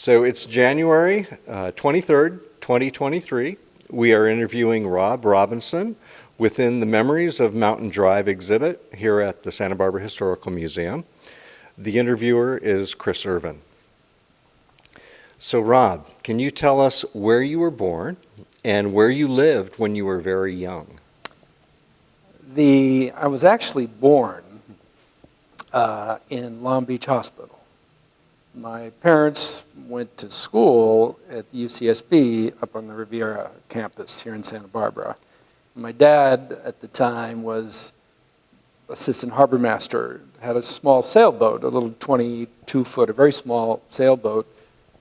So it's January 23rd, 2023. We are interviewing Rob Robinson within the Memories of Mountain Drive exhibit here at the Santa Barbara Historical Museum. The interviewer is Chris Ervin. So Rob, can you tell us where you were born and where you lived when you were very young? I was actually born in Long Beach Hospital. My parents went to school at the UCSB up on the Riviera campus here in Santa Barbara. My dad at the time was assistant harbor master, had a small sailboat, a little 22-foot, a very small sailboat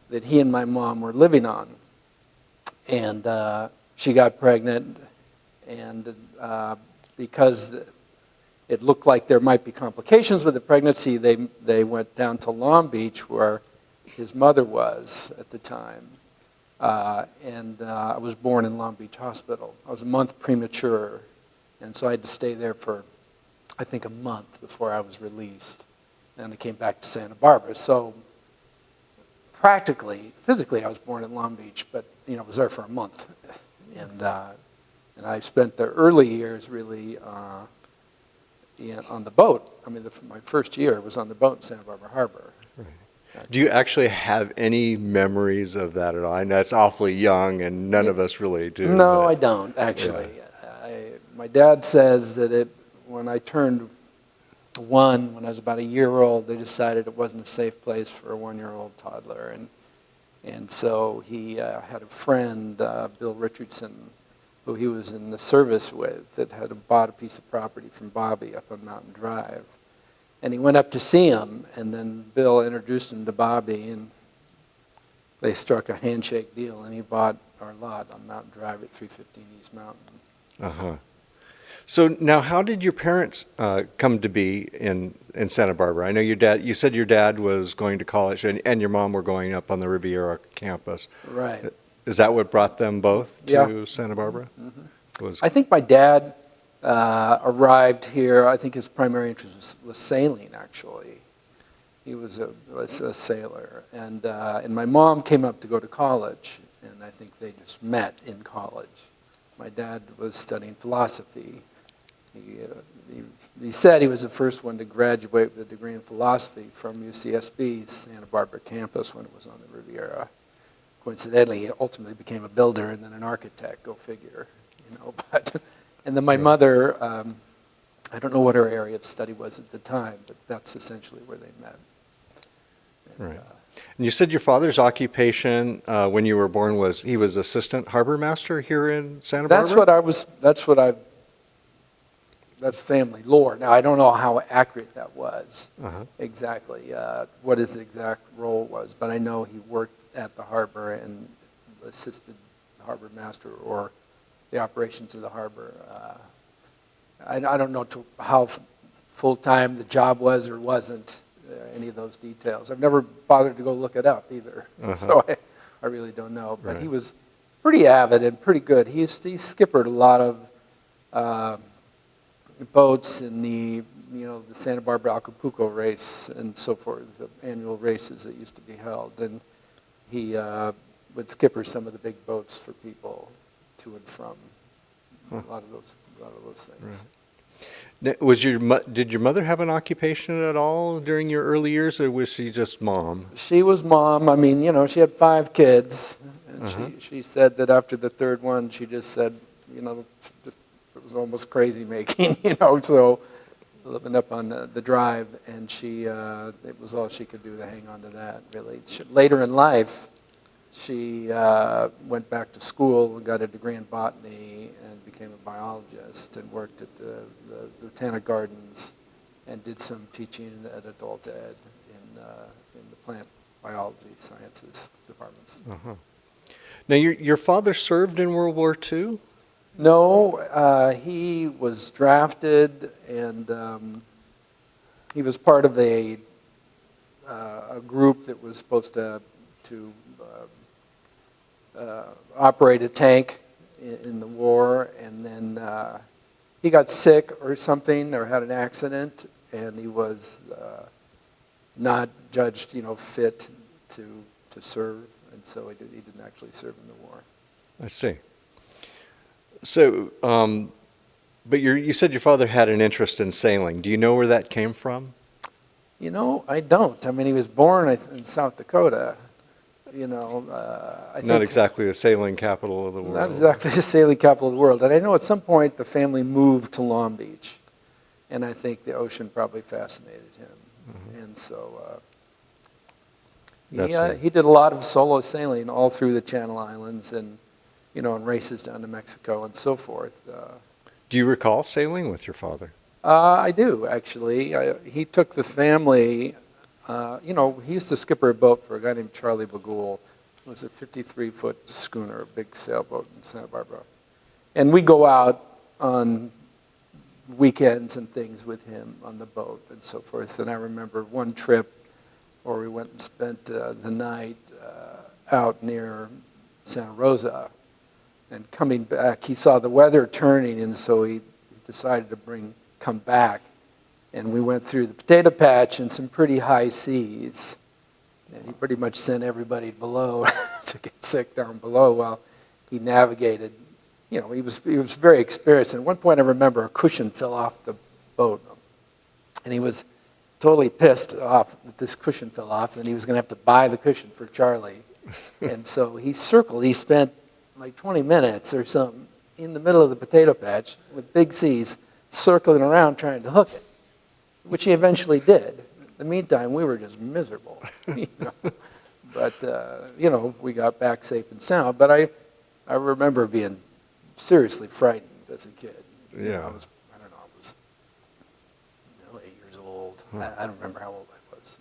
that he and my mom were living on. And she got pregnant, and because it looked like there might be complications with the pregnancy, they went down to Long Beach where his mother was at the time. And I was born in Long Beach Hospital. I was a month premature, and so I had to stay there for, I think, a month before I was released. And I came back to Santa Barbara. So practically, physically, I was born in Long Beach, but I was there for a month. And I spent the early years really on the boat. I mean, my first year was on the boat in Santa Barbara Harbor. Right. Do you actually have any memories of that at all? I know it's awfully young, and none of us really do. No, I don't, actually. Yeah. My dad says that when I turned one, when I was about a year old, they decided it wasn't a safe place for a one-year-old toddler. And so he had a friend, Bill Richardson, who he was in the service with, that had bought a piece of property from Bobby up on Mountain Drive. And he went up to see him, and then Bill introduced him to Bobby, and they struck a handshake deal, and he bought our lot on Mountain Drive at 315 East Mountain. Uh-huh. So now, how did your parents come to be in Santa Barbara? I know you said your dad was going to college, and your mom were going up on the Riviera campus. Right. Is that what brought them both to Yeah. Santa Barbara? Mm-hmm. I think my dad arrived here. I think his primary interest was sailing, actually. He was a sailor. And my mom came up to go to college, and I think they just met in college. My dad was studying philosophy. He said he was the first one to graduate with a degree in philosophy from UCSB's Santa Barbara campus when it was on the Riviera. Coincidentally, he ultimately became a builder and then an architect, go figure, But, and then my mother, I don't know what her area of study was at the time, but that's essentially where they met. And, right. And you said your father's occupation when you were born was assistant harbor master here in Santa Barbara? That's family lore. Now, I don't know how accurate that was exactly, what his exact role was, but I know he worked at the harbor and assisted the harbor master or the operations of the harbor. I don't know how full-time the job was or wasn't, any of those details. I've never bothered to go look it up either, so I really don't know. But he was pretty avid and pretty good. He skippered a lot of boats in the Santa Barbara Acapulco race and so forth, the annual races that used to be held. And he would skipper some of the big boats for people to and from. A lot of those things. Right. Did your mother have an occupation at all during your early years, or was she just mom? She was mom. I mean, she had 5 kids, and she said that after the third one, she just said, it was almost crazy making, so living up on the drive, and it was all she could do to hang on to that, really. Later in life, she went back to school and got a degree in botany and became a biologist and worked at the Botanic Gardens and did some teaching at adult ed in the plant biology sciences departments. Now, your father served in World War II? No, he was drafted, and he was part of a group that was supposed to operate a tank in the war, and then he got sick or something, or had an accident, and he was not judged, fit to to serve, and so he didn't actually serve in the war. I see. So, but you said your father had an interest in sailing. Do you know where that came from? You know, I don't. I mean, he was born in South Dakota. You know, I think Not exactly the sailing capital of the world. not exactly the sailing capital of the world. And I know at some point the family moved to Long Beach, and I think the ocean probably fascinated him. And so he did a lot of solo sailing all through the Channel Islands, and and races down to Mexico and so forth. Do you recall sailing with your father? I do, actually. He took the family, he used to skipper a boat for a guy named Charlie Bagul. It was a 53-foot schooner, a big sailboat in Santa Barbara. And we go out on weekends and things with him on the boat and so forth. And I remember one trip where we went and spent the night out near Santa Rosa. And coming back, he saw the weather turning, and so he decided to come back. And we went through the potato patch in some pretty high seas. And he pretty much sent everybody below to get sick down below while he navigated. He was very experienced. And at one point, I remember a cushion fell off the boat. And he was totally pissed off that this cushion fell off, and he was going to have to buy the cushion for Charlie. And so he circled. He spent like 20 minutes or something in the middle of the potato patch with big seas, circling around trying to hook it, which he eventually did. In the meantime, we were just miserable. But, we got back safe and sound. But I remember being seriously frightened as a kid. Yeah. I was 8 years old. I don't remember how old I was,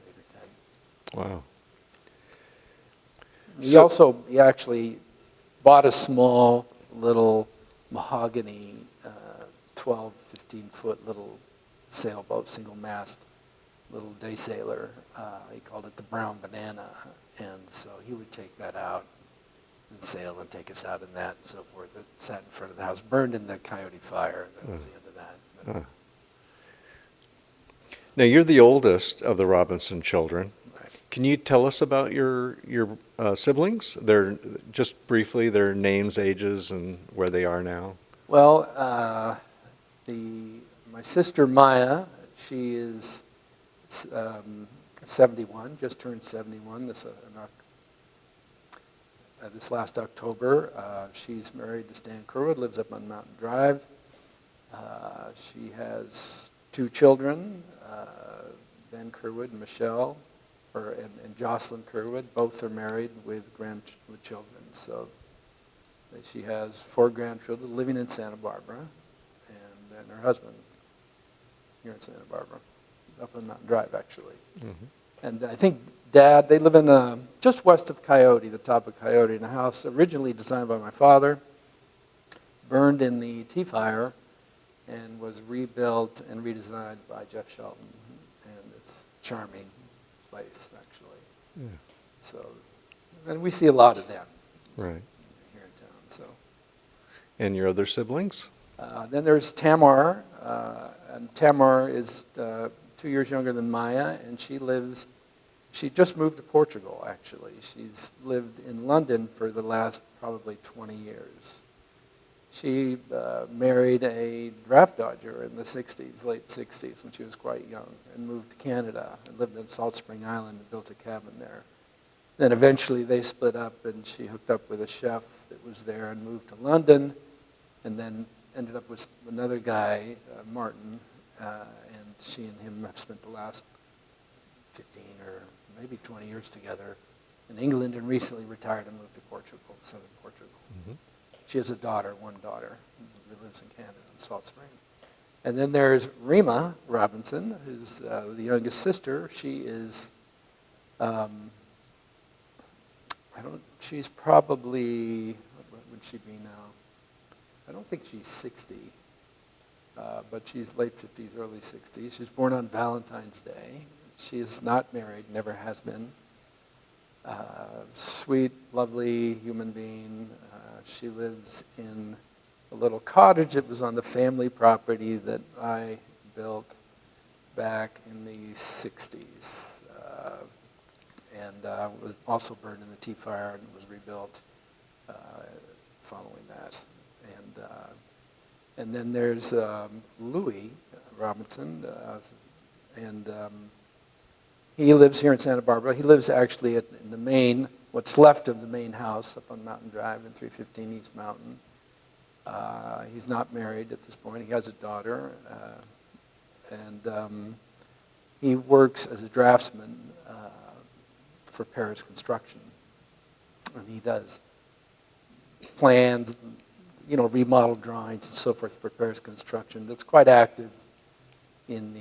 8 or 10. Wow. He actually bought a small little mahogany 12, 15-foot little sailboat, single mast, little day sailor. He called it the Brown Banana. And so he would take that out and sail and take us out in that and so forth. It sat in front of the house, burned in the Coyote Fire. That was the end of that. But, Now, you're the oldest of the Robinson children. right. Can you tell us about your siblings? Just briefly, their names, ages, and where they are now? Well, my sister Maya, she is 71, just turned 71 this last October. She's married to Stan Kerwood, lives up on Mountain Drive. She has 2 children, Ben Kerwood and Michelle, and Jocelyn Kerwood. Both are married with children. So she has 4 grandchildren living in Santa Barbara, and her husband here in Santa Barbara, up on Mountain Drive, actually. Mm-hmm. And I think Dad, they live in just west of Coyote, the top of Coyote, in a house originally designed by my father, burned in the T-Fire, and was rebuilt and redesigned by Jeff Shelton. And it's a charming place, actually. Yeah. So, and we see a lot of them right here in town. So. And your other siblings? Then there's Tamar, and Tamar is 2 years younger than Maya, and she just moved to Portugal, actually. She's lived in London for the last probably 20 years. She married a draft dodger in the 60s, late 60s, when she was quite young, and moved to Canada and lived in Salt Spring Island and built a cabin there. Then eventually they split up, and she hooked up with a chef that was there and moved to London, and then ended up with another guy, Martin, and she and him have spent the last 15 or maybe 20 years together in England, and recently retired and moved to Portugal, southern Portugal. Mm-hmm. She has one daughter, who lives in Canada, in Salt Spring. And then there's Rima Robinson, who's the youngest sister. She is, she's probably, what would she be now? I don't think she's 60, but she's late 50s, early 60s. She's born on Valentine's Day. She is not married, never has been. Sweet, lovely human being. She lives in a little cottage that was on the family property that I built back in the 60s. and was also burned in the Tea Fire and was rebuilt following that. And then there's Louis Robinson, and he lives here in Santa Barbara. He lives actually in the main, what's left of the main house up on Mountain Drive in 315 East Mountain. He's not married at this point. He has a daughter, and he works as a draftsman for Paris Construction. And he does plans, remodel drawings and so forth for Paris Construction. That's quite active in the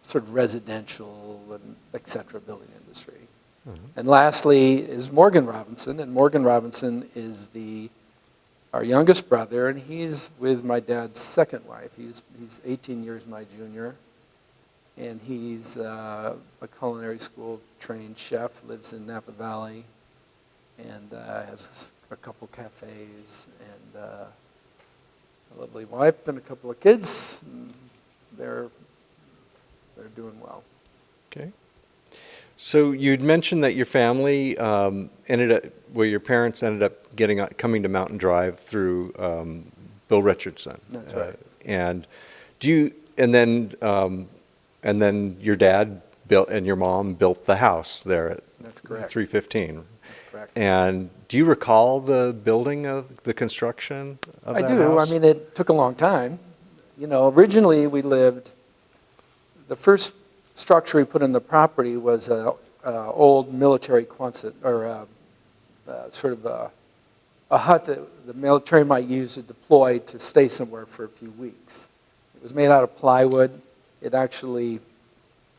sort of residential and et cetera building industry. Mm-hmm. And lastly is Morgan Robinson, and Morgan Robinson is our youngest brother, and he's with my dad's second wife. He's 18 years my junior, and he's a culinary school trained chef, lives in Napa Valley, and has a couple cafes, and a lovely wife and a couple of kids. They're doing well. Okay. So you'd mentioned that your family your parents ended up coming to Mountain Drive through Bill Richardson. That's right. And then your dad built and your mom built the house there at That's correct. 315. That's correct. And do you recall the building of the construction of that I do. house? I mean, it took a long time. Originally the first structure we put in the property was an old military Quonset, or sort of a hut that the military might use to deploy to stay somewhere for a few weeks. It was made out of plywood. It actually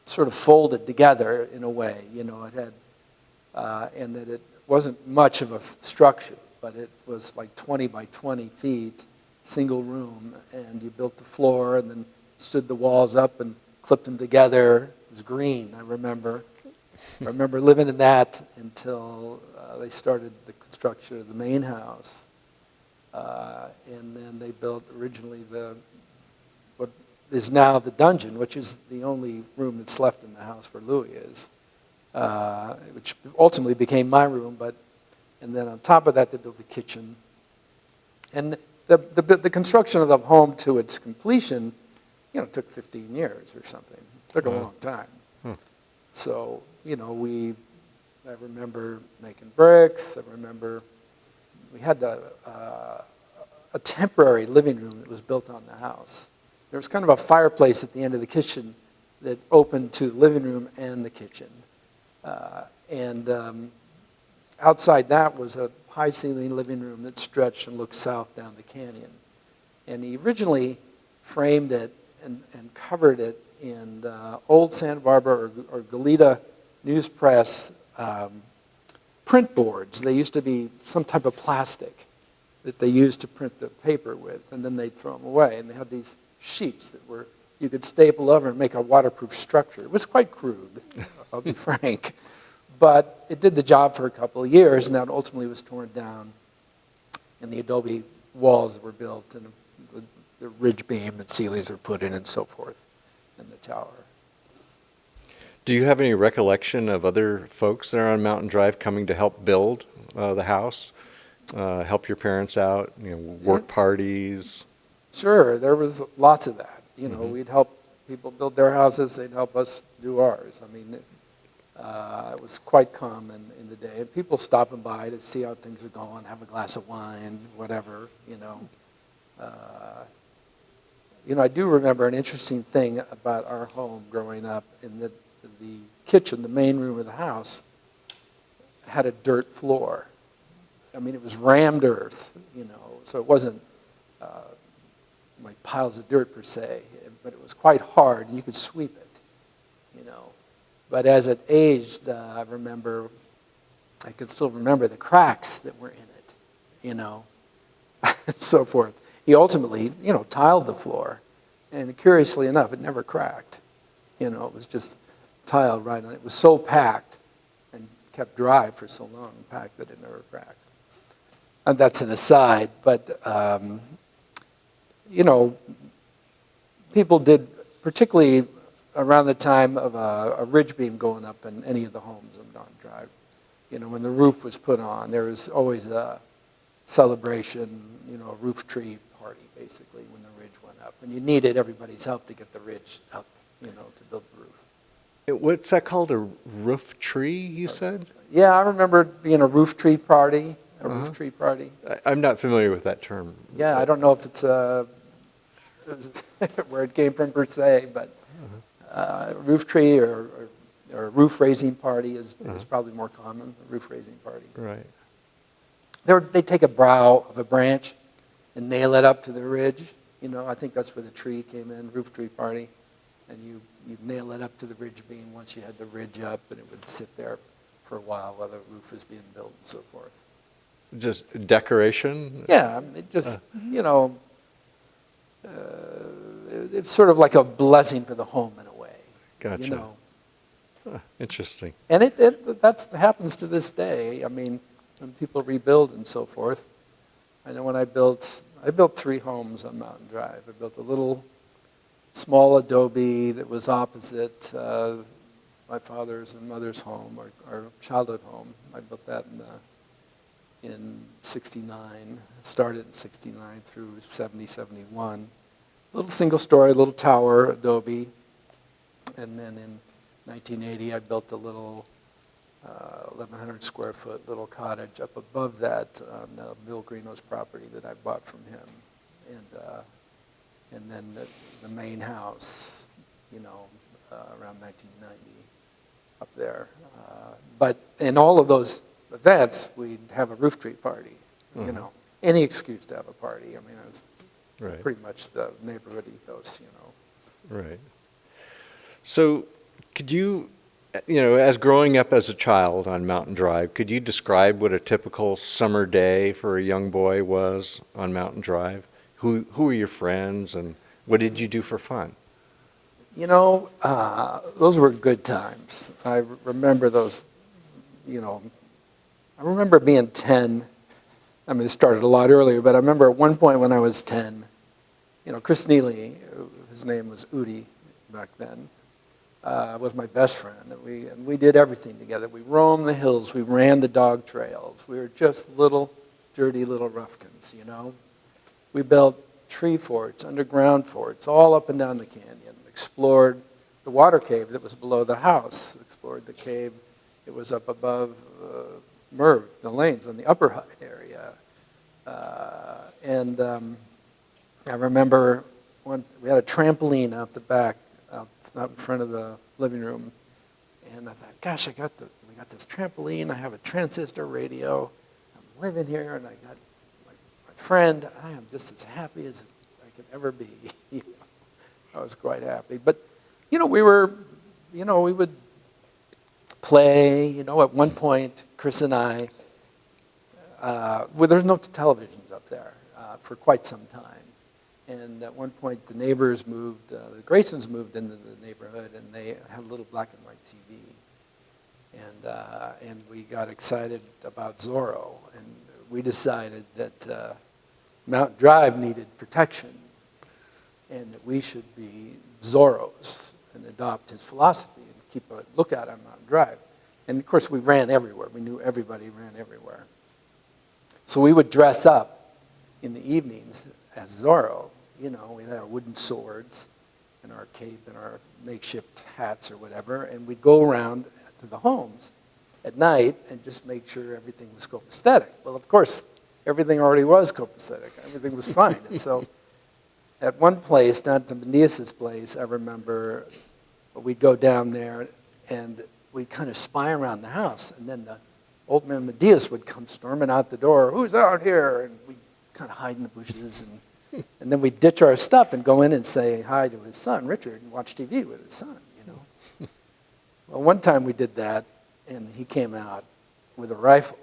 sort of folded together in a way. It had, and that it wasn't much of a structure, but it was like 20 by 20 feet, single room, and you built the floor and then stood the walls up and clipped them together. It was green, I remember. I remember living in that until they started the construction of the main house. And then they built originally what is now the dungeon, which is the only room that's left in the house where Louis is, which ultimately became my room. And then on top of that, they built the kitchen. And the construction of the home to its completion, took 15 years or something. It took a long time. So, I remember making bricks. I remember we had a temporary living room that was built on the house. There was kind of a fireplace at the end of the kitchen that opened to the living room and the kitchen. And outside that was a high-ceiling living room that stretched and looked south down the canyon. And he originally framed it and covered it in old Santa Barbara or Goleta News Press print boards. They used to be some type of plastic that they used to print the paper with, and then they'd throw them away. And they had these sheets that you could staple over and make a waterproof structure. It was quite crude, I'll be frank. But it did the job for a couple of years, and that ultimately was torn down, and the adobe walls were built, and the ridge beam and ceilings were put in and so forth, and the tower. Do you have any recollection of other folks there on Mountain Drive coming to help build the house, help your parents out, work parties? Sure, there was lots of that. We'd help people build their houses, they'd help us do ours. I mean, it was quite common in the day. And people stopping by to see how things are going, have a glass of wine, whatever, I do remember an interesting thing about our home growing up, in that the kitchen, the main room of the house, had a dirt floor. I mean, it was rammed earth, so it wasn't like piles of dirt per se, but it was quite hard, and you could sweep it, But as it aged, I could still remember the cracks that were in it, and so forth. He ultimately, tiled the floor, and curiously enough, it never cracked. It was just tiled right on. It was so packed and kept dry for so long and packed that it never cracked. And that's an aside, but people did, particularly around the time of a ridge beam going up in any of the homes on Mountain Drive. You know, when the roof was put on, there was always a celebration, you know, a roof tree party, basically, when the ridge went up. And you needed everybody's help to get the ridge up, you know, to build the roof. What's that called? A roof tree, you said? Yeah, I remember it being a roof tree party, roof tree party. I'm not familiar with that term. Yeah, I don't know if it's where it came from per se, but roof tree or roof raising party is probably more common, a roof raising party. Right. They take a brow of a branch and nail it up to the ridge. You know, I think that's where the tree came in, roof tree party. And you nail it up to the ridge beam once you had the ridge up, and it would sit there for a while the roof was being built and so forth. Just decoration? Yeah, it just, you know, it's sort of like a blessing for the home in a way. Gotcha. You know. Interesting. And that happens to this day. I mean, when people rebuild and so forth. I know when I built 3 homes on Mountain Drive. I built a little small adobe that was opposite my father's and mother's home, our childhood home. I built that in 69, started in 69 through 70, 71. Little single story, little tower, adobe. And then in 1980, I built a little 1,100 square foot little cottage up above that on Bill Greeno's property that I bought from him. And then the main house, you know, around 1990 up there. But in all of those events, we'd have a roof tree party, you know, any excuse to have a party. I mean, it was pretty much the neighborhood ethos, you know. Right. So could you, you know, as growing up as a child on Mountain Drive, could you describe what a typical summer day for a young boy was on Mountain Drive? Who were your friends and what did you do for fun? You know, those were good times. I remember those, you know, I remember being 10. I mean, it started a lot earlier, but I remember at one point when I was 10, you know, Chris Neely, his name was Udi back then, was my best friend. And we did everything together. We roamed the hills. We ran the dog trails. We were just little, dirty little roughkins, you know. We built tree forts, underground forts, all up and down the canyon. Explored the water cave that was below the house. Explored the cave. It was up above Merv, the lanes on the upper height area. I remember when we had a trampoline out the back, out in front of the living room. And I thought, gosh, we got this trampoline. I have a transistor radio. I'm living here, and I got my friend. I am just as happy as I could ever be. I was quite happy. But, you know, we would play. You know, at one point, Chris and I, well, there's no televisions up there for quite some time. And at one point, the neighbors moved, the Graysons moved into the neighborhood, and they had a little black and white TV. And we got excited about Zorro, and we decided that Mountain Drive needed protection, and that we should be Zorros and adopt his philosophy and keep a lookout on Mountain Drive. And of course, we ran everywhere. We knew everybody ran everywhere. So we would dress up in the evenings as Zorro. You know, we had our wooden swords and our cape and our makeshift hats or whatever, and we'd go around to the homes at night and just make sure everything was copacetic. Well, of course, everything already was copacetic. Everything was fine. And so at one place, down at the Mendias' place, I remember we'd go down there and we'd kind of spy around the house, and then the old man Mendias would come storming out the door, "Who's out here?" And we'd kind of hide in the bushes, and then we'd ditch our stuff and go in and say hi to his son, Richard, and watch TV with his son, you know. Well, one time we did that, and he came out with a rifle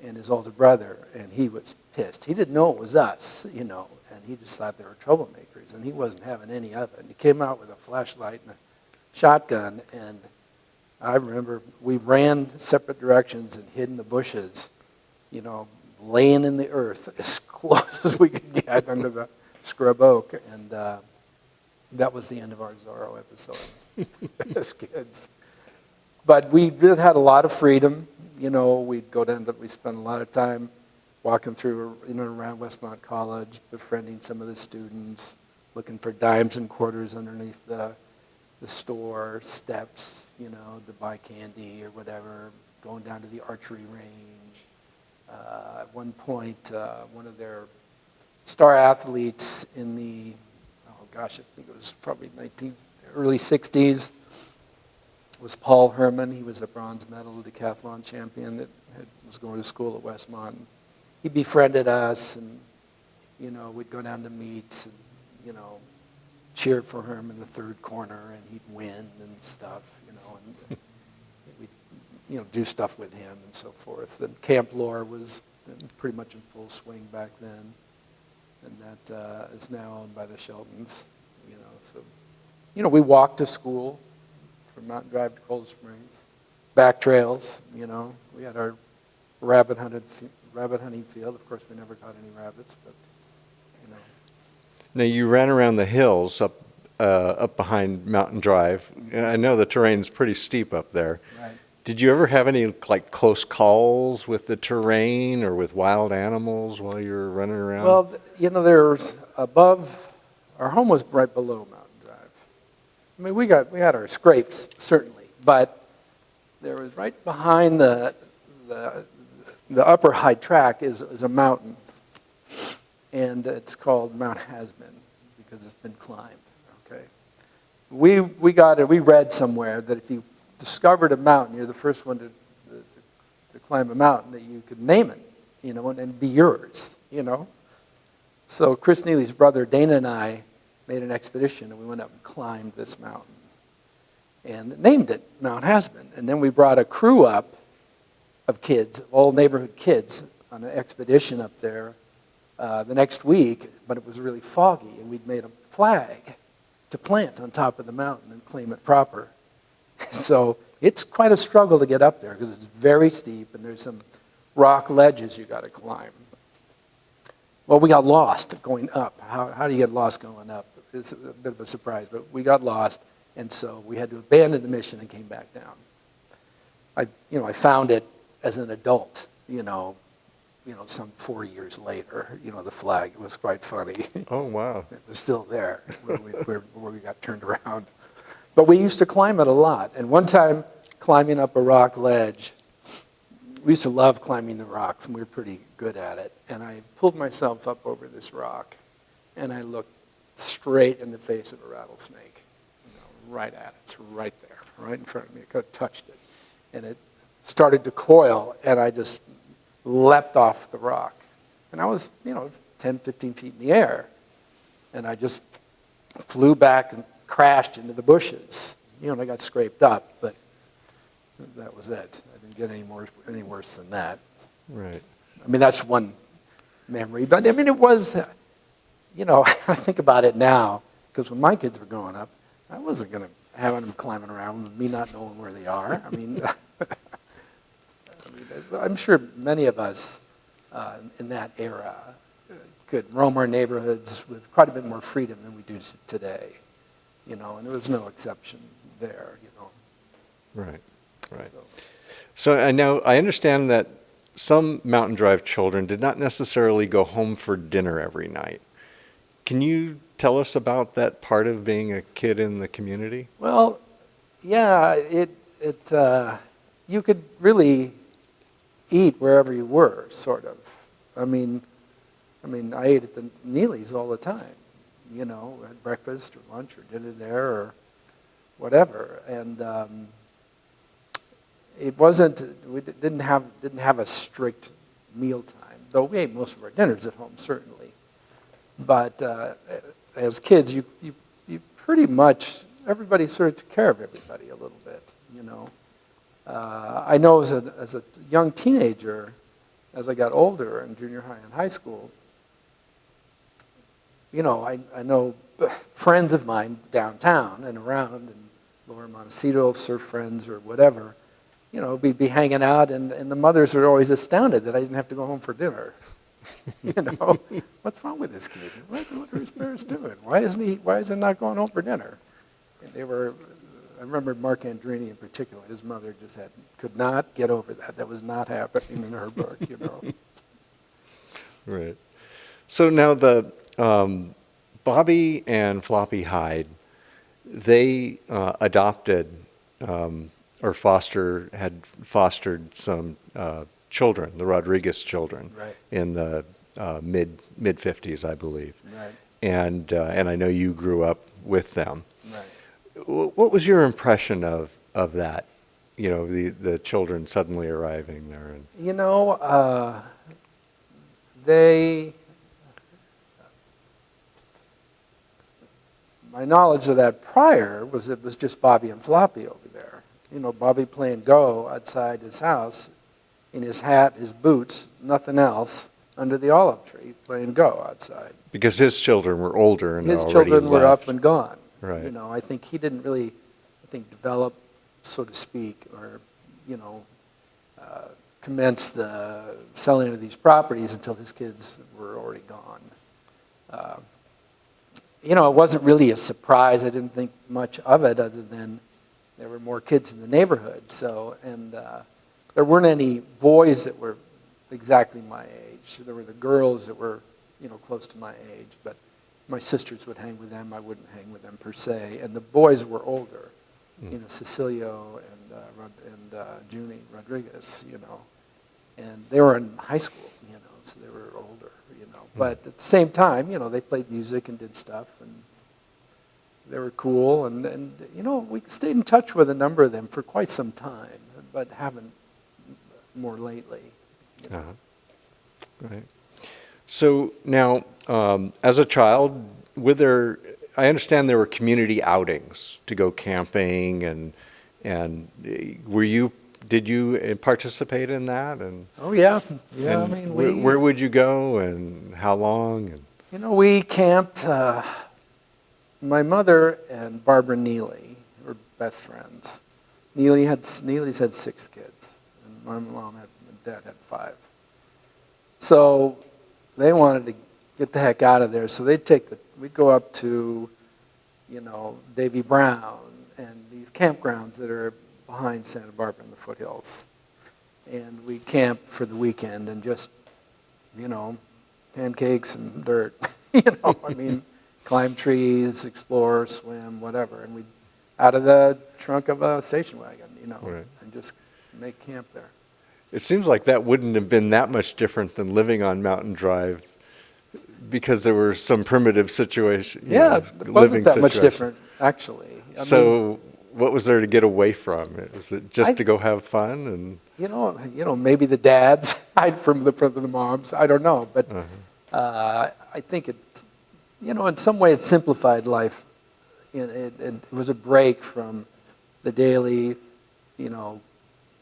and his older brother, and he was pissed. He didn't know it was us, you know, and he just thought they were troublemakers, and he wasn't having any of it. And he came out with a flashlight and a shotgun, and I remember we ran separate directions and hid in the bushes, you know, laying in the earth as close as we could get under the scrub oak. And That was the end of our Zorro episode as kids. But we did had a lot of freedom. You know, we'd go down we spent a lot of time walking through, around Westmont College, befriending some of the students, looking for dimes and quarters underneath the store steps, to buy candy or whatever, going down to the archery range. At one point, one of their star athletes in the, I think it was probably early 60s, was Paul Herman. He was a bronze medal decathlon champion that was going to school at Westmont. He befriended us, and, we'd go down to meets, and, cheer for him in the third corner, and he'd win and stuff, and we'd, do stuff with him and so forth. And Camp Lore was pretty much in full swing back then, and that is now owned by the Sheltons, so, we walked to school from Mountain Drive to Cold Springs, back trails, we had our rabbit hunting field. Of course, we never caught any rabbits, but, Now, you ran around the hills up behind Mountain Drive, and I know the terrain's pretty steep up there. Right. Did you ever have any, close calls with the terrain or with wild animals while you were running around? Well, there's our home was right below Mountain Drive. I mean, we had our scrapes, certainly, but there was right behind the upper high track is a mountain, and it's called Mount Hasbin because it's been climbed. Okay, we read somewhere that if you discovered a mountain, you're the first one to climb a mountain, that you could name it, and it'd be yours, So Chris Neely's brother Dana and I made an expedition, and we went up and climbed this mountain and named it Mount Hasbin. And then we brought a crew up of kids, all neighborhood kids, on an expedition up there the next week, but it was really foggy, and we'd made a flag to plant on top of the mountain and claim it proper. So it's quite a struggle to get up there because it's very steep, and there's some rock ledges you got to climb. Well, we got lost going up. How do you get lost going up? It's a bit of a surprise, but we got lost, and so we had to abandon the mission and came back down. I found it as an adult, some 40 years later, the flag. It was quite funny. Oh, wow. It was still there where we got turned around. But we used to climb it a lot. And one time, climbing up a rock ledge, we used to love climbing the rocks, and we were pretty good at it. And I pulled myself up over this rock, and I looked straight in the face of a rattlesnake, right at it. It's right there, right in front of me. I could have touched it. And it started to coil, and I just leapt off the rock. And I was, 10, 15 feet in the air. And I just flew back and crashed into the bushes. And I got scraped up, but that was it. I didn't get any worse than that. Right. I mean, that's one memory. But, I mean, it was, I think about it now, because when my kids were growing up, I wasn't going to have them climbing around with me not knowing where they are. I mean, I'm sure many of us in that era could roam our neighborhoods with quite a bit more freedom than we do today, and there was no exception there, Right, right. So I understand that some Mountain Drive children did not necessarily go home for dinner every night. Can you tell us about that part of being a kid in the community? Well, yeah, you could really eat wherever you were, sort of. I mean, I ate at the Neely's all the time, at breakfast or lunch or dinner there or whatever. And it wasn't, we didn't have a strict mealtime, though we ate most of our dinners at home, certainly. But as kids, you pretty much, everybody sort of took care of everybody a little bit, I know as a young teenager, as I got older in junior high and high school, I know friends of mine downtown and around in Lower Montecito, surf friends or whatever, we'd be hanging out, and the mothers are always astounded that I didn't have to go home for dinner, You know, what's wrong with this kid? What are his parents doing? Why is he not going home for dinner? And I remember Mark Andrini in particular, his mother just could not get over that. That was not happening in her book, you know. Right. So now Bobby and Floppy Hyde, they adopted or had fostered some children, the Rodriguez children, Right. in the mid 50s, I believe. Right. And I know you grew up with them. Right. What was your impression of that? You know, the children suddenly arriving there. And You know, my knowledge of that prior was it was just Bobby and Floppy over there. You know, Bobby playing Go outside his house in his hat, his boots, nothing else, under the olive tree, playing Go outside. because his children were older and His already children were left. up and gone. Right. You know, I think he didn't really, develop, so to speak, or, commence the selling of these properties until his kids were already gone. It wasn't really a surprise. I didn't think much of it other than there were more kids in the neighborhood. So, and there weren't any boys that were exactly my age. There were the girls that were, close to my age, but my sisters would hang with them. I wouldn't hang with them per se. And the boys were older, Cecilio and Junie Rodriguez, and they were in high school, so they were older, But at the same time, they played music and did stuff, and they were cool. And we stayed in touch with a number of them for quite some time, but haven't more lately. Right. So now, as a child, I understand there were community outings to go camping, and did you participate in that? And Oh yeah, yeah. and I mean, where would you go, and how long? And we camped. My mother and Barbara Neely were best friends. Neely's had 6 kids, and my dad had 5. So they wanted to get the heck out of there. So we'd go up to, Davy Brown and these campgrounds that are behind Santa Barbara in the foothills. And we'd camp for the weekend and just, pancakes and dirt, climb trees, explore, swim, whatever. And we'd out of the trunk of a station wagon, Right. and just make camp there. It seems like that wouldn't have been that much different than living on Mountain Drive, because there were some primitive situations. Yeah, it wasn't that much different, actually. So what was there to get away from? Was it just to go have fun? And maybe the dads hide from the moms. I don't know, but I think it, in some way, it simplified life. It was a break from the daily,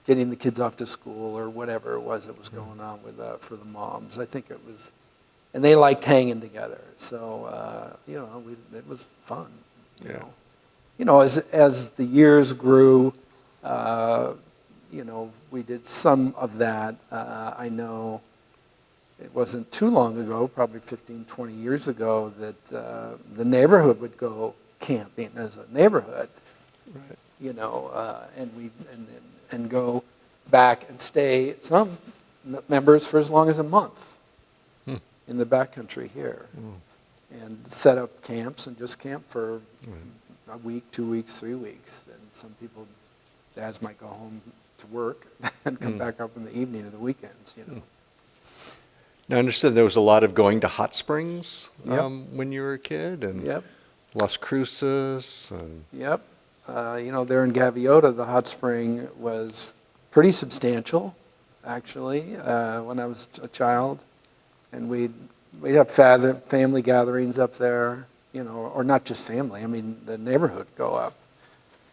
getting the kids off to school or whatever it was that was going on for the moms. I think it was, and they liked hanging together. So it was fun. As the years grew, we did some of that. I know it wasn't too long ago, probably 15, 20 years ago, that the neighborhood would go camping as a neighborhood. Right. And go back and stay, some members, for as long as a month in the backcountry here. And set up camps and just camp for a week, 2 weeks, 3 weeks. And some people, dads might go home to work and come back up in the evening or the weekends, Now, I understood there was a lot of going to hot springs Yep. when you were a kid, and Yep. Las Cruces. And Yep. There in Gaviota, the hot spring was pretty substantial, actually, when I was a child. And we'd have family gatherings up there, or not just family. I mean, the neighborhood would go up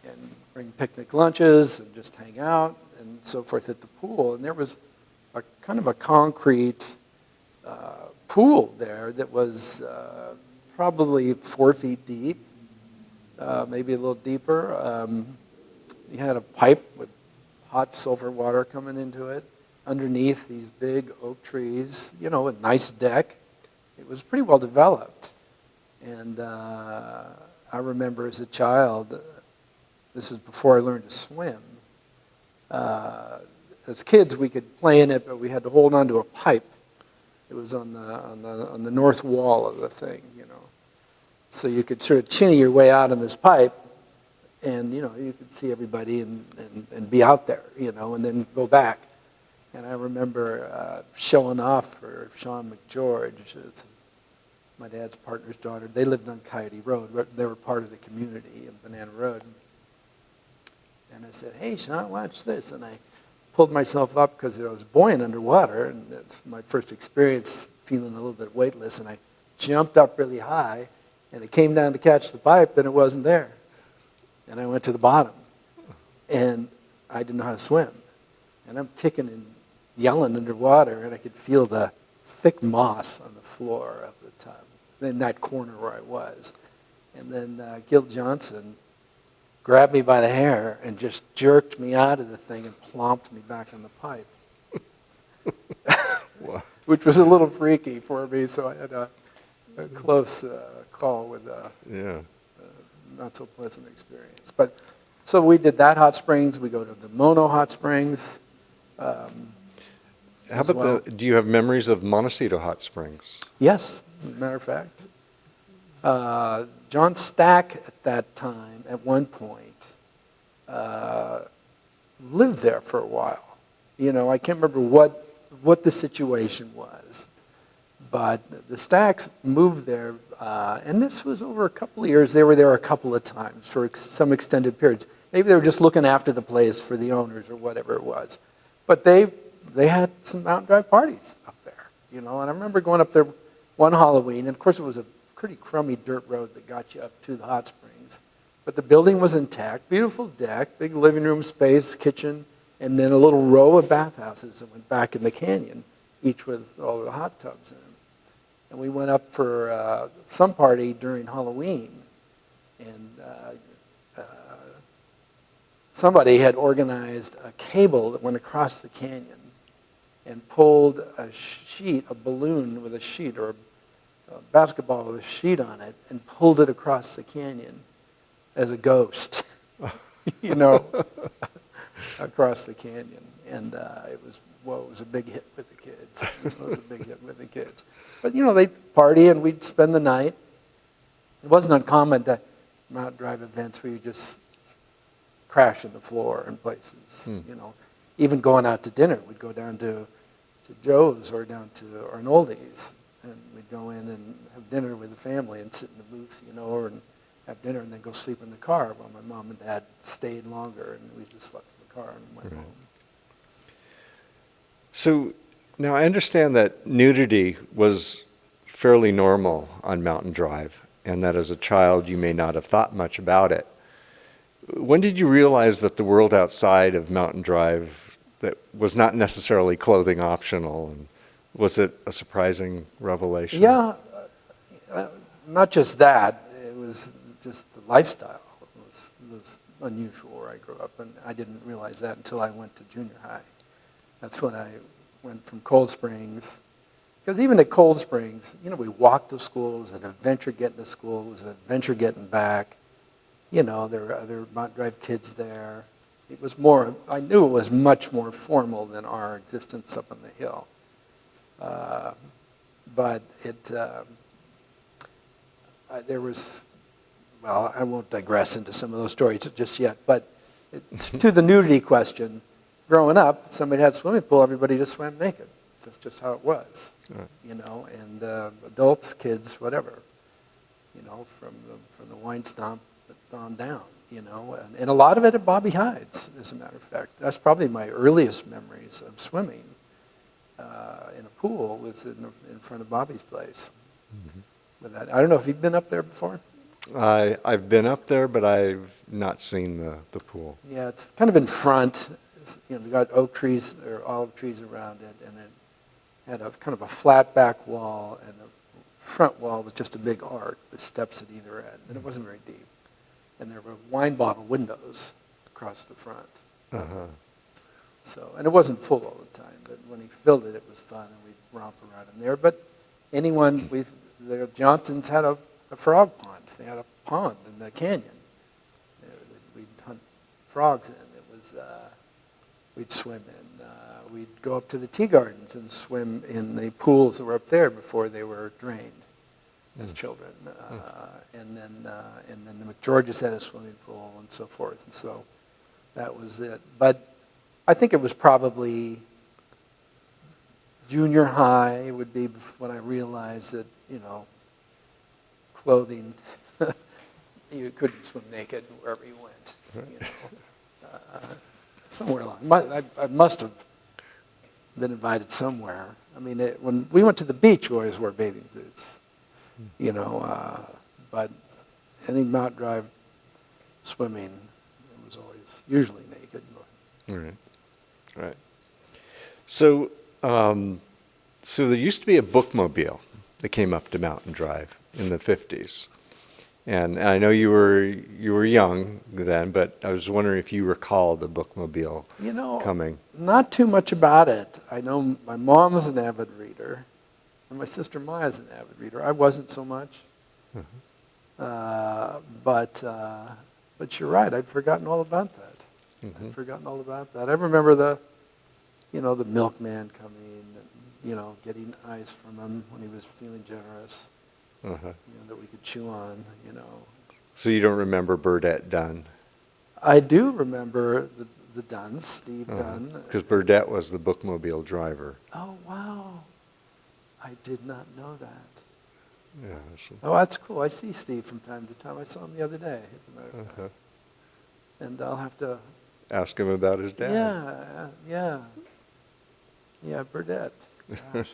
and bring picnic lunches and just hang out and so forth at the pool. And there was a kind of a concrete pool there that was probably 4 feet deep, maybe a little deeper. You had a pipe with hot sulfur water coming into it. underneath these big oak trees, you know, a nice deck. It was pretty well developed. And I remember as a child, this is before I learned to swim, as kids we could play in it, but we had to hold onto a pipe. It was on the north wall of the thing, you know. So you could sort of chinny your way out on this pipe, and you know you could see everybody and be out there, you know, and then go back. And I remember showing off for Sean McGeorge, my dad's partner's daughter. They lived on Coyote Road. But they were part of the community of Banana Road. And I said, "Hey, Sean, watch this." And I pulled myself up because I was buoyant underwater, and it's my first experience feeling a little bit weightless. And I jumped up really high, and it came down to catch the pipe, and it wasn't there. And I went to the bottom, and I didn't know how to swim. And I'm kicking and yelling underwater, and I could feel the thick moss on the floor of the tub, in that corner where I was. And then Gil Johnson grabbed me by the hair and just jerked me out of the thing and plomped me back on the pipe. Wow. Which was a little freaky for me, so I had a close call with a not so pleasant experience. But so we did that hot springs. We go to the Mono hot springs. How about do you have memories of Montecito hot springs? Yes, as a matter of fact. John Stack at that time, at one point, lived there for a while. You know, I can't remember what the situation was, but the Stacks moved there, and this was over a couple of years. They were there a couple of times for some extended periods. Maybe they were just looking after the place for the owners or whatever it was. But they had some Mountain Drive parties up there, you know, and I remember going up there one Halloween, and of course it was a pretty crummy dirt road that got you up to the hot springs. But the building was intact, beautiful deck, big living room space, kitchen, and then a little row of bathhouses that went back in the canyon, each with all the hot tubs in them. And we went up for some party during Halloween, and somebody had organized a cable that went across the canyon and pulled a balloon with a sheet, or a basketball with a sheet on it, and pulled it across the canyon as a ghost, you know, across the canyon. And it was a big hit with the kids. It was a big hit with the kids. But, you know, they'd party and we'd spend the night. It wasn't uncommon to Mountain Drive events where you just crash on the floor in places, you know. Even going out to dinner, we'd go down to Joe's or down to Arnoldi's, and we'd go in and have dinner with the family and sit in the booth, you know, and have dinner and then go sleep in the car while my mom and dad stayed longer, and we just slept in the car and went home. So now I understand that nudity was fairly normal on Mountain Drive, and that as a child you may not have thought much about it. When did you realize that the world outside of Mountain Drive that was not necessarily clothing optional, and was it a surprising revelation? Yeah, not just that. It was just the lifestyle was unusual where I grew up, and I didn't realize that until I went to junior high. That's when I went from Cold Springs, because even at Cold Springs, you know, we walked to school. It was an adventure getting to school. It was an adventure getting back. You know, there were other Mountain Drive kids there. It was more, I knew it was much more formal than our existence up on the hill. But there was, well, I won't digress into some of those stories just yet, but to the nudity question, growing up, if somebody had a swimming pool, everybody just swam naked. That's just how it was, you know, and adults, kids, whatever, you know, from the wine stomp on down, you know, and a lot of it at Bobby Hyde's, as a matter of fact. That's probably my earliest memories of swimming in a pool was in front of Bobby's place. But I don't know if you've been up there before. I've been up there, but I've not seen the pool. Yeah, it's kind of in front. You know, we got oak trees or olive trees around it, and it had a kind of a flat back wall, and the front wall was just a big arc with steps at either end, and it wasn't very deep. And there were wine bottle windows across the front. So, and it wasn't full all the time, but when he filled it, it was fun, and we'd romp around in there. But the Johnsons had a frog pond. They had a pond in the canyon. We'd hunt frogs in. We'd swim in. We'd go up to the tea gardens and swim in the pools that were up there before they were drained as children. And then the McGeorges had a swimming pool and so forth. And so that was it. But I think it was probably junior high would be when I realized that, clothing, you couldn't swim naked wherever you went. Somewhere along. I must have been invited somewhere. I mean, when we went to the beach, we always wore bathing suits, but any mountain drive swimming, it was always usually naked. Right. So, so there used to be a bookmobile that came up to Mountain Drive in the 50s. And I know you were young then, but I was wondering if you recall the bookmobile coming. Not too much about it. I know my mom was an avid reader, and my sister Maya's an avid reader. I wasn't so much. But you're right. I'd forgotten all about that. I'd forgotten all about that. I remember the milkman coming, and, getting ice from him when he was feeling generous. That we could chew on, So you don't remember Burdette Dunn? I do remember the Dunns, Steve Dunn. Because Burdette was the bookmobile driver. Oh, wow. I did not know that. Yeah. So. Oh, that's cool. I see Steve from time to time. I saw him the other day, as a matter of fact. And I'll have to... Ask him about his dad. Yeah, Burdette. Gosh.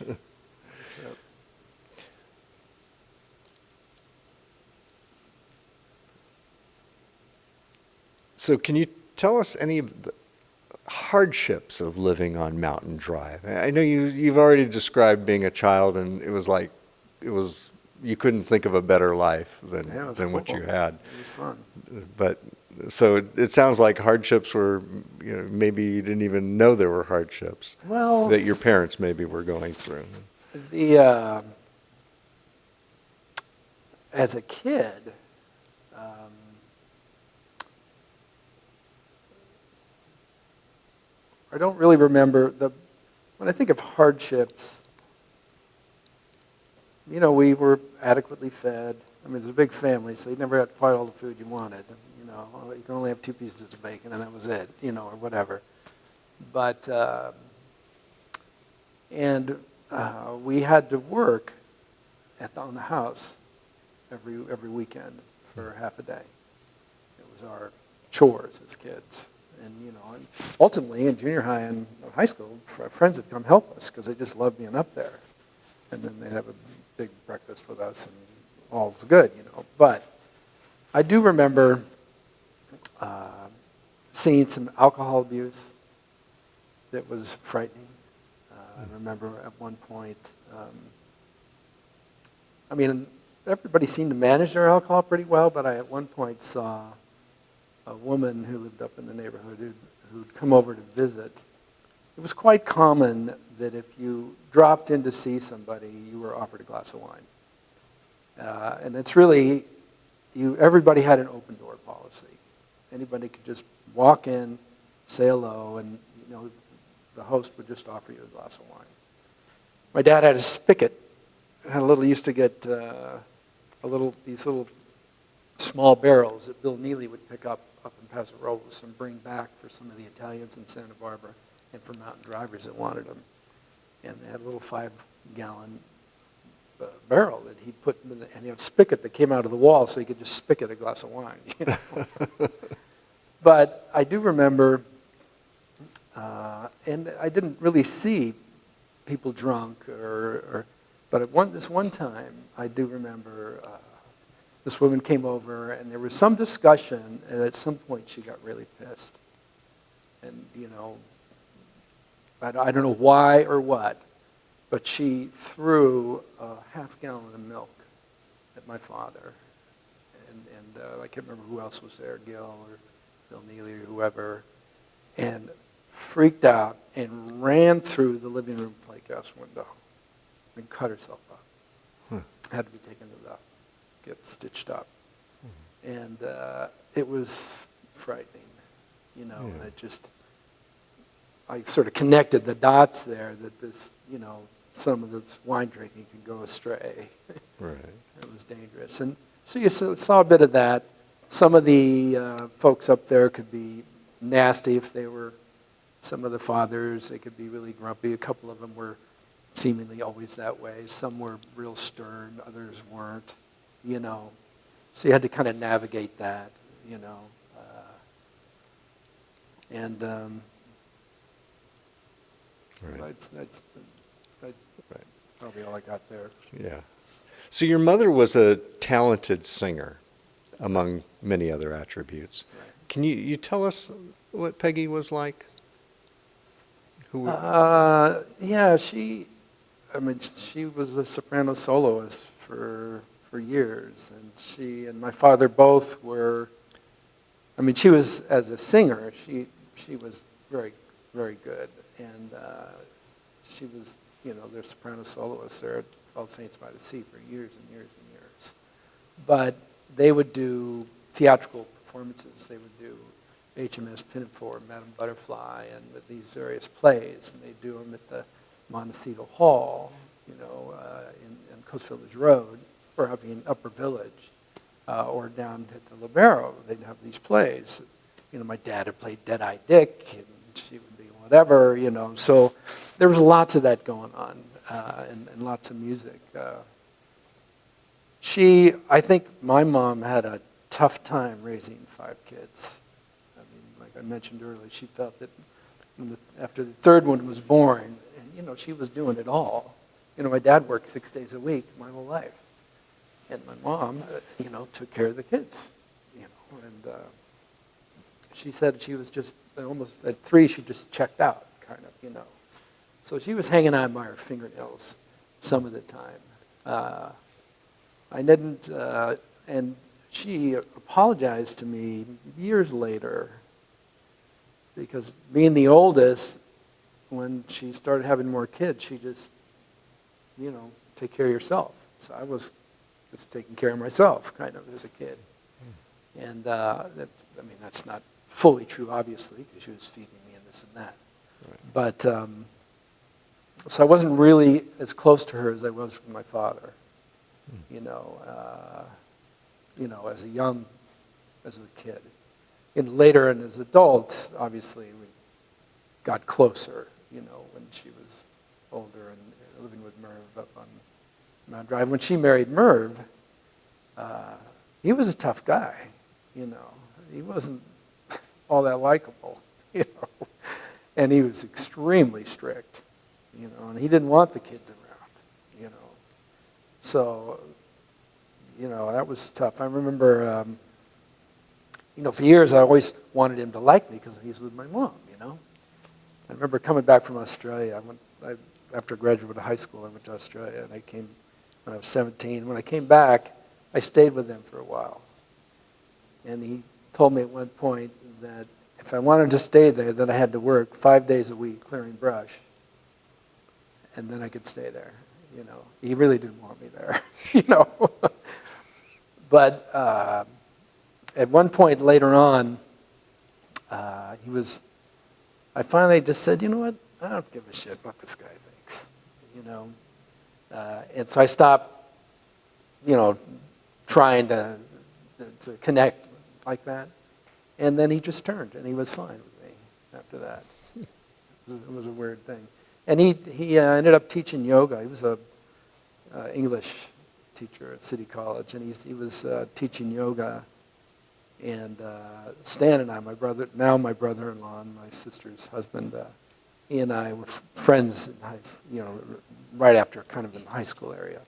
So can you tell us any of the hardships of living on Mountain Drive? I know you've already described being a child, and it was you couldn't think of a better life than what you had. It was fun. But so it sounds like hardships were, maybe you didn't even know there were hardships that your parents maybe were going through. As a kid, I don't really remember when I think of hardships, we were adequately fed. I mean, there's a big family, so you never had quite all the food you wanted. You can only have 2 pieces of bacon, and that was it, or whatever. But, we had to work on the house every weekend for half a day. It was our chores as kids. And ultimately in junior high and high school, friends would come help us because they just loved being up there. And then they'd have a big breakfast with us, and all was good, But I do remember seeing some alcohol abuse that was frightening. I remember at one point, everybody seemed to manage their alcohol pretty well, but I at one point saw a woman who lived up in the neighborhood who'd come over to visit. It was quite common that if you dropped in to see somebody, you were offered a glass of wine. And it's really, everybody had an open door policy. Anybody could just walk in, say hello, and the host would just offer you a glass of wine. My dad had a spigot. Used to get these little small barrels that Bill Neely would pick up in Paso Robles and bring back for some of the Italians in Santa Barbara and for mountain drivers that wanted them. And they had a little 5-gallon barrel that he'd put in, and he had a spigot that came out of the wall so he could just spigot a glass of wine. But I do remember, and I didn't really see people drunk, but at this one time, I do remember this woman came over, and there was some discussion, and at some point she got really pissed. And, I don't know why or what, but she threw a half-gallon of milk at my father. And I can't remember who else was there, Gil or Bill Neely or whoever. And freaked out and ran through the living room plate glass window and cut herself up. Had to be taken to the, get stitched up. And it was frightening, you know, and I sort of connected the dots there that this, you know, some of this wine drinking could go astray. Right. It was dangerous. And so you saw a bit of that. Some of the folks up there could be nasty if they were some of the fathers. They could be really grumpy. A couple of them were seemingly always that way. Some were real stern, others weren't, you know. So you had to kind of navigate that, you know. Right. That's probably all I got there. Yeah. So your mother was a talented singer, among many other attributes. Right. Can you tell us what Peggy was like? Yeah, she was a soprano soloist for years, and she and my father both were. I mean, she was, as a singer, she was very, very good, and she was, you know, their soprano soloists there at All Saints by the Sea for years and years and years. But they would do theatrical performances. They would do HMS Pinafore, Madame Butterfly, and these various plays, and they'd do them at the Montecito Hall, you know, in Coast Village Road, or up in Upper Village, or down at the Libero. They'd have these plays. You know, my dad had played Dead-Eye Dick, and she would be whatever, you know. So there was lots of that going on, and lots of music. I think my mom had a tough time raising 5 kids. I mean, like I mentioned earlier, she felt that after the third one was born, and, you know, she was doing it all. You know, my dad worked 6 days a week my whole life. And my mom, you know, took care of the kids, you know. And she said she was just almost, at 3, she just checked out, kind of, you know. So she was hanging on by her fingernails some of the time. I didn't, and she apologized to me years later because being the oldest, when she started having more kids, she just, you know, take care of yourself. So I was just taking care of myself, kind of, as a kid. And that's not fully true, obviously, because she was feeding me and this and that. Right. But, so I wasn't really as close to her as I was with my father, you know, as a kid. And later, and as adults, obviously, we got closer, you know, when she was older and living with Merv up on Mount Drive. When she married Merv, he was a tough guy, you know. He wasn't all that likable, you know. And he was extremely strict, you know, and he didn't want the kids around, you know. So, you know, that was tough. I remember, you know, for years I always wanted him to like me because he was with my mom, you know. I remember coming back from Australia. After graduating high school, I went to Australia, and I came when I was 17. When I came back, I stayed with him for a while. And he told me at one point that if I wanted to stay there, that I had to work 5 days a week clearing brush, and then I could stay there, you know. He really didn't want me there, you know. But at one point later on, I finally just said, you know what, I don't give a shit what this guy thinks, you know. And so I stopped, you know, trying to connect like that. And then he just turned, and he was fine with me after that. It was a weird thing. And he ended up teaching yoga. He was a English teacher at City College, and he was teaching yoga. And Stan and I, my brother-in-law and my sister's husband, he and I were friends, you know, right after, kind of in the high school area.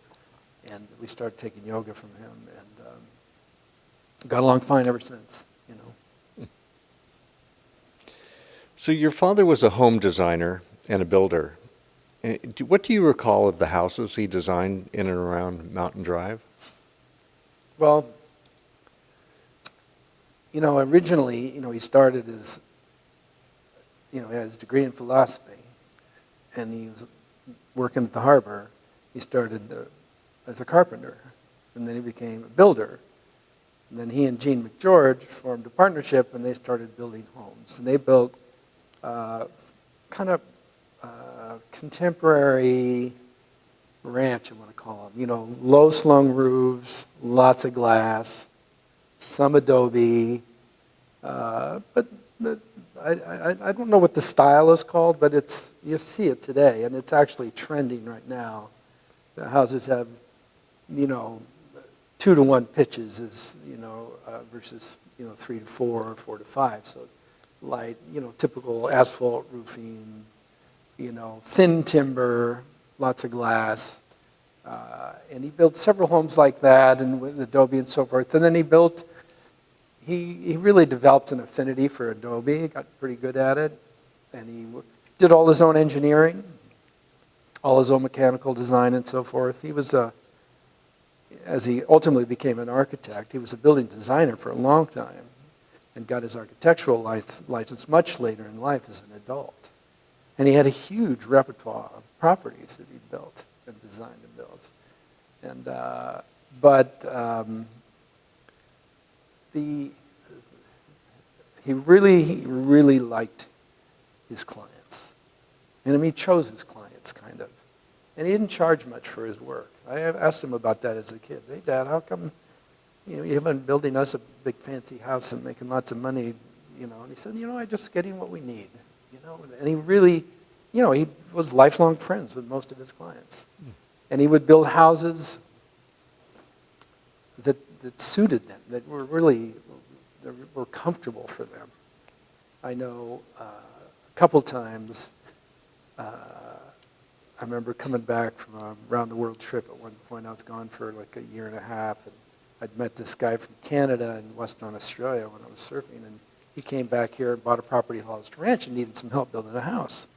And we started taking yoga from him, and got along fine ever since, you know. So your father was a home designer and a builder. What do you recall of the houses he designed in and around Mountain Drive? Well, you know, originally, you know, he started as, he had his degree in philosophy, and he was working at the harbor. He started as a carpenter, and then he became a builder. And then he and Gene McGeorge formed a partnership, and they started building homes. And they built kind of contemporary ranch, I want to call them. Low-slung roofs, lots of glass, some adobe. But I don't know what the style is called, but you see it today, and it's actually trending right now. The houses have, 2-to-1 pitches versus 3-to-4 or 4-to-5. So light, typical asphalt roofing, thin timber, lots of glass. And he built several homes like that, and with adobe and so forth. And then he really developed an affinity for adobe. He got pretty good at it, and he did all his own engineering, all his own mechanical design and so forth. He was as he ultimately became an architect, he was a building designer for a long time and got his architectural license much later in life as an adult. And he had a huge repertoire of properties that he built and designed and built. And he really liked his clients. And he chose his clients, kind of. And he didn't charge much for his work. I asked him about that as a kid. Hey, Dad, how come you haven't been building us a big fancy house and making lots of money? And he said, I'm just getting what we need. And he really, he was lifelong friends with most of his clients. And he would build houses that suited them, that were comfortable for them. I know a couple times, I remember coming back from a round-the-world trip. At one point, I was gone for like a year and a half, and I'd met this guy from Canada and Western Australia when I was surfing, and he came back here and bought a property at Hollister Ranch and needed some help building a house.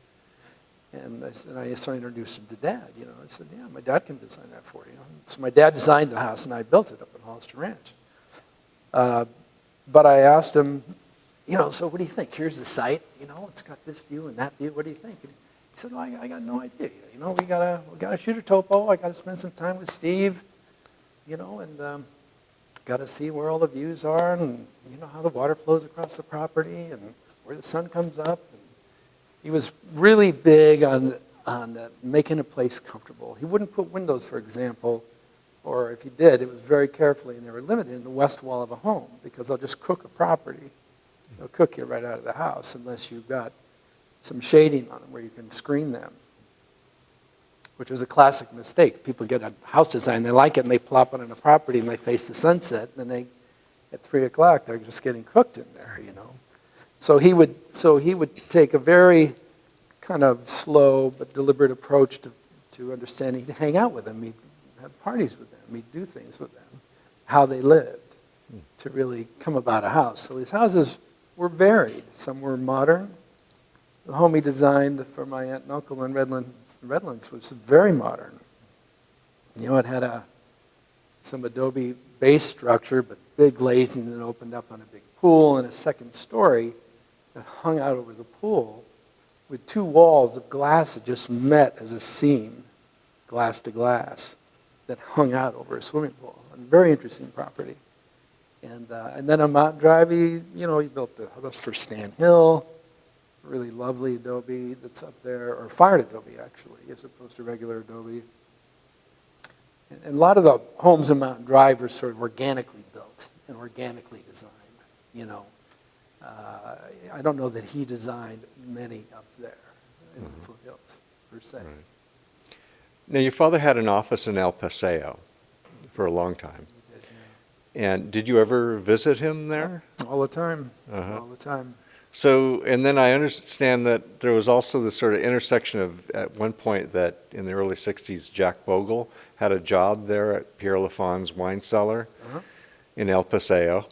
And so I introduced him to Dad. I said, yeah, my dad can design that for you. So my dad designed the house, and I built it up at Hollister Ranch. But I asked him, so what do you think? Here's the site. It's got this view and that view. What do you think? And he said, well, I got no idea. We gotta shoot a topo. I gotta spend some time with Steve. And gotta see where all the views are, and how the water flows across the property, and where the sun comes up. And he was really big on making a place comfortable. He wouldn't put windows, for example, or if he did, it was very carefully, and they were limited in the west wall of a home, because they'll just cook a property. They'll cook you right out of the house unless you've got some shading on them where you can screen them, which was a classic mistake. People get a house design, they like it, and they plop it on a property, and they face the sunset, and then at 3 o'clock, they're just getting cooked in there, So he would take a very kind of slow but deliberate approach to understanding. He'd hang out with them, he'd have parties with them, he'd do things with them, how they lived, to really come about a house. So his houses were varied. Some were modern. The home he designed for my aunt and uncle in Redlands was very modern. It had some adobe base structure, but big glazing that opened up on a big pool, and a second story that hung out over the pool with 2 walls of glass that just met as a seam, glass to glass, that hung out over a swimming pool. A very interesting property. And then on Mountain Drive, he built the house for Stan Hill, really lovely adobe that's up there, or fired adobe, actually, as opposed to regular adobe. And a lot of the homes in Mountain Drive are sort of organically built and organically designed, I don't know that he designed many up there in the foothills, per se. Right. Now, your father had an office in El Paseo for a long time. And did you ever visit him there? All the time, all the time. So, and then I understand that there was also this sort of intersection of, at one point, that in the early 60s, Jack Bogle had a job there at Pierre Lafon's wine cellar in El Paseo,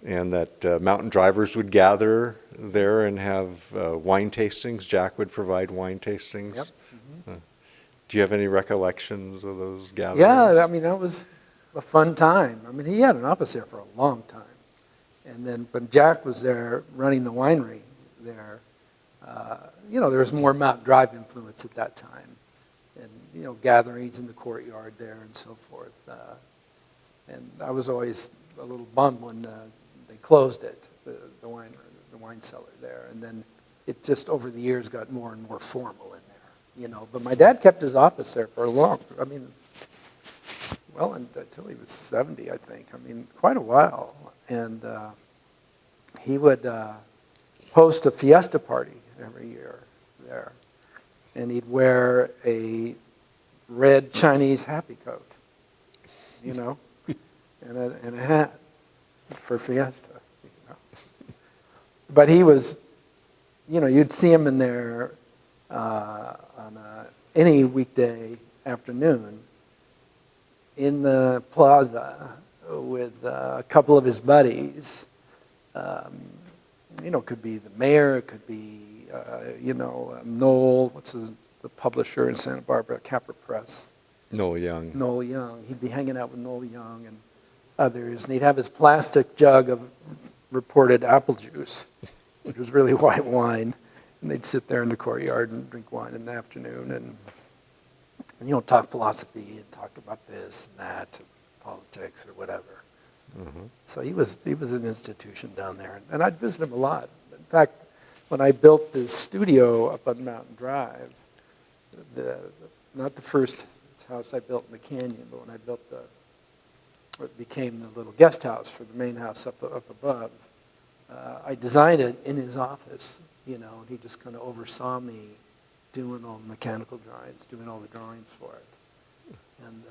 and that mountain drivers would gather there and have wine tastings. Jack would provide wine tastings. Yep. Do you have any recollections of those gatherings? Yeah, that was a fun time. He had an office there for a long time. And then when Jack was there running the winery there, there was more Mountain Drive influence at that time. And, gatherings in the courtyard there and so forth. And I was always a little bummed when they closed it, the wine cellar there. And then it just over the years got more and more formal in there, But my dad kept his office there for until he was 70, I think. Quite a while. And he would host a fiesta party every year there. And he'd wear a red Chinese happy coat, and a hat for fiesta. But he was, you'd see him in there on any weekday afternoon in the plaza with a couple of his buddies. Could be the mayor, it could be, Noel, the publisher in Santa Barbara, Capra Press. Noel Young. Noel Young. He'd be hanging out with Noel Young and others, and he'd have his plastic jug of reported apple juice, which was really white wine, and they'd sit there in the courtyard and drink wine in the afternoon and talk philosophy and talk about this and that, and politics or whatever. Mm-hmm. So he was an institution down there, and I'd visit him a lot. In fact, when I built this studio up on Mountain Drive, not the first house I built in the canyon, but when I built what became the little guest house for the main house up above, I designed it in his office, and he just kind of oversaw me doing all the mechanical drawings, doing all the drawings for it. And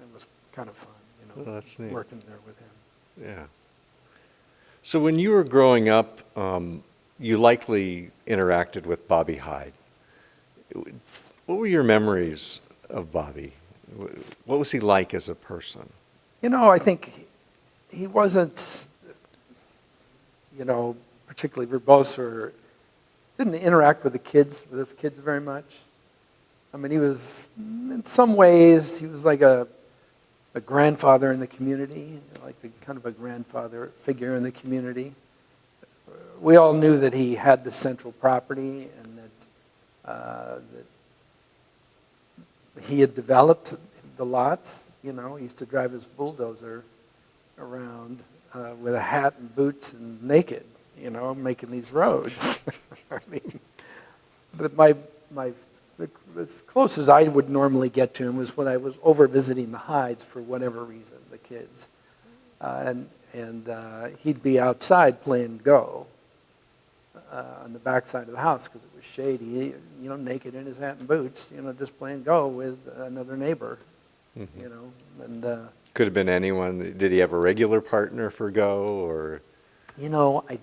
it was kind of fun, Oh, that's neat. Working there with him. Yeah. So when you were growing up, you likely interacted with Bobby Hyde. What were your memories of Bobby? What was he like as a person? I think he wasn't, particularly verbose or didn't interact with his kids very much. He was, in some ways, he was like a grandfather in the community, like kind of a grandfather figure in the community. We all knew that he had the central property and that he had developed the lots. He used to drive his bulldozer around with a hat and boots and naked, making these roads. But as close as I would normally get to him was when I was over visiting the Hydes for whatever reason, the kids. And he'd be outside playing Go on the backside of the house because it was shady, naked in his hat and boots, just playing Go with another neighbor, Mm-hmm. And could have been anyone. Did he have a regular partner for Go, or? I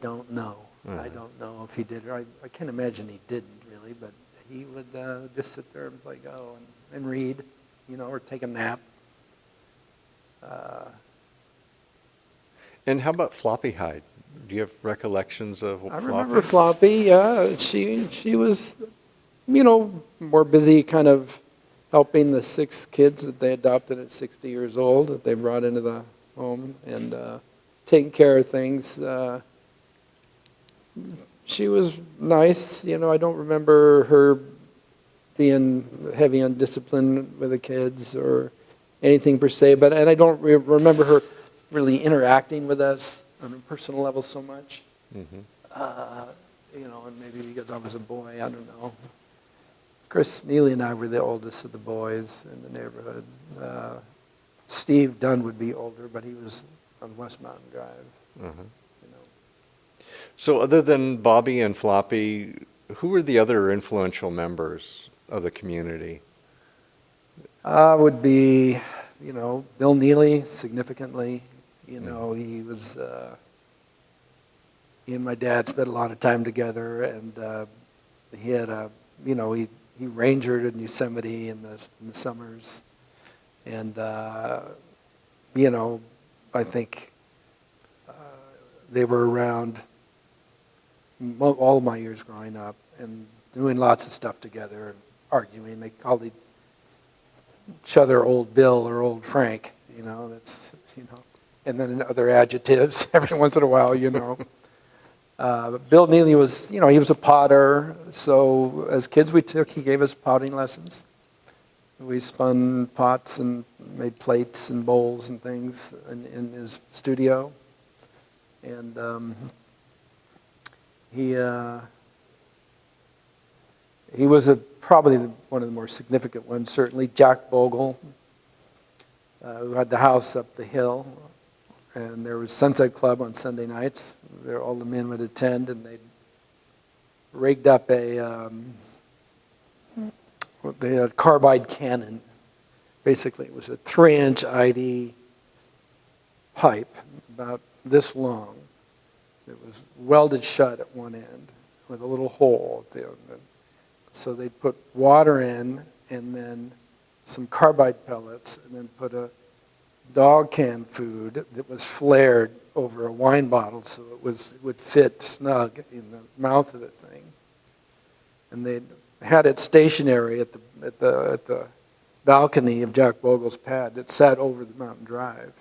don't know. Uh-huh. I don't know if he did. Or I can't imagine he didn't really, but he would just sit there and play Go and read, or take a nap. And how about Floppy Hyde? Do you have recollections of Floppy? I remember Floppy, yeah. She was, more busy kind of helping the 6 kids that they adopted at 60 years old that they brought into the home and taking care of things. She was nice. I don't remember her being heavy on discipline with the kids or anything per se, and I don't remember her really interacting with us on a personal level so much. Mm-hmm. And maybe because I was a boy, I don't know. Of course, Neely and I were the oldest of the boys in the neighborhood. Steve Dunn would be older, but he was on West Mountain Drive. Uh-huh. So other than Bobby and Floppy, who were the other influential members of the community? Would be, Bill Neely, significantly. He was, he and my dad spent a lot of time together, and he had he rangered in Yosemite in the summers. And, I think they were around all my years growing up and doing lots of stuff together and arguing. They called each other Old Bill or Old Frank, and then other adjectives every once in a while, Bill Neely was, he was a potter, so as kids he gave us potting lessons. We spun pots and made plates and bowls and things in his studio. And he was probably one of the more significant ones, certainly. Jack Bogle, who had the house up the hill. And there was Sunset Club on Sunday nights. There, all the men would attend, and they'd rigged up they had a carbide cannon. Basically, it was a 3-inch ID pipe about this long. It was welded shut at one end with a little hole at the end. So they'd put water in, and then some carbide pellets, and then put a dog canned food that was flared over a wine bottle so it would fit snug in the mouth of the thing. And they had it stationary at the balcony of Jack Bogle's pad that sat over the mountain drive,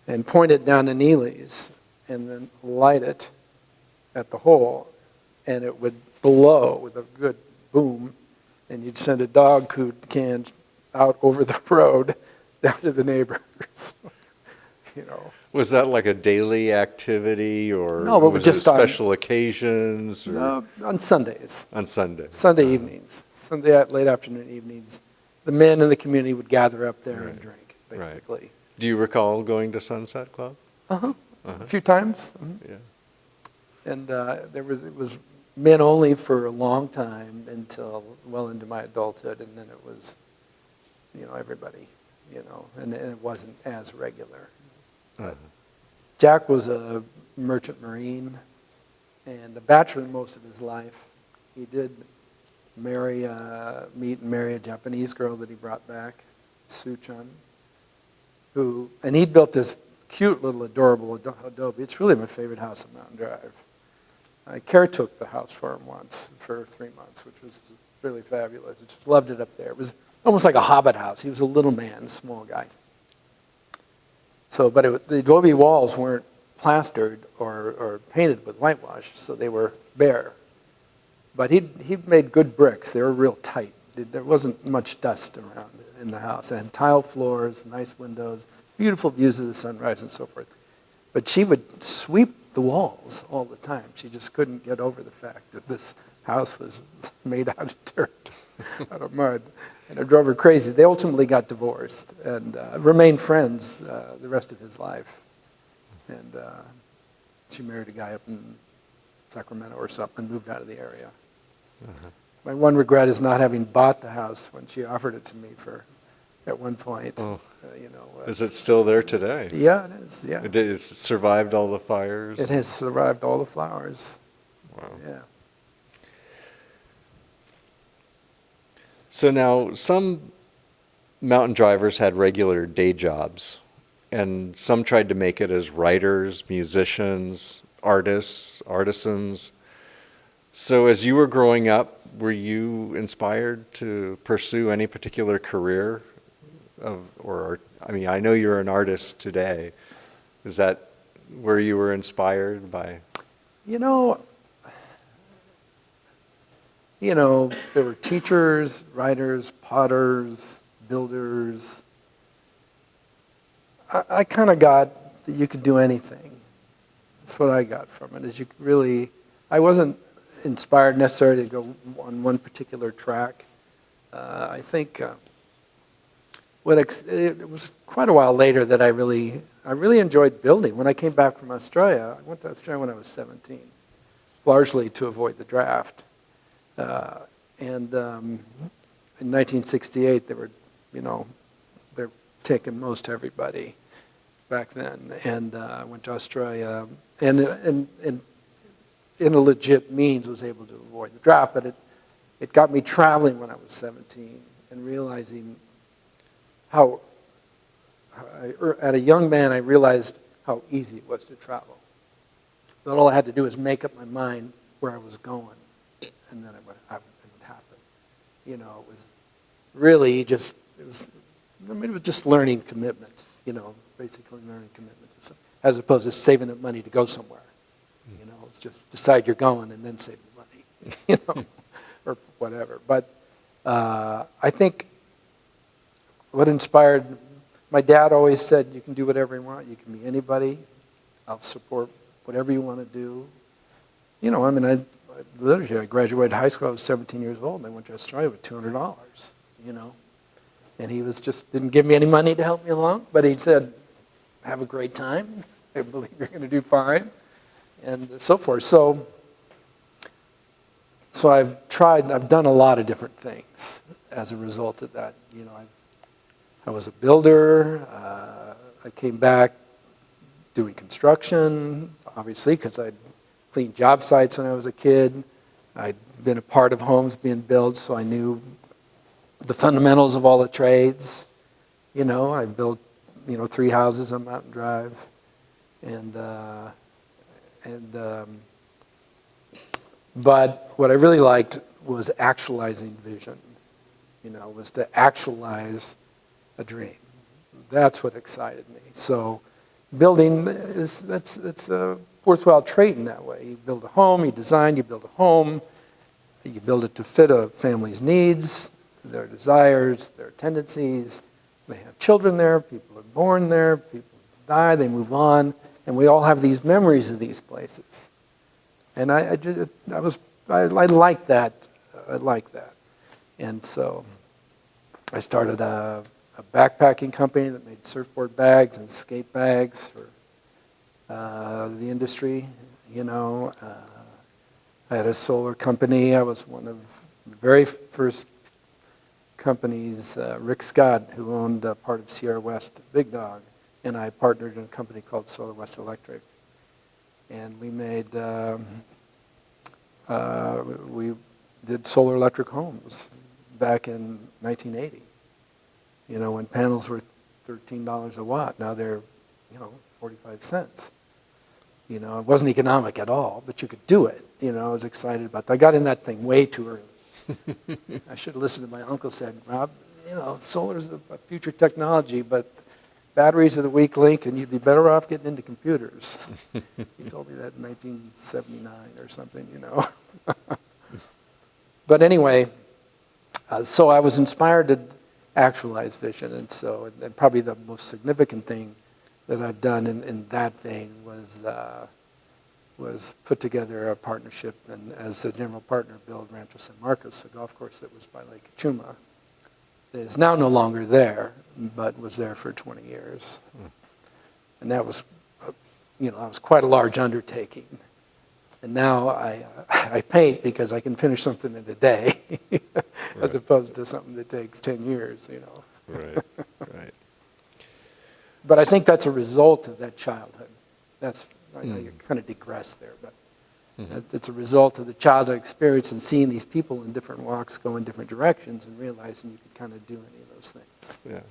and point it down to Neely's and then light it at the hole, and it would blow with a good boom, and you'd send a dog food can out over the road down to the neighbors. Was that like a daily activity, or No, but was just it special occasions? Or? No, on Sundays. On Sunday. Sunday evenings. Sunday late afternoon evenings. The men in the community would gather up there and drink, basically. Right. Do you recall going to Sunset Club? Uh-huh. A few times. Yeah. And it was men only for a long time until well into my adulthood, and then it was, everybody, and it wasn't as regular. Jack was a merchant marine and a bachelor most of his life. He did meet and marry a Japanese girl that he brought back, Soo-chan, and he built this cute little adorable adobe. It's really my favorite house on Mountain Drive. I caretook the house for him once for 3 months, which was really fabulous. I just loved it up there. It was almost like a hobbit house. He was a little man, a small guy. So, but the adobe walls weren't plastered or painted with whitewash, so they were bare. But he made good bricks. They were real tight. There wasn't much dust around in the house. It had tile floors, nice windows, beautiful views of the sunrise and so forth. But she would sweep the walls all the time. She just couldn't get over the fact that this house was made out of dirt, out of mud. And it drove her crazy. They ultimately got divorced and remained friends the rest of his life. And she married a guy up in Sacramento or something and moved out of the area. My one regret is not having bought the house when she offered it to me at one point. Is it still there today? Yeah, it is, yeah. It survived all the fires? It has survived all the flowers. Wow. Yeah. So now, some mountain drivers had regular day jobs, and some tried to make it as writers, musicians, artists, artisans. So as you were growing up, were you inspired to pursue any particular career? I know you're an artist today. Is that where you were inspired by? There were teachers, writers, potters, builders. I kind of got that you could do anything. That's what I got from it. I wasn't inspired necessarily to go on one particular track. I think it was quite a while later that I really enjoyed building. When I came back from Australia, I went to Australia when I was 17, largely to avoid the draft. In 1968, they're taking most everybody back then. And I went to Australia, and in a legit means was able to avoid the draft. But it got me traveling when I was 17 and realizing how at a young man, I realized how easy it was to travel. That all I had to do was make up my mind where I was going, and then it would happen. It was really it was just learning commitment, basically learning commitment, as opposed to saving up money to go somewhere. It's just decide you're going and then save the money, or whatever. But I think what inspired, my dad always said, you can do whatever you want, you can be anybody, I'll support whatever you want to do. I graduated high school, I was 17 years old, and I went to Australia with $200, And he didn't give me any money to help me along, but he said, have a great time, I believe you're going to do fine, and so forth. So I've done a lot of different things as a result of that. I was a builder, I came back doing construction, obviously, because I'd cleaned job sites when I was a kid. I'd been a part of homes being built, so I knew the fundamentals of all the trades. I built, 3 houses on Mountain Drive. But what I really liked was actualizing vision, was to actualize a dream. That's what excited me. So building, that's a worthwhile trait in that way. You build a home, you design, you build a home, you build it to fit a family's needs, their desires, their tendencies. They have children there, people are born there, people die, they move on, and we all have these memories of these places. And I like that. I like that. And so I started a backpacking company that made surfboard bags and skate bags for the industry. I had a solar company. I was one of the very first companies, Rick Scott, who owned part of Sierra West Big Dog, and I partnered in a company called Solar West Electric. And we made, we did solar electric homes back in 1980. When panels were $13 a watt, now they're, 45 cents. It wasn't economic at all, but you could do it. I was excited about that. I got in that thing way too early. I should have listened to my uncle said, Rob, solar is a future technology, but batteries are the weak link, and you'd be better off getting into computers. He told me that in 1979 or something, But anyway, so I was inspired to actualize vision, and probably the most significant thing that I've done in that vein was put together a partnership and as the general partner build Rancho San Marcos, the golf course that was by Lake Chuma. It is now no longer there, but was there for 20 years. And that was, that was quite a large undertaking. And now I paint because I can finish something in a day, as opposed to something that takes 10 years, Right. But I think that's a result of that childhood. I know you kind of digress there, but it's a result of the childhood experience and seeing these people in different walks go in different directions and realizing you could kind of do any of those things. Yeah.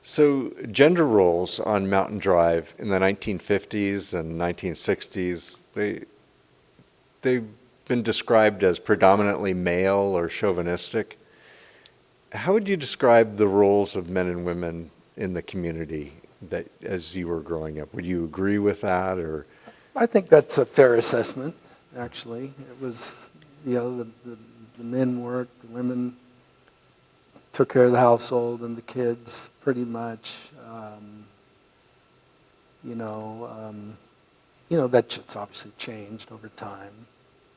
So gender roles on Mountain Drive in the 1950s and 1960s, they've been described as predominantly male or chauvinistic. How would you describe the roles of men and women in the community that as you were growing up? Would you agree with that, or? I think that's a fair assessment, actually. It was, the men worked, the women took care of the household and the kids pretty much. That's obviously changed over time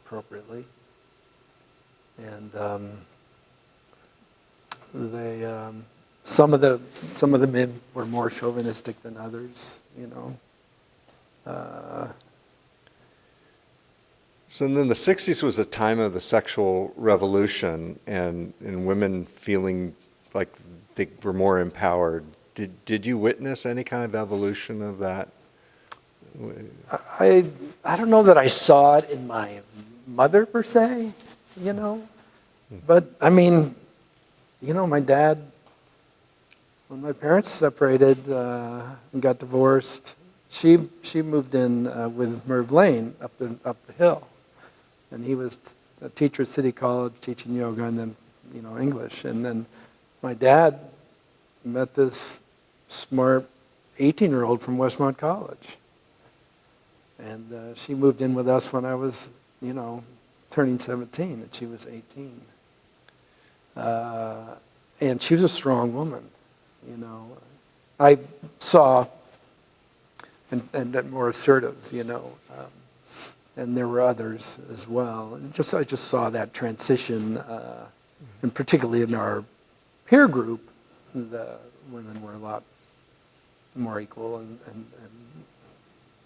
appropriately. And some of the men were more chauvinistic than others, So then the 60s was a time of the sexual revolution and women feeling like they were more empowered. Did you witness any kind of evolution of that? I don't know that I saw it in my mother per se, but I mean, my dad, when my parents separated and got divorced, she moved in with Merv Lane up the hill, and he was a teacher at City College teaching yoga and then English, and then my dad met this smart 18-year-old from Westmont College, And she moved in with us when I was, turning 17, and she was 18. And she was a strong woman, I saw, and more assertive, and there were others as well. And I just saw that transition, and particularly in our peer group, the women were a lot more equal and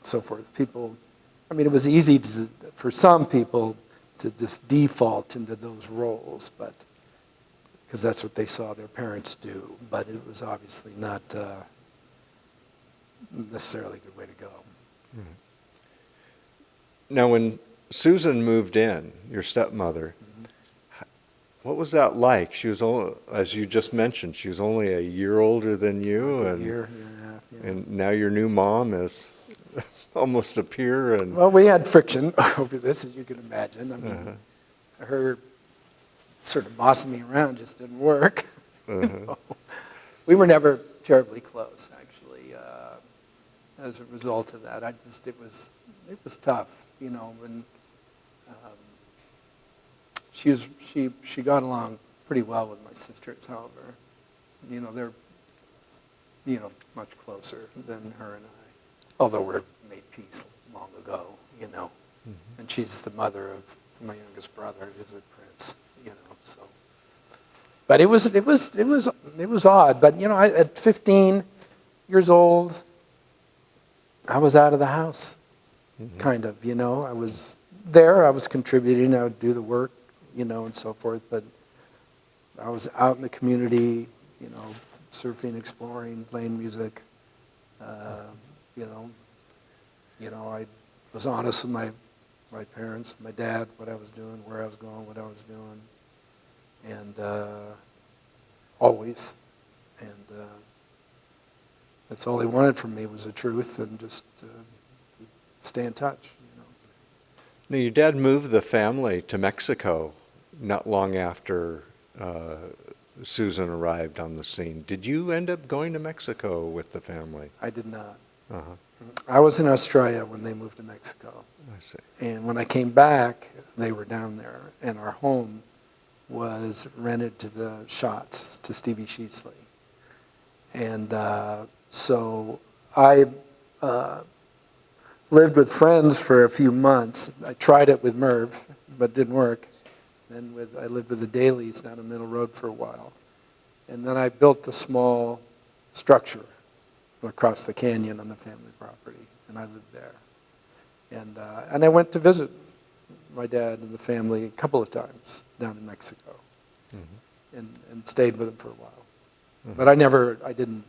so forth. People, it was easy for some people to just default into those roles, but because that's what they saw their parents do. But it was obviously not necessarily a good way to go. Mm-hmm. Now, when Susan moved in, your stepmother, what was that like? She was only, as you just mentioned, she was only a year older than you, A year and a half. Yeah. And now your new mom is almost a peer. And well, we had friction over this, as you can imagine. Her sort of bossing me around just didn't work. We were never terribly close, actually, as a result of that. It was tough, when she got along pretty well with my sisters, however. They're, much closer than her and I, although we're made peace long ago, And she's the mother of my youngest brother, who's a prince, so. But it was odd. But at 15 years old, I was out of the house, kind of. I was there. I was contributing. I would do the work, and so forth. But I was out in the community, surfing, exploring, playing music. I was honest with my parents, my dad, what I was doing, where I was going, what I was doing, and always. And that's all they wanted from me was the truth and just stay in touch. Now, your dad moved the family to Mexico not long after Susan arrived on the scene. Did you end up going to Mexico with the family? I did not. Uh-huh. I was in Australia when they moved to Mexico. I see. And when I came back, they were down there, and our home was rented to the Schatz, to Stevie Sheetsley. And so I lived with friends for a few months. I tried it with Merv, but didn't work. Then I lived with the Dailies down in Middle Road for a while. And then I built a small structure across the canyon on the family property, and I lived there. And I went to visit my dad and the family a couple of times down in Mexico, and stayed with him for a while. But I didn't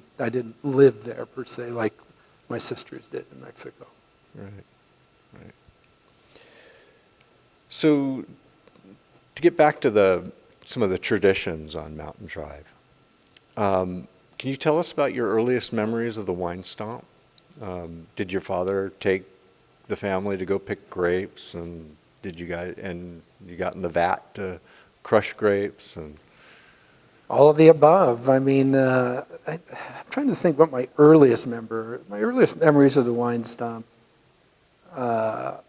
live there per se like my sisters did in Mexico. Right. So, to get back to some of the traditions on Mountain Drive, can you tell us about your earliest memories of the wine stomp? Did your father take the family to go pick grapes, and you got in the vat to crush grapes and all of the above. I'm trying to think what my earliest memories of the wine stomp are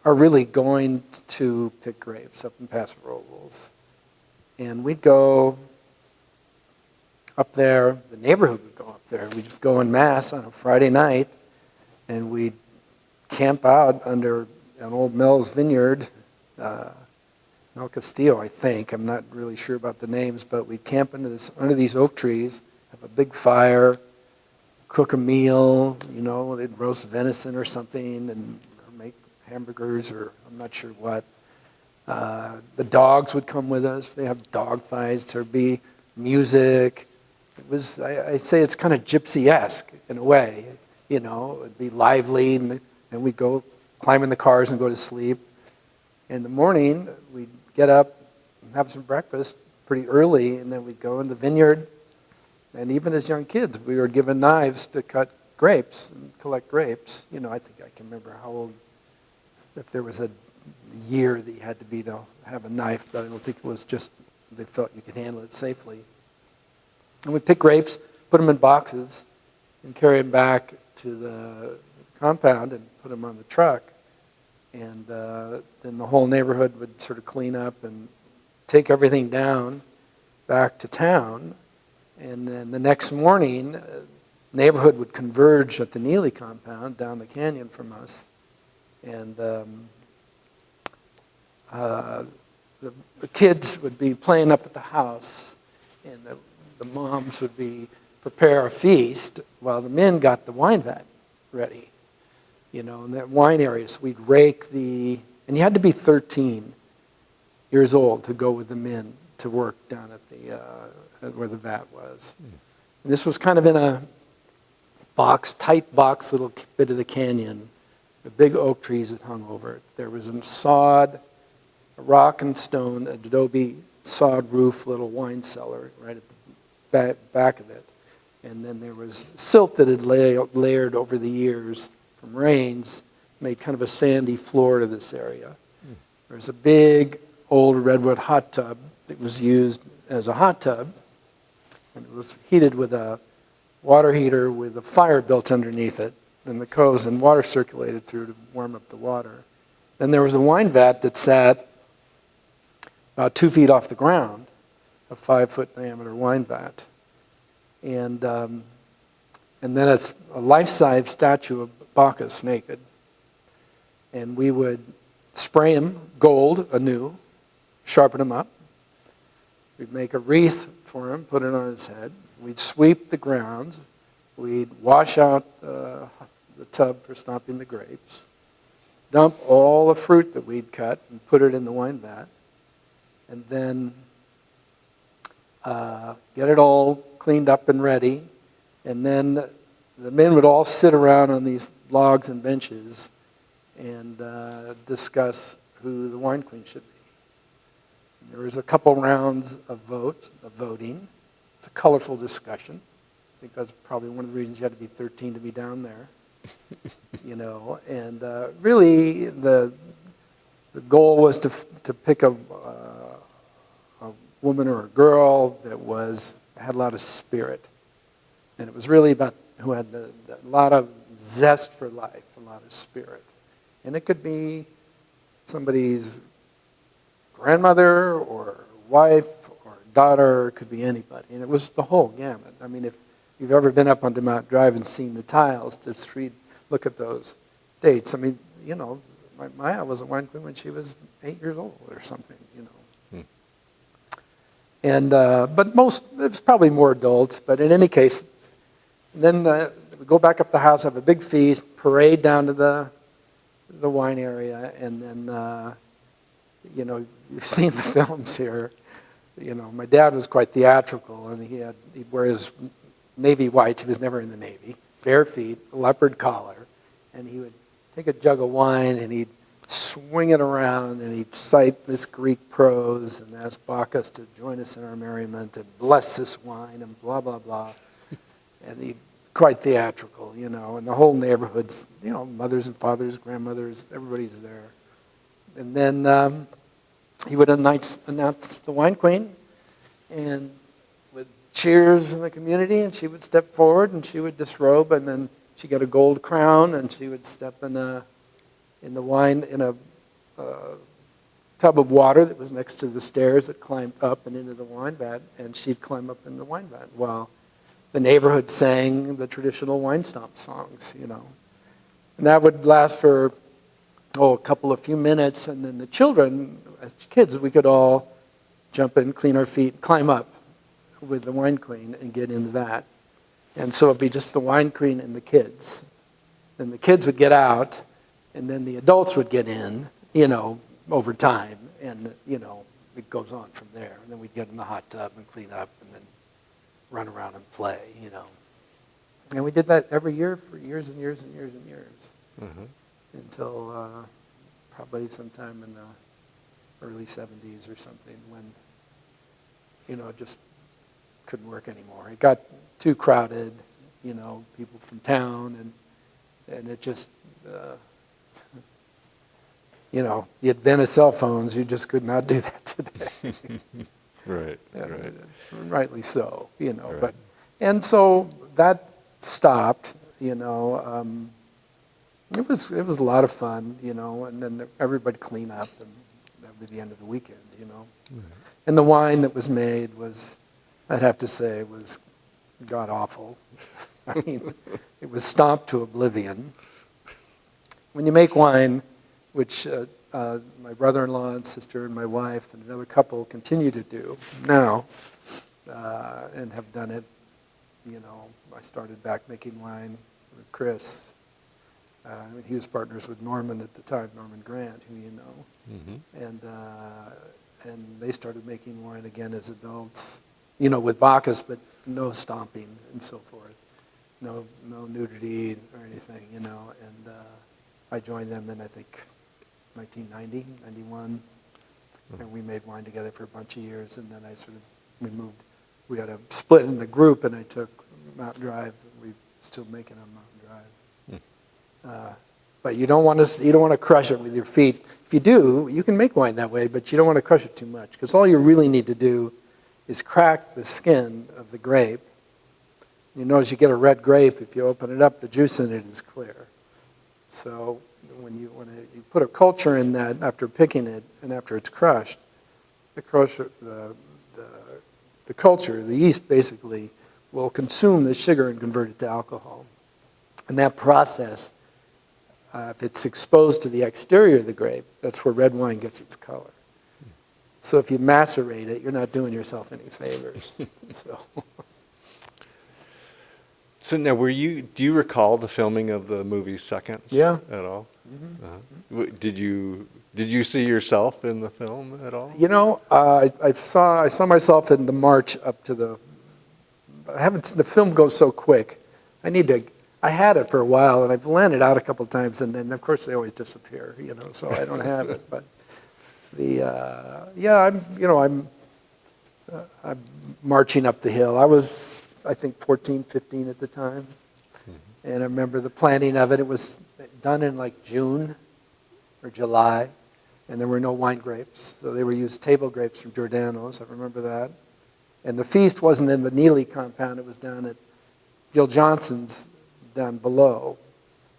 really going to pick grapes up in Paso Robles. And we'd go up there, the neighborhood would go up there. We'd just go en masse on a Friday night, and we'd camp out under an old Mel's vineyard, El Castillo, I think. I'm not really sure about the names, but we'd camp under these oak trees, have a big fire, cook a meal, they'd roast venison or something, and make hamburgers or I'm not sure what. The dogs would come with us. They have dog fights. There'd be music. I'd say it's kind of gypsy-esque in a way. It'd be lively, and we'd go climb in the cars and go to sleep. In the morning, we'd get up and have some breakfast pretty early, and then we'd go in the vineyard. And even as young kids, we were given knives to cut grapes and collect grapes. I think I can remember how old, if there was a year that you had to be to have a knife, but I don't think it was just they felt you could handle it safely. And we'd pick grapes, put them in boxes, and carry them back to the compound and put them on the truck. And then the whole neighborhood would sort of clean up and take everything down back to town. And then the next morning, neighborhood would converge at the Neely compound down the canyon from us. And the kids would be playing up at the house, and the moms would prepare a feast while the men got the wine vat ready, in that wine area. So we'd rake and you had to be 13 years old to go with the men to work down at where the vat was. And this was kind of in a tight box, little bit of the canyon, with big oak trees that hung over it. There was a rock and stone, adobe sod roof little wine cellar right at the back of it. And then there was silt that had layered over the years from rains, made kind of a sandy floor to this area. There was a big old redwood hot tub that was used as a hot tub, and it was heated with a water heater with a fire built underneath it, and the coals and water circulated through to warm up the water. Then there was a wine vat that sat about 2 feet off the ground, a 5-foot diameter wine vat. And then it's a life-size statue of Bacchus naked. And we would spray him gold anew, sharpen him up. We'd make a wreath for him, put it on his head. We'd sweep the grounds. We'd wash out the tub for stomping the grapes. Dump all the fruit that we'd cut and put it in the wine vat. And then get it all cleaned up and ready. And then the men would all sit around on these logs and benches and discuss who the wine queen should be. And there was a couple rounds of voting. It's a colorful discussion. I think that's probably one of the reasons you had to be 13 to be down there. And really the goal was to pick a woman or a girl that had a lot of spirit. And it was really about who had a lot of zest for life, a lot of spirit. And it could be somebody's grandmother or wife or daughter, it could be anybody. And it was the whole gamut. I mean, if you've ever been up onto Mount Drive and seen the tiles to look at those dates, I mean, Maya was a wine queen when she was 8 years old or something, And but it was probably more adults. But in any case, then we go back up the house, have a big feast, parade down to the wine area, and then you've seen the films here. My dad was quite theatrical, and he'd wear his navy whites. He was never in the Navy. Bare feet, leopard collar, and he would take a jug of wine and he'd swing it around, and he'd cite this Greek prose and ask Bacchus to join us in our merriment and bless this wine and blah, blah, blah. And he'd quite theatrical, and the whole neighborhood's, mothers and fathers, grandmothers, everybody's there. And then he would announce the wine queen, and with cheers in the community, and she would step forward and she would disrobe, and then she got a gold crown, and she would step in a tub of water that was next to the stairs that climbed up and into the wine vat, and she'd climb up in the wine vat while the neighborhood sang the traditional wine stomp songs, And that would last for, a few minutes, and then the children, as kids, we could all jump in, clean our feet, climb up with the wine queen and get in the vat. And so it'd be just the wine queen and the kids. Then the kids would get out, and then the adults would get in, over time. And, it goes on from there. And then we'd get in the hot tub and clean up and then run around and play, And we did that every year for years and years and years and years. Mm-hmm. Until probably sometime in the early 70s or something when, it just couldn't work anymore. It got too crowded, people from town, and it just... the advent of cell phones, you just could not do that today. Right. Rightly so, Right. And so that stopped, It was a lot of fun, and then everybody clean up, and that would be the end of the weekend, And the wine that was made was, I'd have to say, was god-awful. I mean, it was stomped to oblivion. When you make wine, which my brother-in-law and sister and my wife and another couple continue to do now, and have done it, I started back making wine with Chris. He was partners with Norman at the time, Norman Grant, who you know. And they started making wine again as adults, with Bacchus, but no stomping and so forth. No nudity or anything, And I joined them in, I think, 1990, 91. And we made wine together for a bunch of years. And then we had a split in the group, and I took Mountain Drive. We're still making on Mountain Drive. But you don't want to crush it with your feet. If you do, you can make wine that way, but you don't want to crush it too much, because all you really need to do is crack the skin of the grape. You notice you get a red grape, if you open it up, the juice in it is clear. So when you put a culture in that after picking it and after it's crushed, the culture, the yeast basically, will consume the sugar and convert it to alcohol. And that process, if it's exposed to the exterior of the grape, that's where red wine gets its color. So if you macerate it, you're not doing yourself any favors. So now, do you recall the filming of the movie Seconds? Yeah. At all? Mm-hmm. Did you see yourself in the film at all? I saw myself in the march up to the. The film goes so quick. I had it for a while, and I've landed out a couple of times, and then of course they always disappear, so I don't have it. But I'm marching up the hill. I was, I think, 14, 15 at the time, and I remember the planning of it. It was done in like June or July, and there were no wine grapes, so they were used table grapes from Giordano's. I remember that, and the feast wasn't in the Neely compound. It was down at Gil Johnson's down below,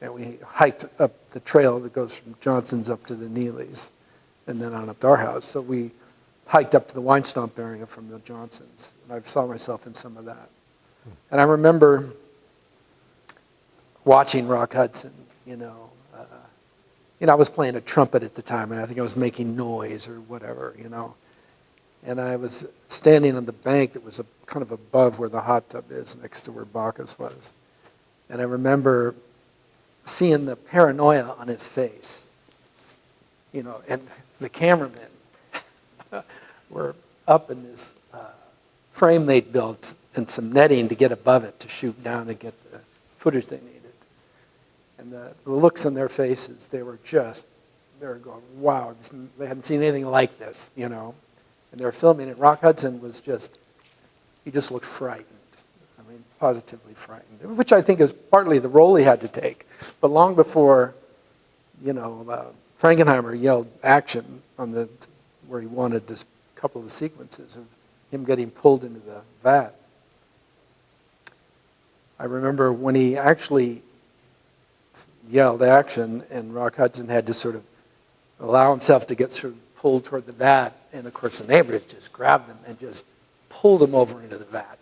and we hiked up the trail that goes from Johnson's up to the Neelys, and then on up to our house. So we hiked up to the wine stomp area from the Johnsons, and I saw myself in some of that. And I remember watching Rock Hudson, I was playing a trumpet at the time, and I think I was making noise or whatever, And I was standing on the bank that was kind of above where the hot tub is, next to where Bacchus was. And I remember seeing the paranoia on his face, and the cameramen were up in this frame they'd built and some netting to get above it to shoot down and get the footage they needed. And the looks on their faces, they were going, wow, they hadn't seen anything like this, And they were filming it. Rock Hudson he just looked frightened. I mean, positively frightened, which I think is partly the role he had to take. But long before, Frankenheimer yelled action where he wanted this couple of the sequences of him getting pulled into the vat. I remember when he actually yelled action, and Rock Hudson had to sort of allow himself to get sort of pulled toward the vat, and of course the neighbors just grabbed him and just pulled him over into the vat.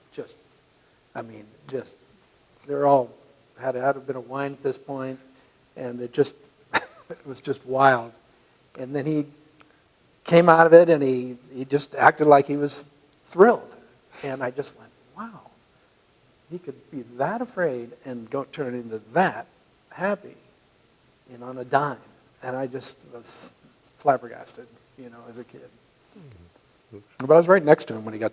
They're all had a bit of wine at this point, and it was just wild. And then he came out of it, and he just acted like he was thrilled. And I just went, wow, he could be that afraid and turn into that happy, on a dime. And I just was flabbergasted, as a kid. But I was right next to him when he got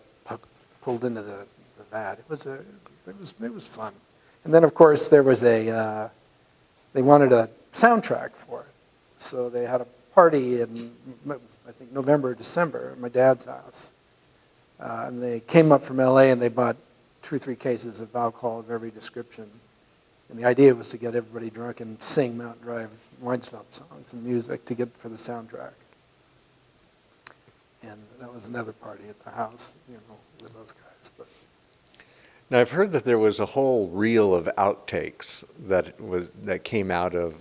pulled into the vat. It was fun. And then, of course, there was they wanted a soundtrack for it. So they had a party in, I think, November or December at my dad's house. And they came up from LA, and they bought 2 or 3 cases of alcohol of every description. And the idea was to get everybody drunk and sing Mountain Drive wine stomp songs and music for the soundtrack. And that was another party at the house, with those guys. But Now, I've heard that there was a whole reel of outtakes that came out of,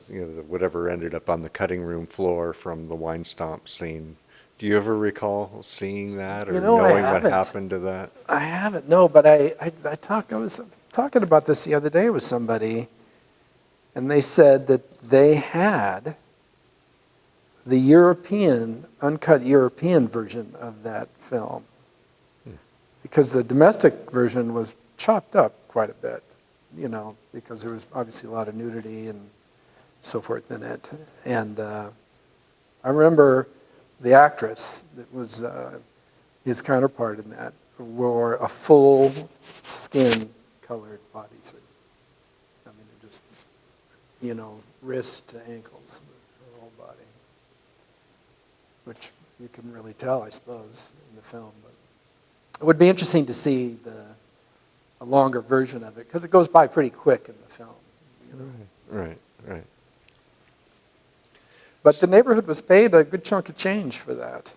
whatever ended up on the cutting room floor from the wine stomp scene. Do you ever recall seeing that or I knowing what haven't. happened to that? I haven't, no, but I was talking about this the other day with somebody, and they said that they had the uncut European version of that film, because the domestic version was chopped up quite a bit, because there was obviously a lot of nudity and so forth in it. And I remember the actress that was his counterpart in that wore a full skin-colored bodysuit. I mean, it just, wrists to ankles, her whole body, which you can really tell, I suppose, in the film. But it would be interesting to see a longer version of it, because it goes by pretty quick in the film. Right. But the neighborhood was paid a good chunk of change for that.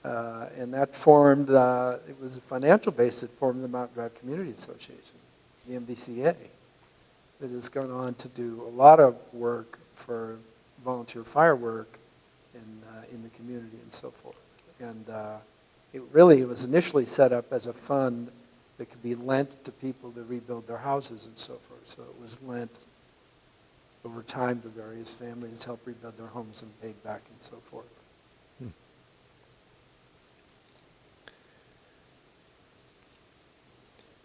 And that formed, it was a financial base that formed the Mountain Drive Community Association, the MDCA, that has gone on to do a lot of work for volunteer fire work in the community and so forth. And it was initially set up as a fund that could be lent to people to rebuild their houses and so forth. So it was lent over time to various families to help rebuild their homes and paid back and so forth.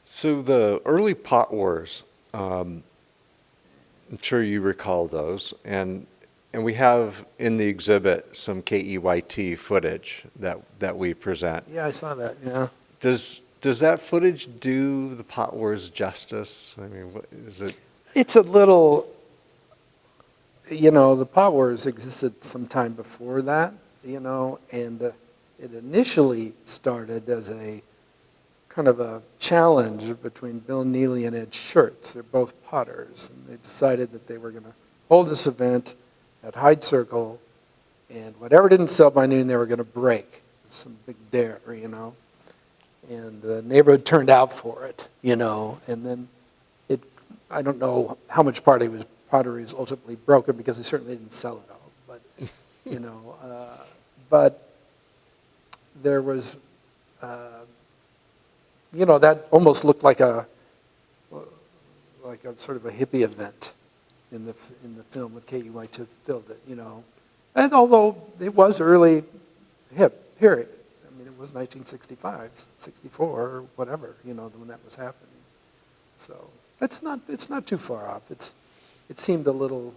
So the early pot wars, I'm sure you recall those, and we have in the exhibit some KEYT footage that we present. Yeah, I saw that, yeah. Does that footage do the pot wars justice? I mean, what is it? It's a little, the pot wars existed sometime before that, and it initially started as a kind of a challenge between Bill Neely and Ed Schertz. They're both potters, and they decided that they were going to hold this event at Hyde Circle, and whatever didn't sell by noon, they were going to break. Some big dare, And the neighborhood turned out for it, and then I don't know how much pottery was ultimately broken, because they certainly didn't sell it all, but, but there was, that almost looked like a sort of a hippie event in the film with KEYT filled it, And although it was early hip, period. I mean, it was 1965, 64, or whatever, when that was happening. So it's not too far off. It seemed a little,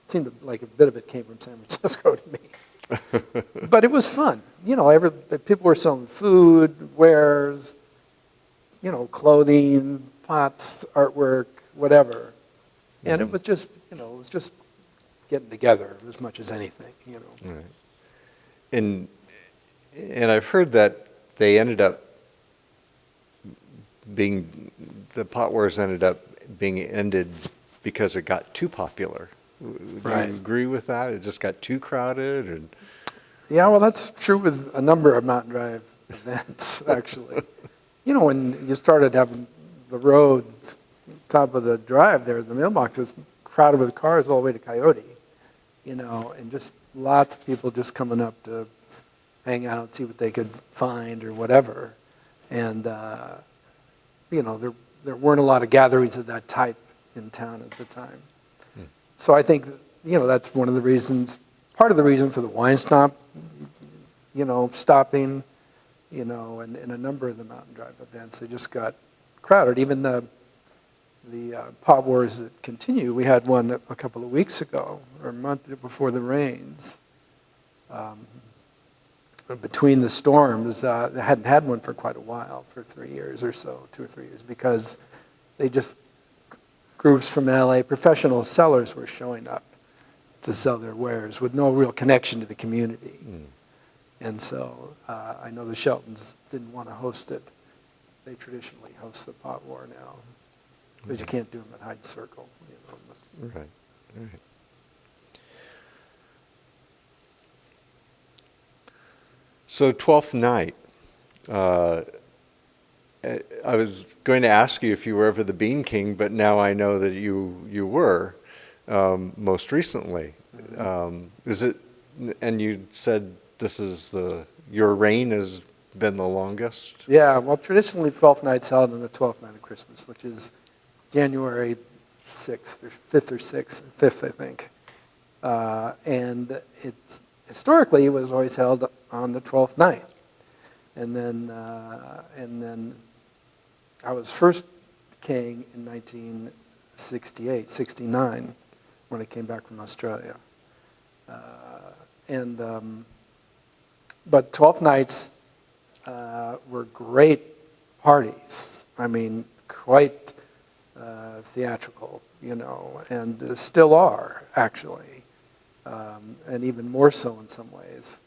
seemed like a bit of it came from San Francisco to me. But it was fun. People were selling food, wares, clothing, pots, artwork, whatever. And it was just, getting together as much as anything, Right. And I've heard that they ended up the pot wars ended up being ended because it got too popular. Do you agree with that? It just got too crowded? And yeah, well, that's true with a number of Mountain Drive events, actually. When you started having the road, top of the drive there, the mailbox was crowded with cars all the way to Coyote, and just lots of people just coming up to hang out, see what they could find or whatever. And, there weren't a lot of gatherings of that type in town at the time. So I think, that's one of the reasons, part of the reason for the wine stomp, stopping, and a number of the Mountain Drive events, they just got crowded. Even the pot wars that continue, we had one a couple of weeks ago, or a month before the rains. Between the storms, they hadn't had one for quite a while, for 3 years or so, 2 or 3 years, because they just, groups from LA, professional sellers were showing up to sell their wares with no real connection to the community. And so I know the Sheltons didn't want to host it. They traditionally host the pot war now, because you can't do them at Hyde Circle. Right. So Twelfth Night. Uh, I was going to ask you if you were ever the Bean King, but now I know that you were most recently. Is it? And you said this is your reign has been the longest. Yeah, well, traditionally, 12th night's held on the 12th night of Christmas, which is January 6th or 5th or 6th, 5th, I think. And historically, it was always held on the 12th night. And then I was first king in 1968, 69, when I came back from Australia. But 12 nights were great parties. I mean, quite theatrical, and still are, actually, and even more so in some ways.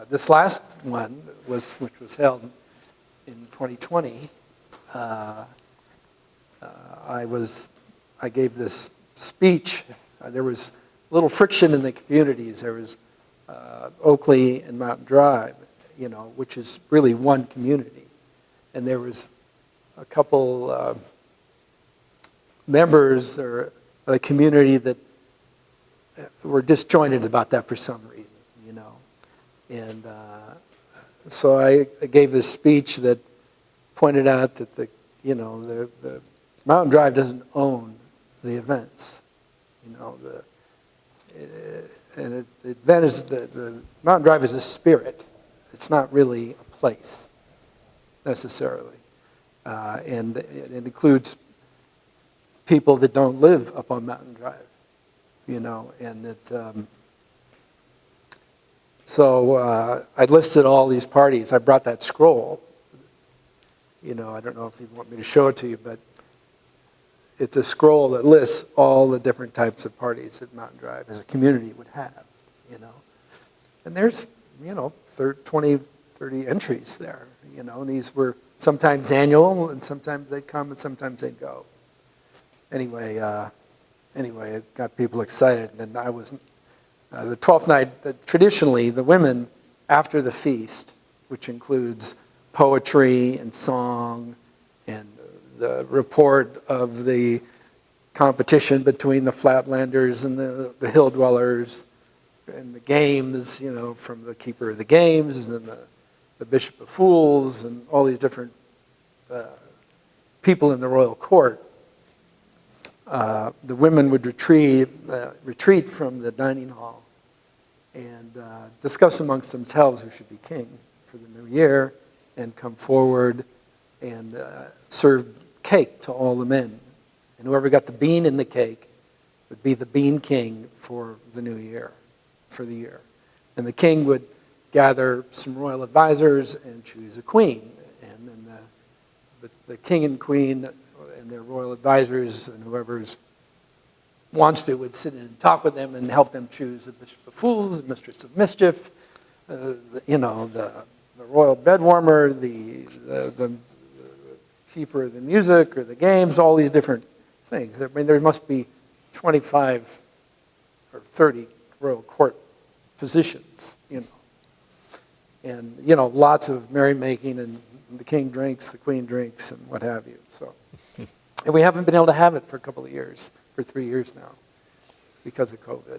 This last one which was held in 2020. I gave this speech. There was a little friction in the communities. There was Oakley and Mountain Drive, which is really one community, and there was a couple members of the community that were disjointed about that for some reason, and so I gave this speech that pointed out that the Mountain Drive doesn't own the events, the Mountain Drive is a spirit. It's not really a place necessarily, and it includes people that don't live up on Mountain Drive, and that. So I listed all these parties. I brought that scroll. I don't know if you want me to show it to you, but it's a scroll that lists all the different types of parties that Mountain Drive as a community would have, And there's, 20, 30 entries there, and these were sometimes annual, and sometimes they'd come and sometimes they'd go. Anyway, it got people excited, and I was, the 12th night, traditionally, the women, after the feast, which includes poetry and song and the report of the competition between the Flatlanders and the Hill Dwellers and the games, from the Keeper of the Games and then the Bishop of Fools and all these different people in the royal court. The women would retreat from the dining hall and discuss amongst themselves who should be king for the new year and come forward and serve cake to all the men. And whoever got the bean in the cake would be the bean king for the new year, for the year. And the king would gather some royal advisors and choose a queen. And then the king and queen and their royal advisors and whoever wants to would sit in and talk with them and help them choose the Bishop of Fools, the Mistress of Mischief, the royal bedwarmer, the keeper of the music or the games, all these different things. I mean, there must be 25 or 30 royal court positions, And, lots of merrymaking, and the king drinks, the queen drinks, and what have you. So, and we haven't been able to have it for a couple of years, for 3 years now, because of COVID.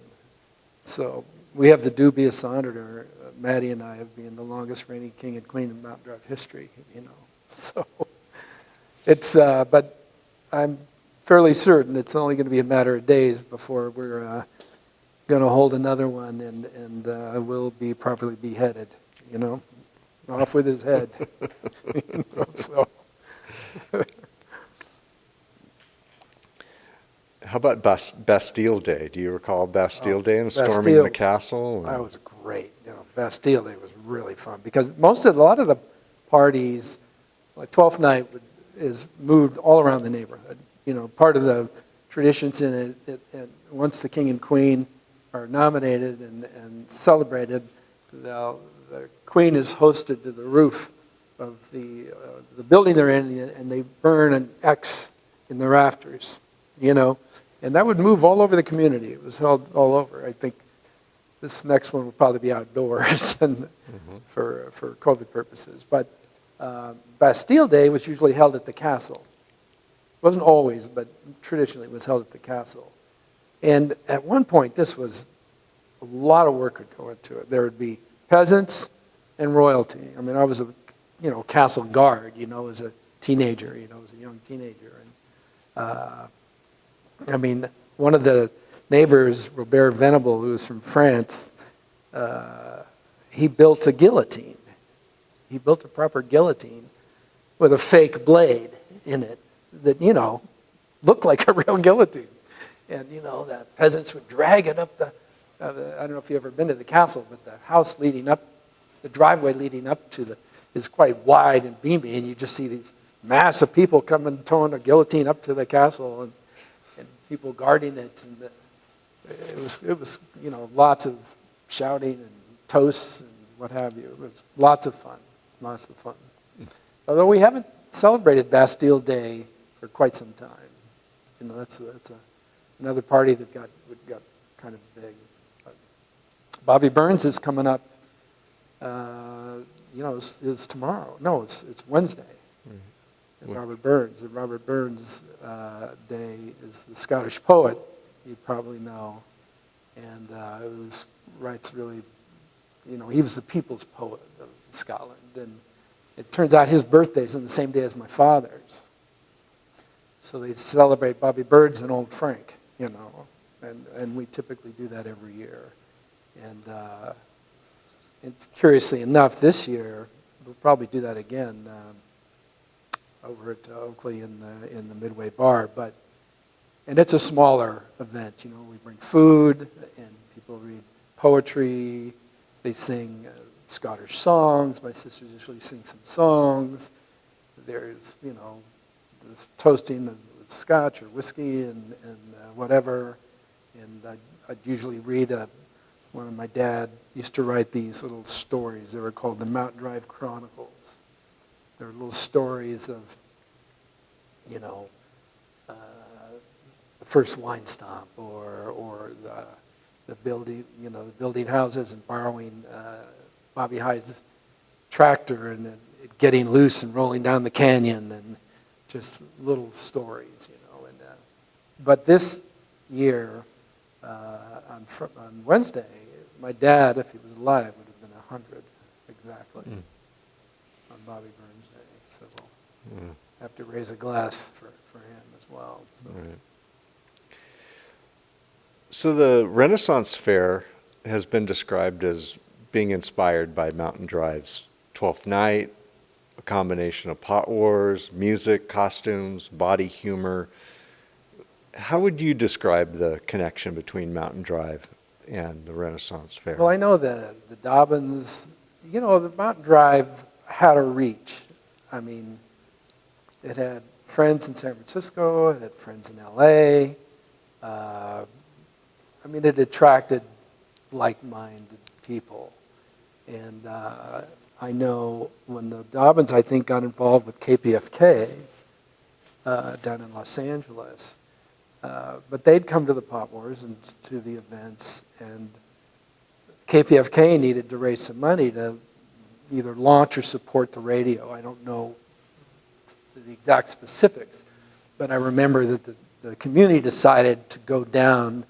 So we have the dubious honor, Maddie and I, of being the longest reigning king and queen in Mountain Drive history, So it's, but I'm fairly certain it's only going to be a matter of days before we're going to hold another one, and will be properly beheaded, off with his head. So. How about Bastille Day? Do you recall Bastille Day and storming Bastille, the castle? That was great. Bastille Day was really fun because a lot of the parties, like 12th night, is moved all around the neighborhood. Part of the traditions in it, once the king and queen are nominated and celebrated, the queen is hosted to the roof of the building they're in, and they burn an X in the rafters, you know, and that would move all over the community. It was held all over. I think this next one will probably be outdoors and for COVID purposes. But Bastille Day was usually held at the castle. It wasn't always, but traditionally it was held at the castle. And at one point, this was a lot of work would go into it. There would be peasants and royalty. I mean, I was a, castle guard, as a teenager, as a young teenager. And I mean, one of the neighbors, Robert Venable, who was from France, he built a guillotine. He built a proper guillotine with a fake blade in it that, looked like a real guillotine. And, the peasants would drag it up the, I don't know if you've ever been to the castle, but the house leading up, the driveway leading up to is quite wide and beamy, and you just see these mass of people coming, towing a guillotine up to the castle, and people guarding it. And it was lots of shouting and toasts and what have you. It was lots of fun. Although we haven't celebrated Bastille Day for quite some time. That's another party that got kind of big. But Bobby Burns is coming up. Is tomorrow. No, it's Wednesday. And Robert Burns. And Robert Burns' Day is the Scottish poet, you probably know. And writes really, he was the people's poet of Scotland. And it turns out his birthday is on the same day as my father's. So they celebrate Bobby Burns and Old Frank, and we typically do that every year. And curiously enough, this year, we'll probably do that again over at Oakley in the Midway Bar. And it's a smaller event. We bring food, and people read poetry. They sing Scottish songs. My sisters usually sing some songs. There's, there's toasting with scotch or whiskey and whatever. And I'd usually read one of my dad used to write these little stories. They were called the Mountain Drive Chronicles. They were little stories of, the first wine stop or the building, the building houses and borrowing Bobby Hyde's tractor and it getting loose and rolling down the canyon and just little stories, And but this year on Wednesday, my dad, if he was alive, would have been 100 exactly on Bobby Burns Day. So we'll have to raise a glass for him as well. So. Right. So the Renaissance Fair has been described as being inspired by Mountain Drive's 12th Night, a combination of pot wars, music, costumes, body humor. How would you describe the connection between Mountain Drive and the Renaissance Fair? Well, I know the Dobbins, the Mountain Drive had a reach. I mean, it had friends in San Francisco, it had friends in LA. It attracted like-minded people. And I know when the Dobbins, I think, got involved with KPFK down in Los Angeles, but they'd come to the Pot Wars and to the events, and KPFK needed to raise some money to either launch or support the radio. I don't know the exact specifics, but I remember that the community decided to go down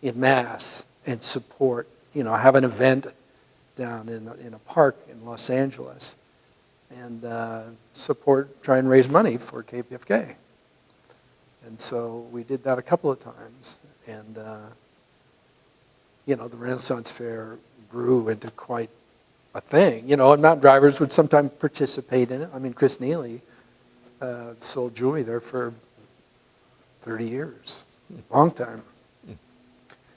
in mass and support, have an event down in a park in Los Angeles and try and raise money for KPFK. And so we did that a couple of times. And, the Renaissance Fair grew into quite a thing. And mountain drivers would sometimes participate in it. I mean, Chris Neely sold jewelry there for 30 years, long time.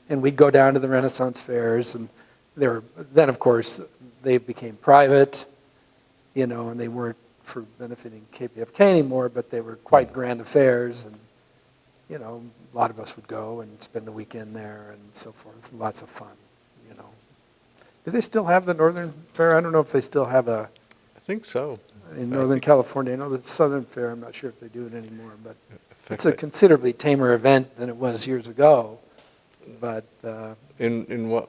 And we'd go down to the Renaissance fairs, and then, of course, they became private, and they weren't for benefiting KPFK anymore, but they were quite grand affairs, and, a lot of us would go and spend the weekend there and so forth. Lots of fun, Do they still have the Northern Fair? I don't know if they still have I think so. in Northern California. I know the Southern Fair, I'm not sure if they do it anymore, but It's a considerably tamer event than it was years ago, but In what,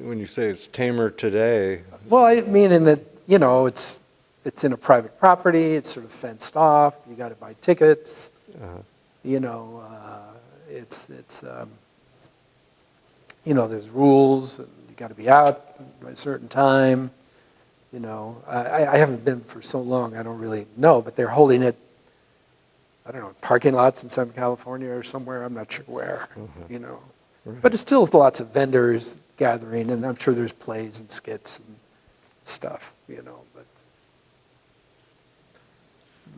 when you say it's tamer today, well, I mean in that, it's in a private property, it's sort of fenced off, you got to buy tickets, it's there's rules, and you got to be out by a certain time. I haven't been for so long, I don't really know, but they're holding it, I don't know, parking lots in Southern California or somewhere, I'm not sure where, Right. But it's still lots of vendors gathering, and I'm sure there's plays and skits and stuff, but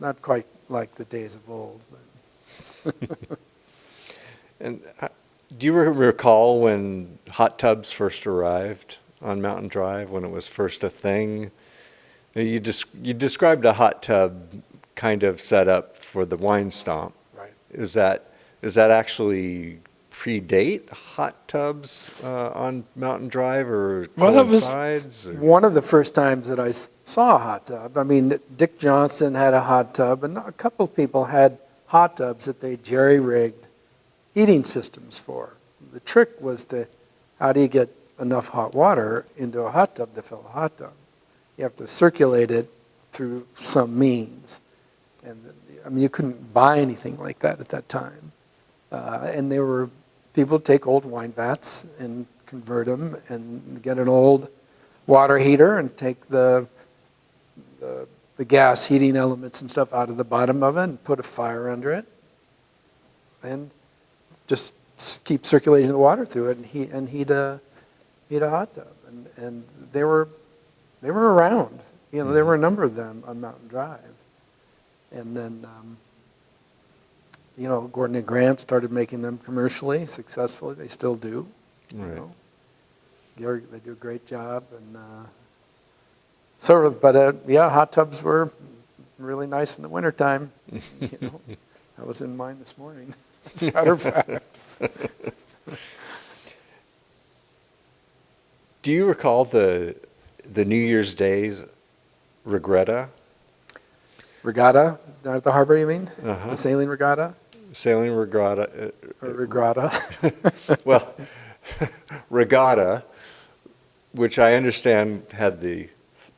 not quite like the days of old. But And do you recall when hot tubs first arrived on Mountain Drive, when it was first a thing? You described a hot tub kind of set up for the wine stomp. Right. Is that actually predate hot tubs on Mountain Drive, or Well, that was coincides? one of the first times that I saw a hot tub. I mean, Dick Johnson had a hot tub, and a couple of people had hot tubs that they jerry-rigged heating systems for. The trick was how do you get enough hot water into a hot tub to fill a hot tub? You have to circulate it through some means. And I mean, you couldn't buy anything like that at that time. And there were people take old wine vats and convert them and get an old water heater and take the gas heating elements and stuff out of the bottom of it and put a fire under it and just keep circulating the water through it and heat a hot tub. And they were around. There were a number of them on Mountain Drive. And then Gordon and Grant started making them commercially, successfully. They still do. Right. They do a great job. And hot tubs were really nice in the wintertime. I was in mine this morning, as a matter of fact. Do you recall the New Year's Days regatta? Regatta, down at the harbor, you mean? Uh-huh. The sailing regatta? Sailing regatta. Or regatta? Well, regatta, which I understand had the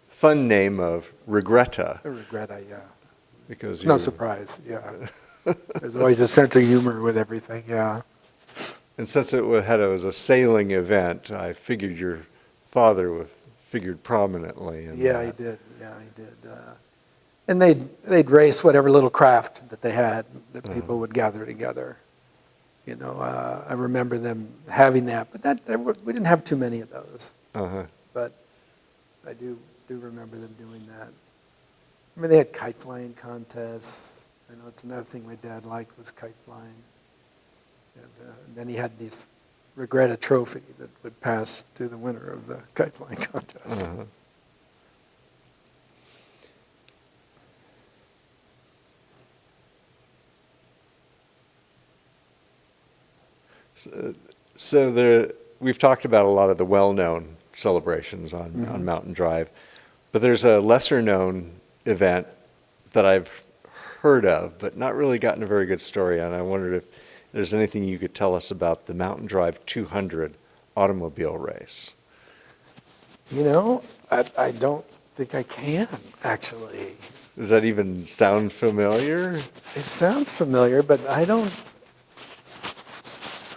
fun name of regretta. Regatta, yeah. Because No surprise, yeah. There's always a sense of humor with everything, yeah. And since it was a sailing event, I figured your father figured prominently in Yeah, that. he did. Yeah, he did. And they'd race whatever little craft that they had that people would gather together. I remember them having that, but we didn't have too many of those. Uh-huh. But I do remember them doing that. I mean, they had kite flying contests. I know it's another thing my dad liked was kite flying. And then he had this regatta trophy that would pass to the winner of the kite flying contest. Uh-huh. So we've talked about a lot of the well-known celebrations on Mountain Drive, but there's a lesser-known event that I've heard of, but not really gotten a very good story on. I wondered if there's anything you could tell us about the Mountain Drive 200 automobile race. I don't think I can, actually. Does that even sound familiar? It sounds familiar, but I don't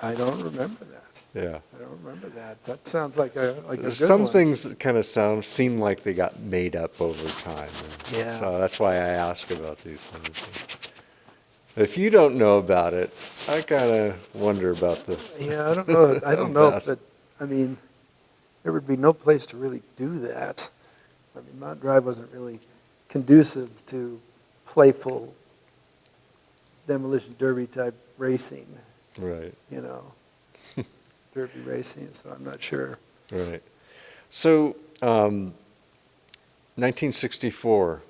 remember that. Yeah. I don't remember that. That sounds like a good Some one. things that kind of seem like they got made up over time. Yeah. So that's why I ask about these things. If you don't know about it, I kind of wonder about the. Yeah, I don't know. I don't know. Vast. But I mean, there would be no place to really do that. I mean, Mount Drive wasn't really conducive to playful demolition derby type racing. Right. Derby racing. So I'm not sure. Right. So, 1964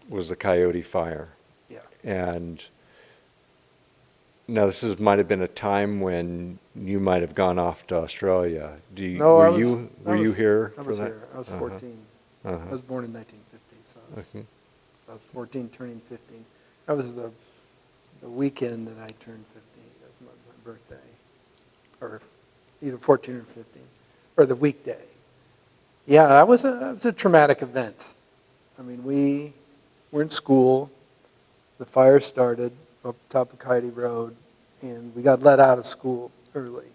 was the Coyote Fire. Yeah. And now might have been a time when you might have gone off to Australia. Were you here I for was that? here. I was 14. Uh-huh. I was born in 1950, so Okay. I was 14, turning 15. That was the the weekend that I turned 15, my birthday, or either 14 or 15, or the weekday. Yeah, that was a traumatic event. I mean, we were in school, the fire started up top of Coyote Road, and we got let out of school early.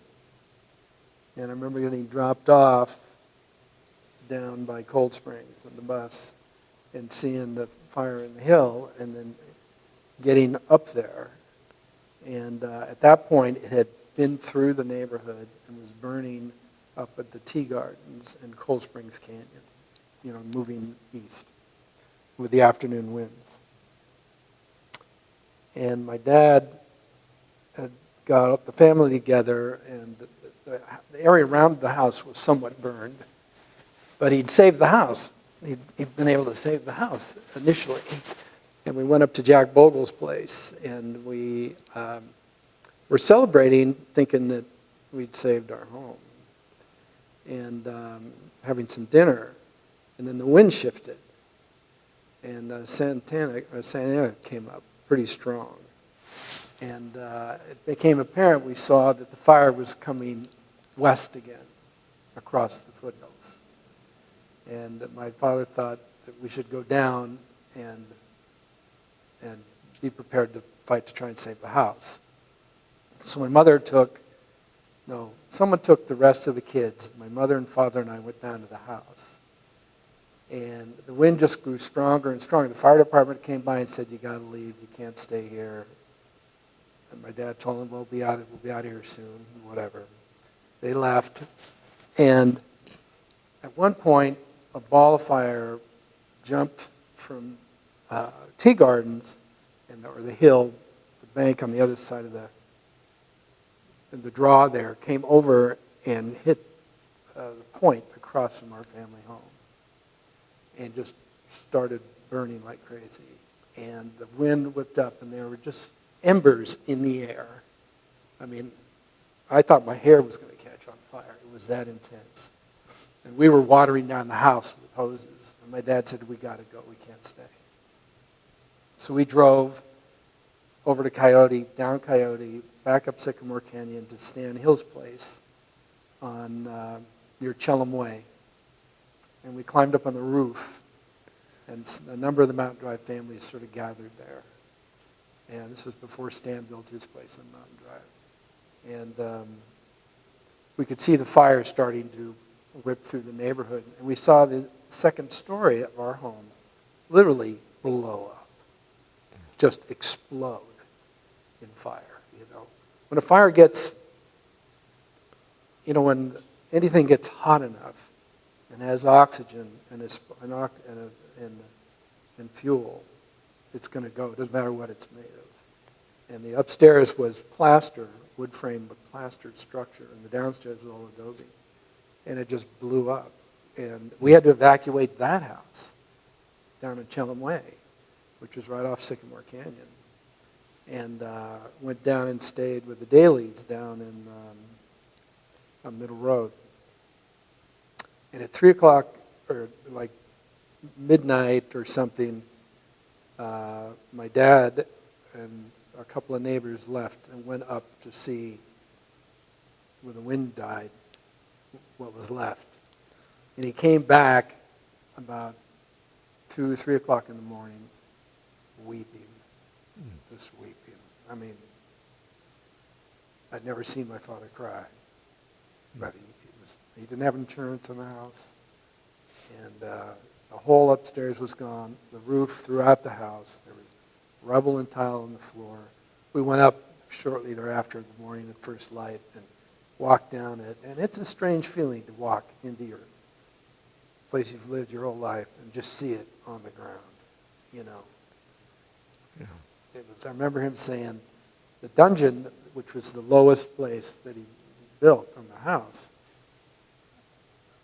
And I remember getting dropped off down by Cold Springs on the bus and seeing the fire in the hill, and then getting up there. And at that point, it had been through the neighborhood and was burning up at the Tea Gardens and Cold Springs Canyon, you know, moving east with the afternoon winds. And my dad had got the family together, and the area around the house was somewhat burned, but he'd saved the house. He'd been able to save the house initially. And we went up to Jack Bogle's place, and we were celebrating, thinking that we'd saved our home, and having some dinner. And then the wind shifted, and Santa Ana came up pretty strong. And it became apparent, we saw that the fire was coming west again, across the foothills. And my father thought that we should go down and be prepared to fight to try and save the house. So someone took the rest of the kids. My mother and father and I went down to the house. And the wind just grew stronger and stronger. The fire department came by and said, "You got to leave. You can't stay here." And my dad told them, "We'll be out of here soon," whatever. They left. And at one point, a ball of fire jumped from Tea Gardens or the hill, the bank on the other side of the draw there, came over and hit the point across from our family home, and just started burning like crazy. And the wind whipped up, and there were just embers in the air. I mean, I thought my hair was going to catch on fire. It was that intense. And we were watering down the house with hoses. And my dad said, "We got to go. We can't stay." So we drove over to Coyote, down Coyote, back up Sycamore Canyon to Stan Hill's place on near Chellam Way. And we climbed up on the roof, and a number of the Mountain Drive families sort of gathered there. And this was before Stan built his place on Mountain Drive. And we could see the fire starting to whip through the neighborhood. And we saw the second story of our home literally blow up, just explode in fire. You know, when a fire gets, when anything gets hot enough and has oxygen and fuel, it's going to go. It doesn't matter what it's made of. And the upstairs was plaster, wood frame but plastered structure, and the downstairs was all adobe. And it just blew up. And we had to evacuate that house down in Chellam Way, which was right off Sycamore Canyon. And went down and stayed with the Dailies down in on Middle Road. And at 3 o'clock, or like midnight or something, my dad and a couple of neighbors left and went up to see, when the wind died, what was left. And he came back about 2 or 3 o'clock in the morning, weeping, just weeping. I mean, I'd never seen my father cry, but he didn't have insurance on the house, and the whole upstairs was gone, the roof throughout the house, there was rubble and tile on the floor. We went up shortly thereafter, the morning of first light, and walked down it, and it's a strange feeling to walk into your place you've lived your whole life and just see it on the ground, you know. Yeah. I remember him saying the dungeon, which was the lowest place that he built on the house,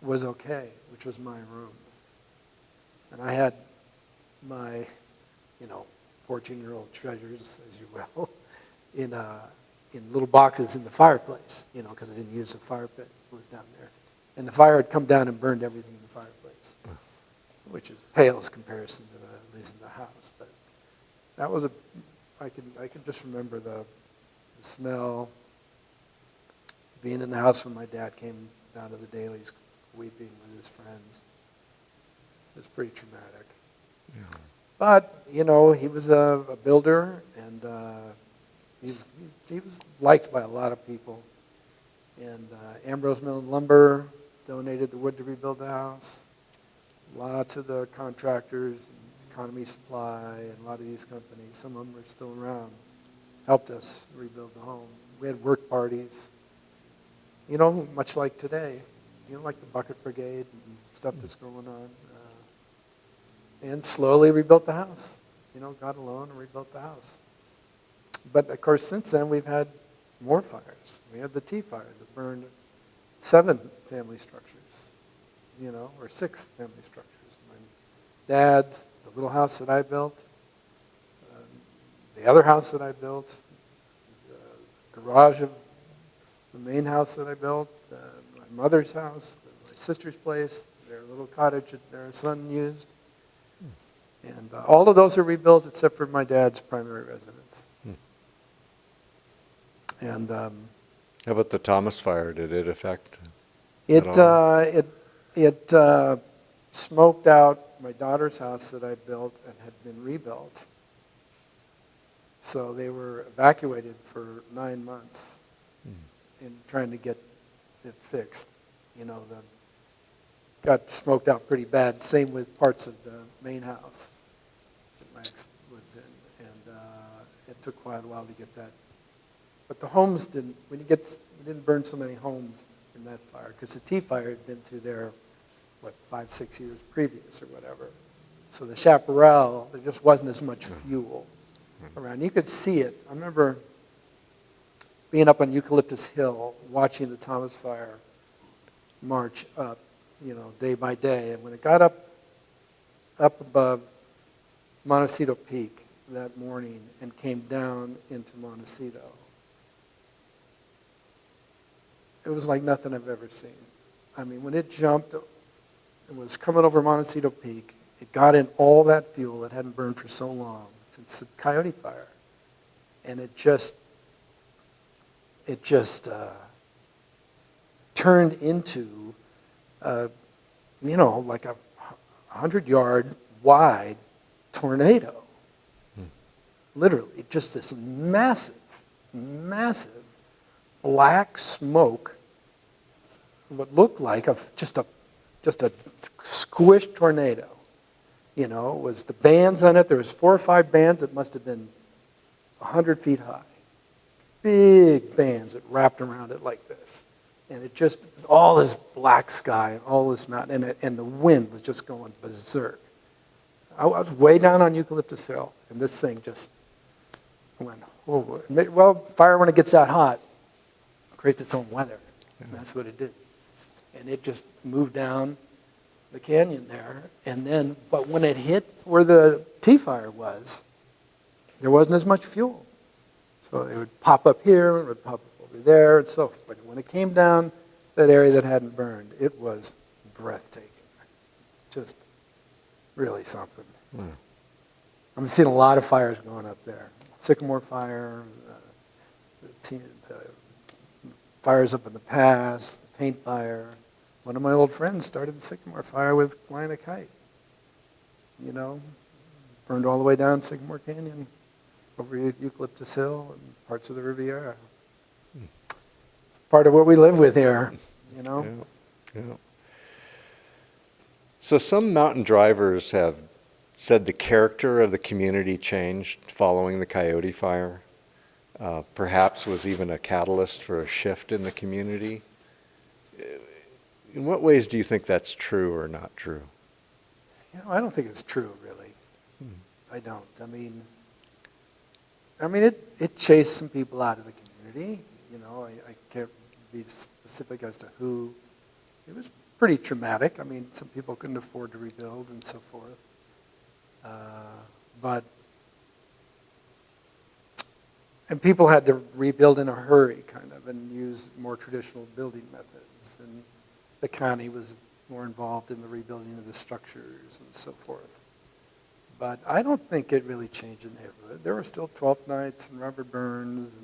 was okay, which was my room. And I had my, 14-year-old treasures, as you will, in little boxes in the fireplace, because I didn't use the fire pit. It was down there. And the fire had come down and burned everything in the fireplace, which is pales comparison to at least in the house. But that was a I can just remember the smell, being in the house when my dad came down to the dailies, weeping with his friends. It was pretty traumatic. Yeah. But, you know, he was a builder, and he was liked by a lot of people. And Ambrose Mill and Lumber donated the wood to rebuild the house. Lots of the contractors, Economy Supply, and a lot of these companies, some of them are still around, helped us rebuild the home. We had work parties, you know, much like today, you know, like the Bucket Brigade and stuff that's going on. And slowly rebuilt the house. You know, got a loan and rebuilt the house. But of course, since then, we've had more fires. We had the Tea Fire that burned 7 family structures, you know, or 6 family structures. My dad's, the little house that I built, the other house that I built, the garage of the main house that I built, my mother's house, my sister's place, their little cottage that their son used. And all of those are rebuilt except for my dad's primary residence. And How about the Thomas Fire? Did it affect it at all? it smoked out my daughter's house that I built and had been rebuilt. So they were evacuated for 9 months in trying to get it fixed. You know, got smoked out pretty bad. Same with parts of the main house that Max was in, and it took quite a while to get that. But the homes didn't. We didn't burn so many homes in that fire because the Tea Fire had been through there, 5-6 years previous or whatever. So the chaparral, there just wasn't as much fuel around. You could see it. I remember being up on Eucalyptus Hill, watching the Thomas Fire march up, you know, day by day. And when it got up above Montecito Peak that morning and came down into Montecito, it was like nothing I've ever seen. I mean, when it jumped, it was coming over Montecito Peak. It got in all that fuel that hadn't burned for so long since the Coyote Fire. And it just turned into, you know, like a 100-yard wide tornado. Literally, just this massive black smoke, what looked like just a squished tornado. You know, it was the bands on it. There was 4 or 5 bands that must have been 100 feet high. Big bands that wrapped around it like this. And it just, all this black sky and all this mountain, and the wind was just going berserk. I was way down on Eucalyptus Hill, and this thing just went, oh, well, fire when it gets that hot creates its own weather. And that's what it did. And it just moved down the canyon there. And then, but when it hit where the Tea Fire was, there wasn't as much fuel. So it would pop up here, it would pop up over there, and so forth. But when it came down that area that hadn't burned, it was breathtaking. Just really something. I'm seeing a lot of fires going up there. Sycamore Fire, the fires up in the pass, the Paint Fire. One of my old friends started the Sycamore Fire with flying a kite. You know, burned all the way down Sycamore Canyon, over Eucalyptus Hill and parts of the Riviera. It's part of what we live with here, you know? Yeah. So some mountain drivers have said the character of the community changed following the Coyote Fire. Perhaps was even a catalyst for a shift in the community. In what ways do you think that's true or not true? You know, I don't think it's true, really. I don't. I mean, it chased some people out of the community. You know, I can't be specific as to who. It was pretty traumatic. I mean, some people couldn't afford to rebuild and so forth. And people had to rebuild in a hurry, kind of, and use more traditional building methods. And the county was more involved in the rebuilding of the structures and so forth. But I don't think it really changed the neighborhood. There were still 12th nights and Robert Burns,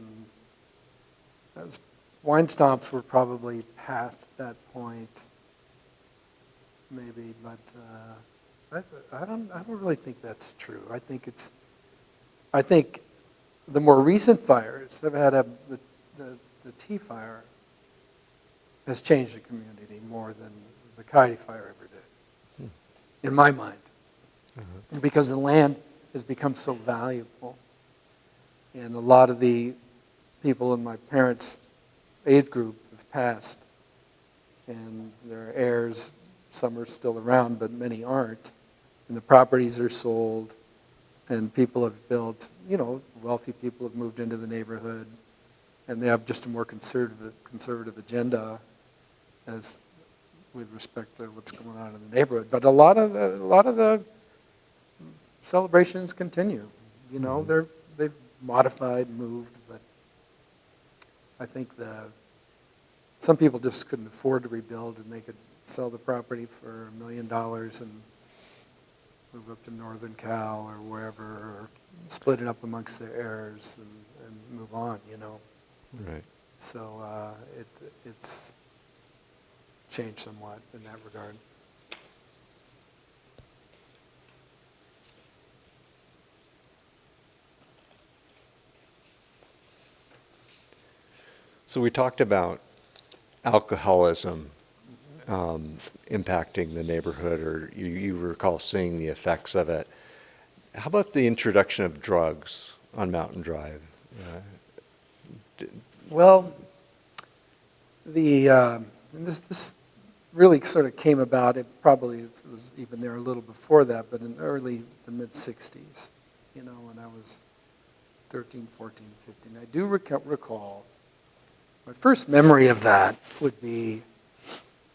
and wine stomps were probably past that point, maybe. But I don't really think that's true. I think the more recent fires have had the tea fire has changed the community more than the Coyote fire ever did, in my mind. Because the land has become so valuable. And a lot of the people in my parents' age group have passed. And their heirs, some are still around, but many aren't. And the properties are sold. And people have built, wealthy people have moved into the neighborhood. And they have just a more conservative agenda as with respect to what's going on in the neighborhood. But a lot of the celebrations continue. They've modified, moved, but I think some people just couldn't afford to rebuild, and they could sell the property for $1 million and move up to Northern Cal or wherever, or split it up amongst their heirs and move on. Right. So it's changed somewhat in that regard. So we talked about alcoholism impacting the neighborhood, or you recall seeing the effects of it. How about the introduction of drugs on Mountain Drive? Well, this really sort of came about, it probably was even there a little before that, but in the mid-'60s, when I was 13, 14, 15. I do recall, my first memory of that would be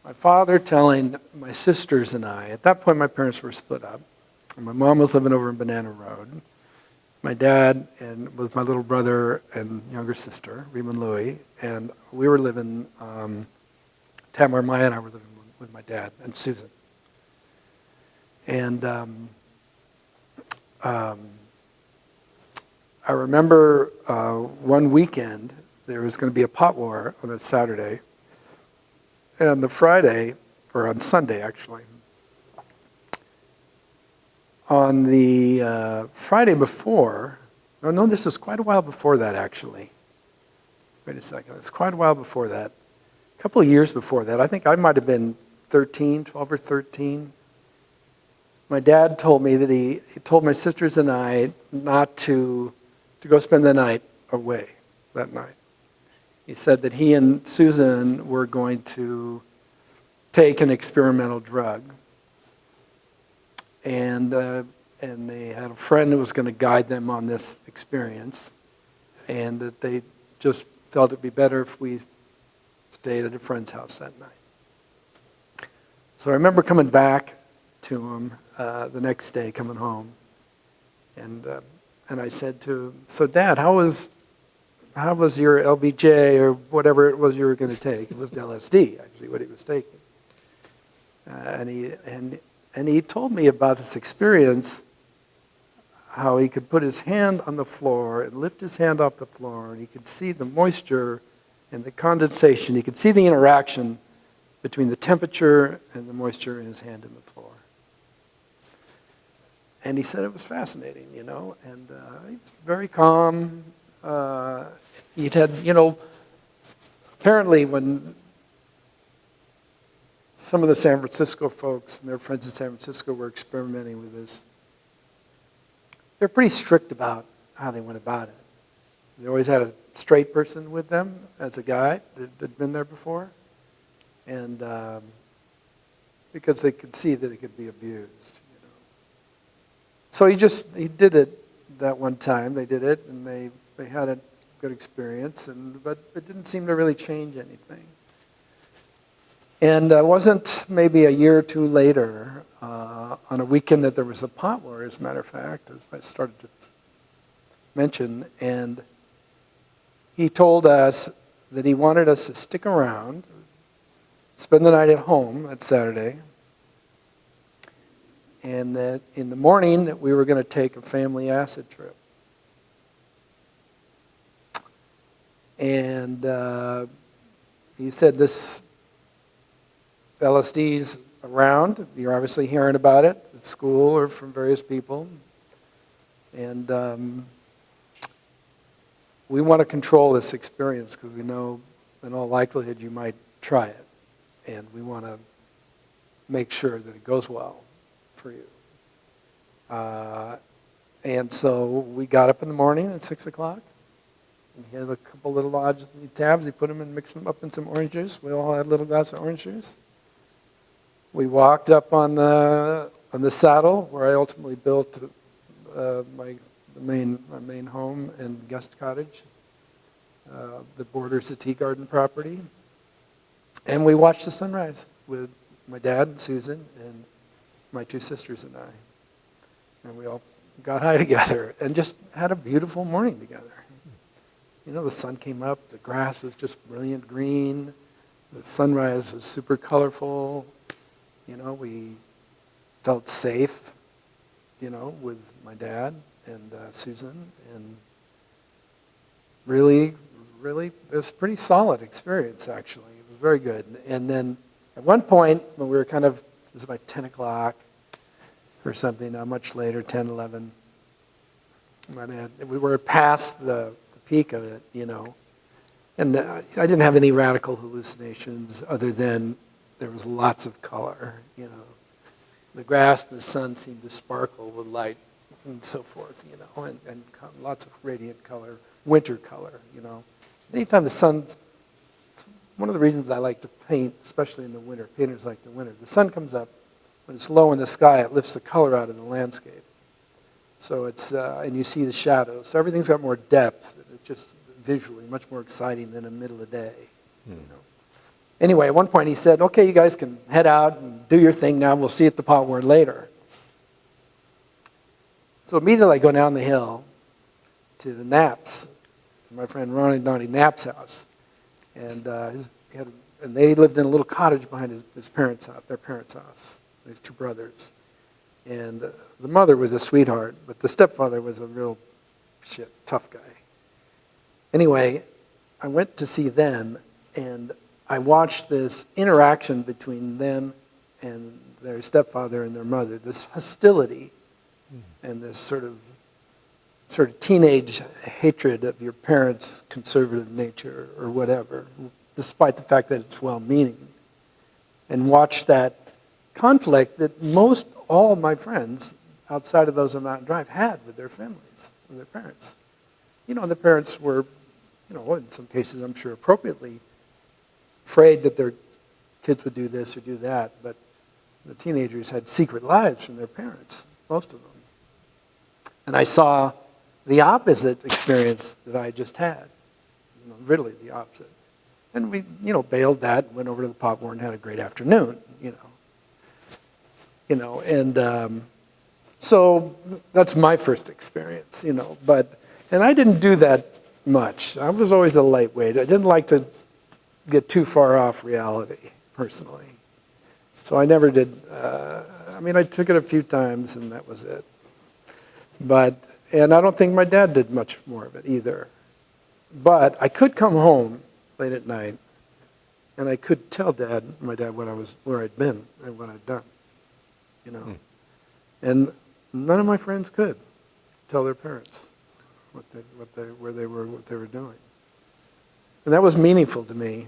my father telling my sisters and I, at that point my parents were split up, and my mom was living over in Banana Road. My dad and with my little brother and younger sister, Rima and Louie, and we were living, Tamara, Maya, and I were living with my dad and Susan. And I remember one weekend there was going to be a pot war on a Saturday, and on the Friday, or on Sunday actually, on the Friday before, this is quite a while before that actually. Wait a second, it's quite a while before that. A couple of years before that, I think I might have been 12 or 13. My dad told me that he told my sisters and I not to go spend the night away that night. He said that he and Susan were going to take an experimental drug. And they had a friend who was going to guide them on this experience, and that they just felt it'd be better if we stayed at a friend's house that night. So I remember coming back to him the next day, coming home, and I said to him, "So Dad, how was your LBJ or whatever it was you were going to take?" It was LSD, actually, what he was taking. And he told me about this experience, how he could put his hand on the floor and lift his hand off the floor, and he could see the moisture and the condensation. He could see the interaction between the temperature and the moisture in his hand in the floor. And he said it was fascinating, and he was very calm. He'd had, apparently when some of the San Francisco folks and their friends in San Francisco were experimenting with this, they're pretty strict about how they went about it. They always had a straight person with them as a guide that had been there before, and because they could see that it could be abused. So he did it that one time. They did it, and they had a good experience, but it didn't seem to really change anything. And it wasn't maybe a year or two later, on a weekend that there was a pot war, as a matter of fact, as I started to mention, and he told us that he wanted us to stick around, spend the night at home that Saturday, and that in the morning that we were going to take a family acid trip. And he said, this LSD's around. You're obviously hearing about it at school or from various people. And we want to control this experience because we know in all likelihood you might try it. And we want to make sure that it goes well for you. And so we got up in the morning at 6 o'clock. He had a couple little odd tabs. He put them and mixed them up in some orange juice. We all had a little glass of orange juice. We walked up on the saddle where I ultimately built my main home and guest cottage. The borders the tea garden property. And we watched the sunrise with my dad and Susan and my two sisters and I. And we all got high together and just had a beautiful morning together. You know, the sun came up, the grass was just brilliant green, the sunrise was super colorful. You know, we felt safe, you know, with my dad and Susan. And really, it was a pretty solid experience, actually. It was very good. And then at one point, when we were it was about 10 o'clock or something, much later, 10, 11, we were past the peak of it, you know. And I didn't have any radical hallucinations other than there was lots of color, you know. The grass and the sun seemed to sparkle with light and so forth, you know, and lots of radiant color, winter color, you know. Anytime the sun's, one of the reasons I like to paint, especially in the winter, painters like the winter, the sun comes up, when it's low in the sky, it lifts the color out of the landscape. So it's, and you see the shadows. So everything's got more depth. It's just visually much more exciting than in the middle of the day. You know. Anyway, at one point he said, okay, you guys can head out and do your thing now. We'll see you at the Potward later. So immediately I go down the hill to the Knapps, to my friend Ronnie Donnie Knapp's house. And, and they lived in a little cottage behind his parents' house, their parents' house, his two brothers. And the mother was a sweetheart, but the stepfather was a real tough guy. Anyway, I went to see them, and I watched this interaction between them and their stepfather and their mother, this hostility and this sort of teenage hatred of your parents' conservative nature or whatever, despite the fact that it's well-meaning. And watch that conflict that all my friends outside of those on Mountain Drive had with their families, with their parents. You know, the parents were, you know, in some cases I'm sure appropriately afraid that their kids would do this or do that, but the teenagers had secret lives from their parents, most of them. And I saw the opposite experience that I just had, you know, really the opposite. And we, you know, bailed that, went over to the Potward and had a great afternoon, you know. You know, and so that's my first experience, you know. And I didn't do that much. I was always a lightweight. I didn't like to get too far off reality, personally. So I never did. I mean, I took it a few times, and that was it. And I don't think my dad did much more of it either. But I could come home late at night, and I could tell my dad, where I'd been and what I'd done. You know, and none of my friends could tell their parents where they were, what they were doing, and that was meaningful to me.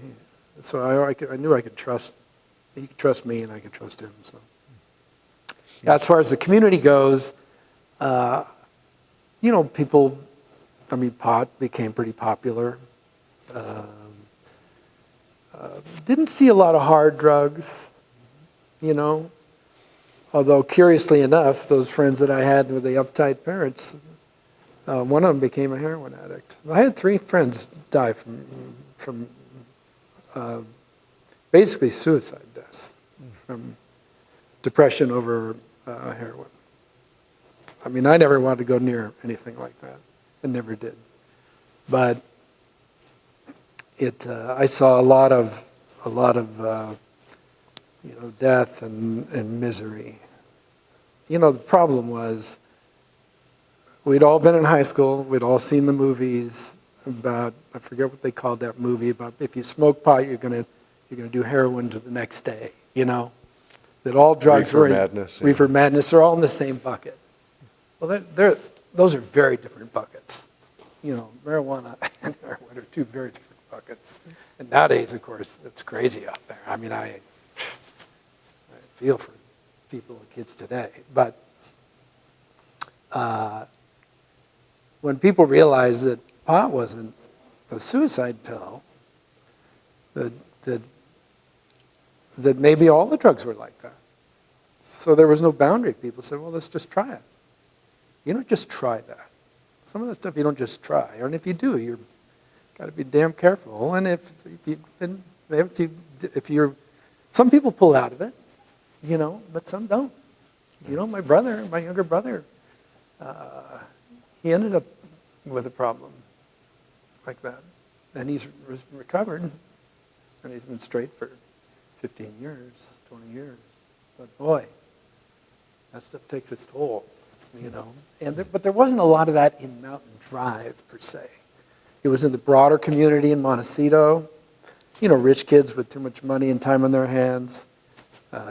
So I knew I could trust. He could trust me, and I could trust him. So, as far as the community goes, you know, pot became pretty popular. Didn't see a lot of hard drugs, you know. Although, curiously enough, those friends that I had with the uptight parents, one of them became a heroin addict. I had 3 friends die from basically suicide deaths, from depression over heroin. I mean, I never wanted to go near anything like that. I never did. But I saw a lot of you know, death and misery, the problem was we'd all been in high school, we'd all seen the movies about, I forget what they called that movie, about if you smoke pot, you're gonna do heroin to the next day, that all drugs Reefer madness, yeah. reefer madness are all in the same bucket. Well, those are very different buckets. Marijuana and heroin are two very different buckets. And nowadays, of course, it's crazy out there. I mean, I feel for people and kids today. But when people realized that pot wasn't a suicide pill, that maybe all the drugs were like that. So there was no boundary. People said, well, let's just try it. You don't just try that. Some of the stuff you don't just try. And if you do, you've got to be damn careful. And some people pull out of it, but some don't. My younger brother, he ended up with a problem like that. And he's recovered, and he's been straight for 15 years, 20 years. But boy, that stuff takes its toll, But there wasn't a lot of that in Mountain Drive, per se. It was in the broader community in Montecito, rich kids with too much money and time on their hands,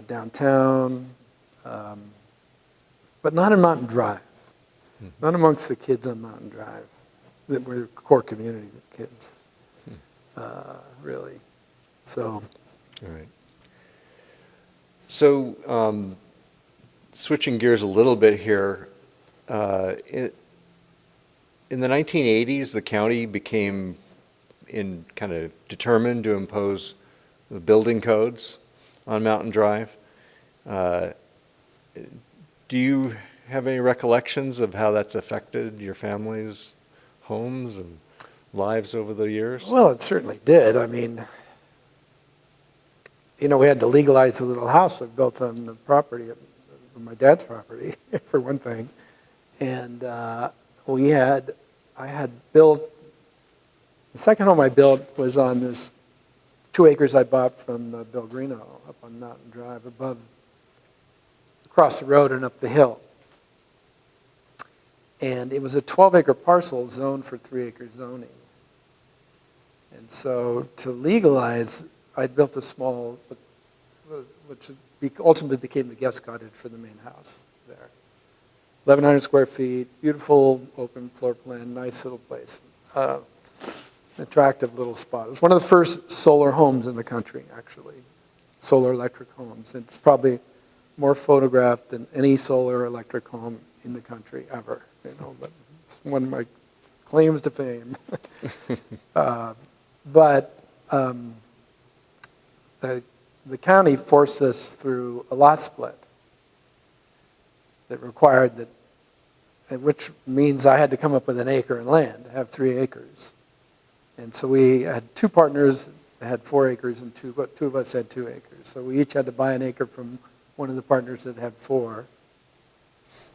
downtown, but not in Mountain Drive. Not amongst the kids on Mountain Drive, that were core community kids, really. So. All right. So, switching gears a little bit here, in the 1980s, the county became kind of determined to impose the building codes on Mountain Drive. Do you have any recollections of how that's affected your family's homes and lives over the years? Well, it certainly did. I mean, we had to legalize the little house that built on the property, on my dad's property, for one thing. And I had built, the second home I built was on this 2 acres I bought from Bill Greeno up on Mountain Drive, across the road and up the hill. And it was a 12-acre parcel zoned for 3-acre zoning. And so to legalize, I built a small, which ultimately became the guest cottage for the main house there. 1,100 square feet, beautiful open floor plan, nice little place. Attractive little spot. It was one of the first solar homes in the country, actually. Solar electric homes. It's probably more photographed than any solar electric home in the country ever. But it's one of my claims to fame. But the county forced us through a lot split that required that, which means I had to come up with an acre of land to have 3 acres. And so we had 2 partners that had 4 acres and 2 of us had 2 acres. So we each had to buy an acre from one of the partners that had 4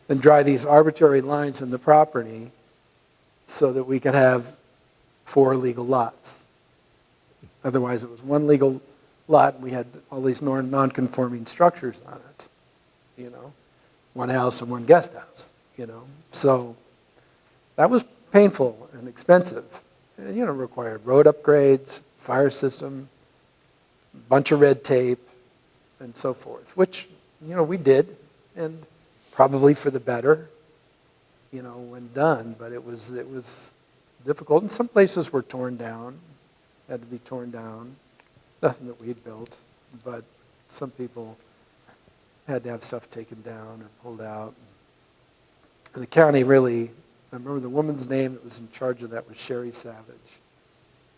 and draw these arbitrary lines in the property so that we could have 4 legal lots. Otherwise, it was 1 legal lot, and we had all these non-conforming structures on it, 1 house and 1 guest house, So that was painful and expensive. And, required road upgrades, fire system, a bunch of red tape, and so forth, which, we did, and probably for the better, when done, but it was difficult. And some places were torn down, had to be torn down. Nothing that we'd built, but some people had to have stuff taken down or pulled out. And the county really, I remember the woman's name that was in charge of that was Sherry Savage,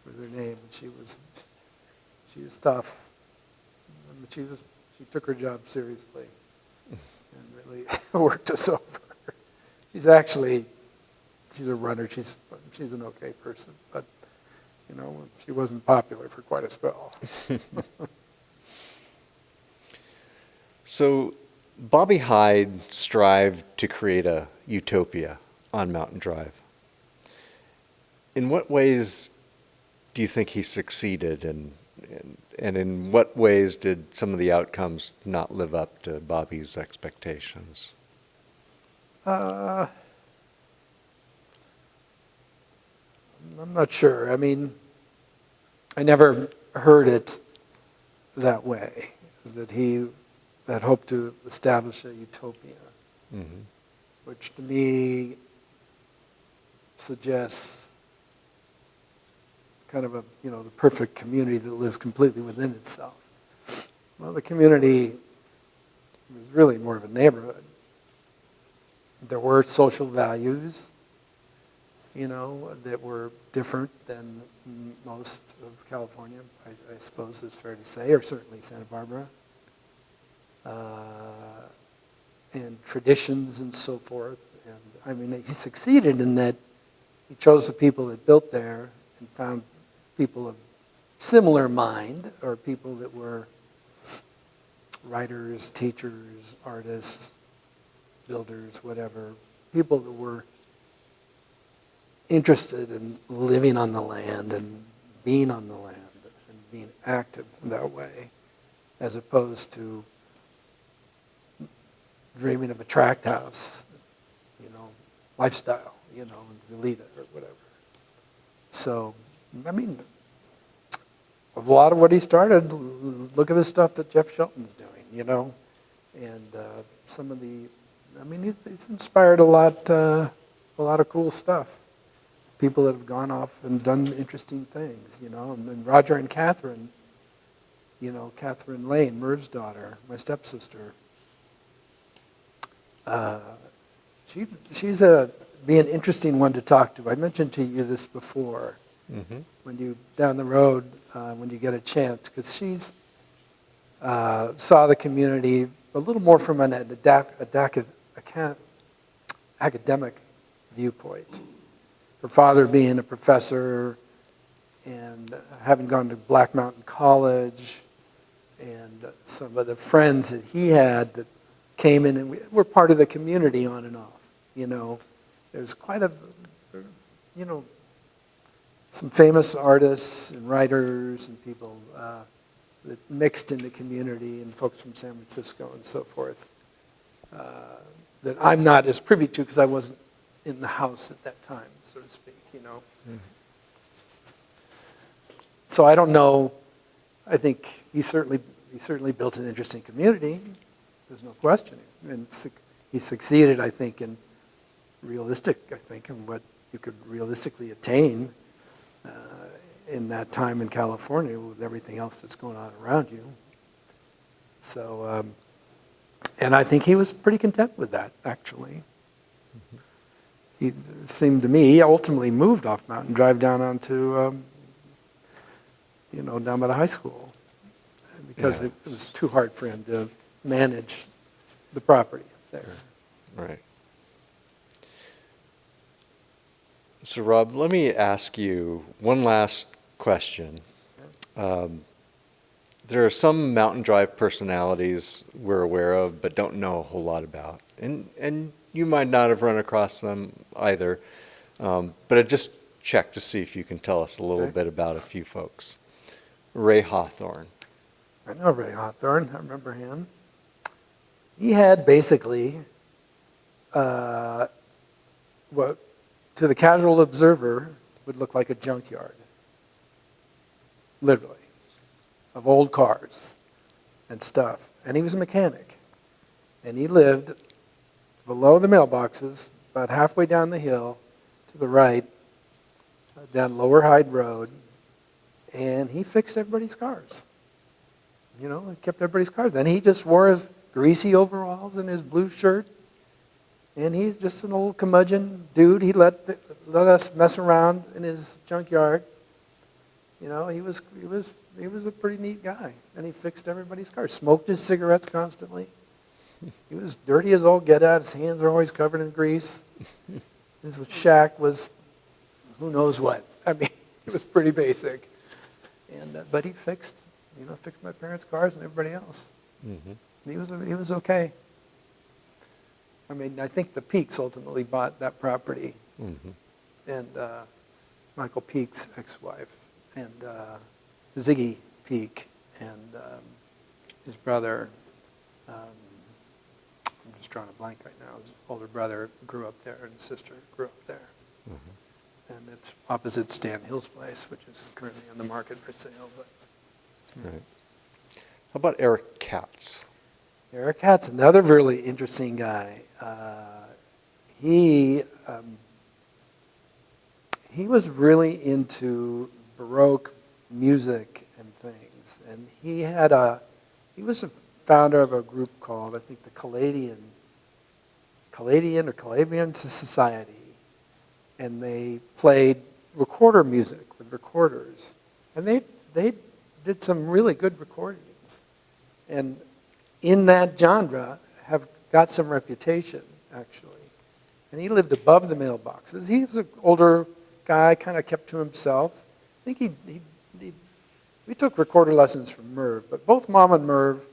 was her name, and she was tough. But she took her job seriously and really worked us over. She's a runner. She's an okay person, but she wasn't popular for quite a spell. So Bobby Hyde strived to create a utopia on Mountain Drive. In what ways do you think he succeeded, and in what ways did some of the outcomes not live up to Bobby's expectations? Uh, I'm not sure. I mean, I never heard it that way, that he had hoped to establish a utopia, Mm-hmm. which to me suggests kind of a, the perfect community that lives completely within itself. Well, the community was really more of a neighborhood. There were social values, that were different than most of California, I suppose is fair to say, or certainly Santa Barbara. And traditions and so forth. And I mean, he succeeded in that he chose the people that built there and found people of similar mind, or people that were writers, teachers, artists, builders, whatever, people that were interested in living on the land and being on the land and being active that way, as opposed to dreaming of a tract house, lifestyle, and Goleta or whatever. So, I mean, a lot of what he started, look at the stuff that Jeff Shelton's doing, and some of the, I mean, he's inspired a lot of cool stuff. People that have gone off and done interesting things, and then Roger and Catherine, Catherine Lane, Merv's daughter, my stepsister, she's be an interesting one to talk to. I mentioned to you this before. Mm-hmm. When you down the road, when you get a chance, because she's saw the community a little more from an academic viewpoint. Her father being a professor and having gone to Black Mountain College, and some of the friends that he had that came in and were part of the community on and off. There's quite a, some famous artists and writers and people that mixed in the community, and folks from San Francisco and so forth, that I'm not as privy to because I wasn't in the house at that time, so to speak, Mm-hmm. So I don't know. I think he certainly built an interesting community. There's no question. And he succeeded, I think, in what you could realistically attain in that time in California with everything else that's going on around you. So, and I think he was pretty content with that, actually. Mm-hmm. He seemed to me, he ultimately moved off Mountain Drive down onto, down by the high school, because it was too hard for him to manage the property there. Right. So, Rob, let me ask you one last question. There are some Mountain Drive personalities we're aware of but don't know a whole lot about. And you might not have run across them either. But I just checked to see if you can tell us a little bit about a few folks. Ray Hawthorne. I know Ray Hawthorne. I remember him. He had basically what to the casual observer would look like a junkyard, literally, of old cars and stuff. And he was a mechanic. And he lived below the mailboxes, about halfway down the hill to the right, down Lower Hyde Road, and he fixed everybody's cars. He kept everybody's cars. Then he just wore his greasy overalls and his blue shirt, and he's just an old curmudgeon dude. He let us mess around in his junkyard. He was a pretty neat guy, and he fixed everybody's cars. Smoked his cigarettes constantly. He was dirty as all get out. His hands are always covered in grease. His shack was who knows what. I mean, it was pretty basic. And but he fixed my parents' cars and everybody else. Mm-hmm. He was okay. I mean, I think the Peaks ultimately bought that property, mm-hmm. and Michael Peak's ex-wife, and Ziggy Peak, and his brother. I'm just drawing a blank right now. His older brother grew up there, and his sister grew up there. And it's opposite Stan Hill's place, which is currently on the market for sale. But Right. How about Eric Katz? Eric Katz, another really interesting guy. He was really into Baroque music and things, and he was a founder of a group called, I think, the Calabian Society, and they played recorder music with recorders, and they did some really good recordings, and in that genre have got some reputation, actually. And he lived above the mailboxes. He was an older guy, kind of kept to himself. I think we took recorder lessons from Merv, but both Mom and Merv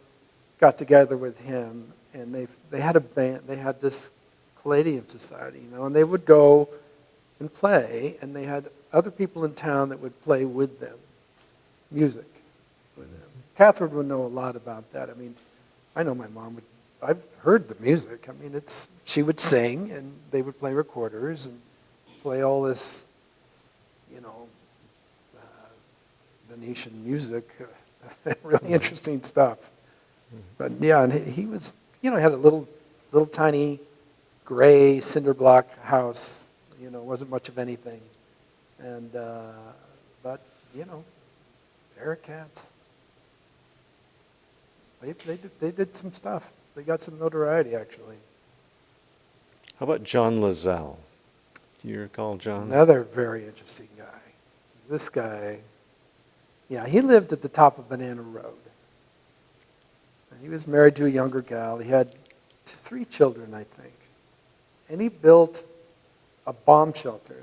got together with him, and they had a band. They had this Palladium Society, and they would go and play, and they had other people in town that would play with them, music with them. Catherine would know a lot about that. I mean, I know my mom would. I've heard the music. I mean, she would sing, and they would play recorders and play all this, Venetian music, really interesting stuff. But yeah, and he was, had a little tiny gray cinder block house. Wasn't much of anything, and but Eric Katz. They did some stuff. They got some notoriety, actually. How about John Lazelle? Do you recall John? Another very interesting guy. This guy, he lived at the top of Banana Road. And he was married to a younger gal. He had 3 children, I think. And he built a bomb shelter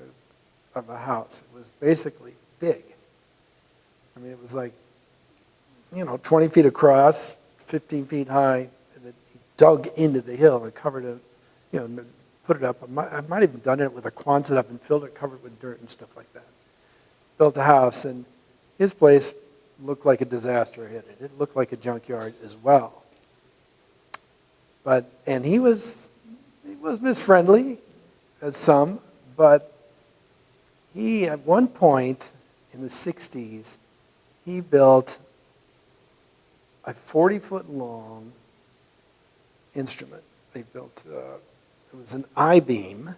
of a house. It was basically big. I mean, it was like, 20 feet across, 15 feet high, and then he dug into the hill and covered it, put it up. I might have even done it with a Quonset up and filled it, covered with dirt and stuff like that. Built a house, and his place looked like a disaster hit it. It looked like a junkyard as well. And he wasn't as friendly as some, but he, at one point in the 60s, he built a 40-foot long instrument. They built, it was an I-beam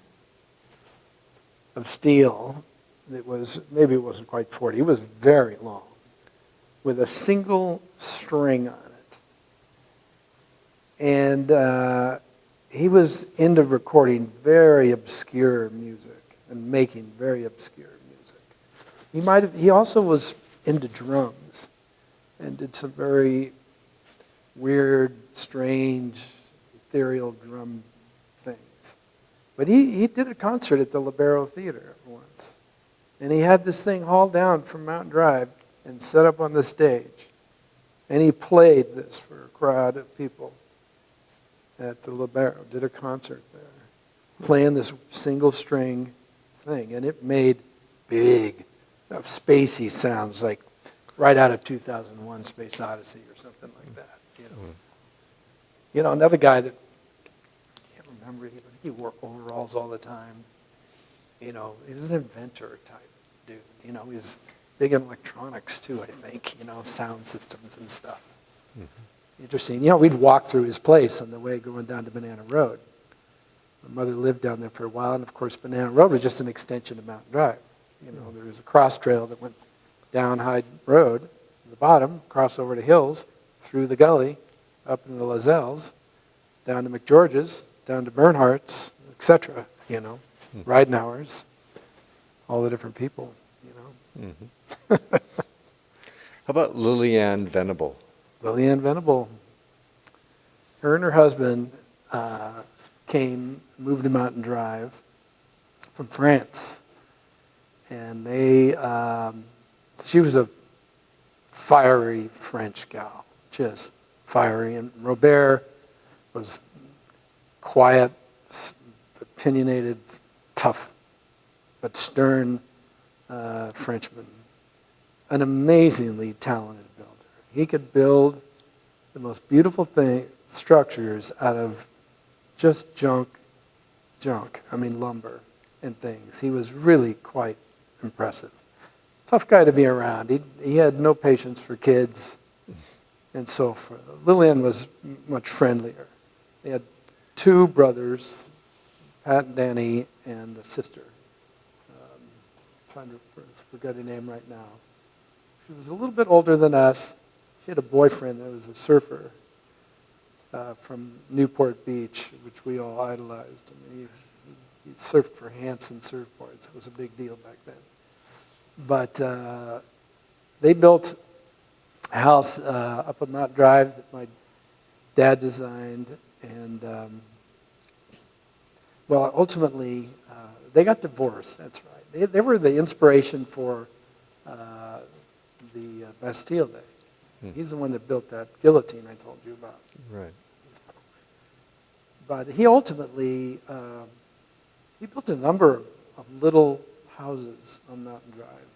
of steel that was, maybe it wasn't quite 40, it was very long, with a single string on it. And he was into recording very obscure music and making very obscure music. He also was into drums and did some very weird, strange, ethereal drum things. But he did a concert at the Libero Theater once. And he had this thing hauled down from Mountain Drive and set up on the stage. And he played this for a crowd of people at the Libero, did a concert there, playing this single string thing. And it made big, spacey sounds, like right out of 2001 Space Odyssey or something like that. Another guy that, I can't remember, he wore overalls all the time. He was an inventor type dude. He was big in electronics too, I think, sound systems and stuff. Interesting. We'd walk through his place on the way going down to Banana Road. My mother lived down there for a while, and of course Banana Road was just an extension of Mountain Drive. There was a cross trail that went down Hyde Road, at the bottom, cross over to Hills, through the gully, up into the Lazelle's, down to McGeorge's, down to Bernhardt's, etc. Ridenhour's, all the different people. How about Lillian Venable? Lillian Venable. Her and her husband moved to Mountain Drive from France. And she was a fiery French gal, just fiery. And Robert was quiet, opinionated, tough, but stern Frenchman. An amazingly talented builder. He could build the most beautiful structures out of just junk, I mean lumber and things. He was really quite impressive. Tough guy to be around. He had no patience for kids and so forth. Lillian was much friendlier. They had two brothers, Pat and Danny, and a sister. Trying to forget her name right now. She was a little bit older than us. She had a boyfriend that was a surfer from Newport Beach, which we all idolized. I mean, he surfed for Hanson surfboards. It was a big deal back then. But they built a house up on Mount Drive that my dad designed, and well, ultimately they got divorced. That's right. They were the inspiration for the Bastille Day. He's the one that built that guillotine I told you about. Right. But he ultimately, he built a number of little houses on Mountain Drive.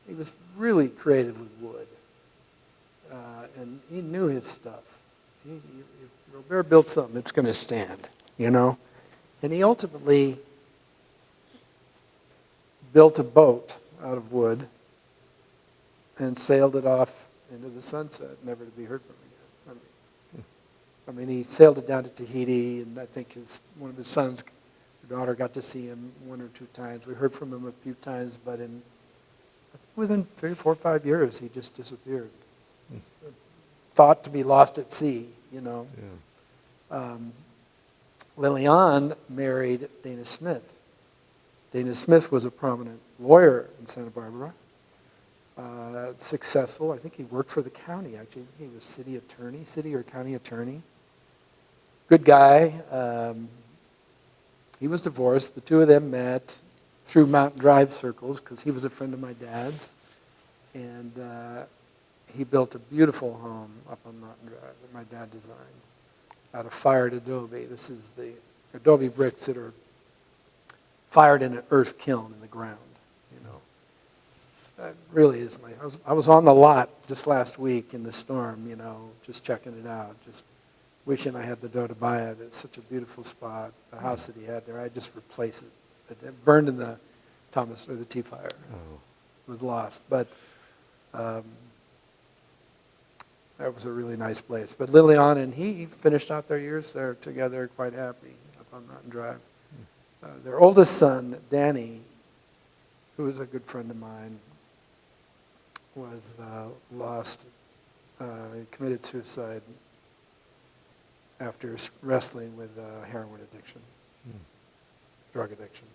He was really creative with wood. And he knew his stuff. If Robert built something, it's going to stand, you know? And he ultimately built a boat out of wood and sailed it off into the sunset, never to be heard from again. I mean, he sailed it down to Tahiti, and I think one of his sons, or daughter, got to see him one or two times. We heard from him a few times, but within 3, 4, 5 years, he just disappeared. Thought to be lost at sea, you know. Yeah. Lillian married Dana Smith. Dana Smith was a prominent lawyer in Santa Barbara, successful. I think he worked for the county, actually. He was city or county attorney. Good guy. He was divorced. The two of them met through Mountain Drive circles because he was a friend of my dad's. And he built a beautiful home up on Mountain Drive that my dad designed out of fired adobe. This is the adobe bricks that are fired in an earth kiln in the ground, you know. That really is I was on the lot just last week in the storm, you know, just checking it out, just wishing I had the dough to buy it. It's such a beautiful spot. The house that he had there, I'd just replace it. It burned in the Tea fire. Oh. It was lost, but that was a really nice place. But Lillian and he finished out their years there together, quite happy up on Mountain Drive. Their oldest son, Danny, who was a good friend of mine, was lost. He committed suicide after wrestling with heroin addiction, drug addiction.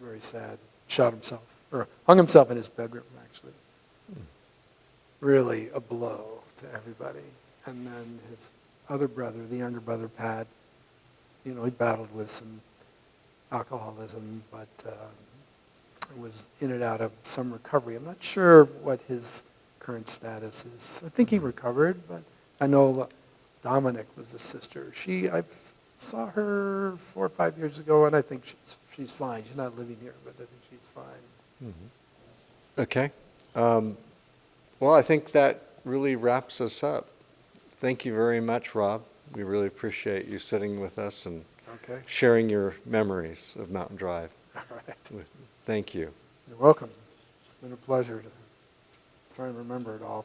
Very sad. Shot himself, or hung himself in his bedroom, actually. Really a blow to everybody. And then his other brother, the younger brother, Pat, you know, he battled with some alcoholism, but was in and out of some recovery. I'm not sure what his current status is. I think he recovered, but I know Dominic was the sister. I saw her 4 or 5 years ago, and I think she's fine. She's not living here, but I think she's fine. Mm-hmm. Okay. Well, I think that really wraps us up. Thank you very much, Rob. We really appreciate you sitting with us and sharing your memories of Mountain Drive. All right. Thank you. You're welcome. It's been a pleasure to try and remember it all.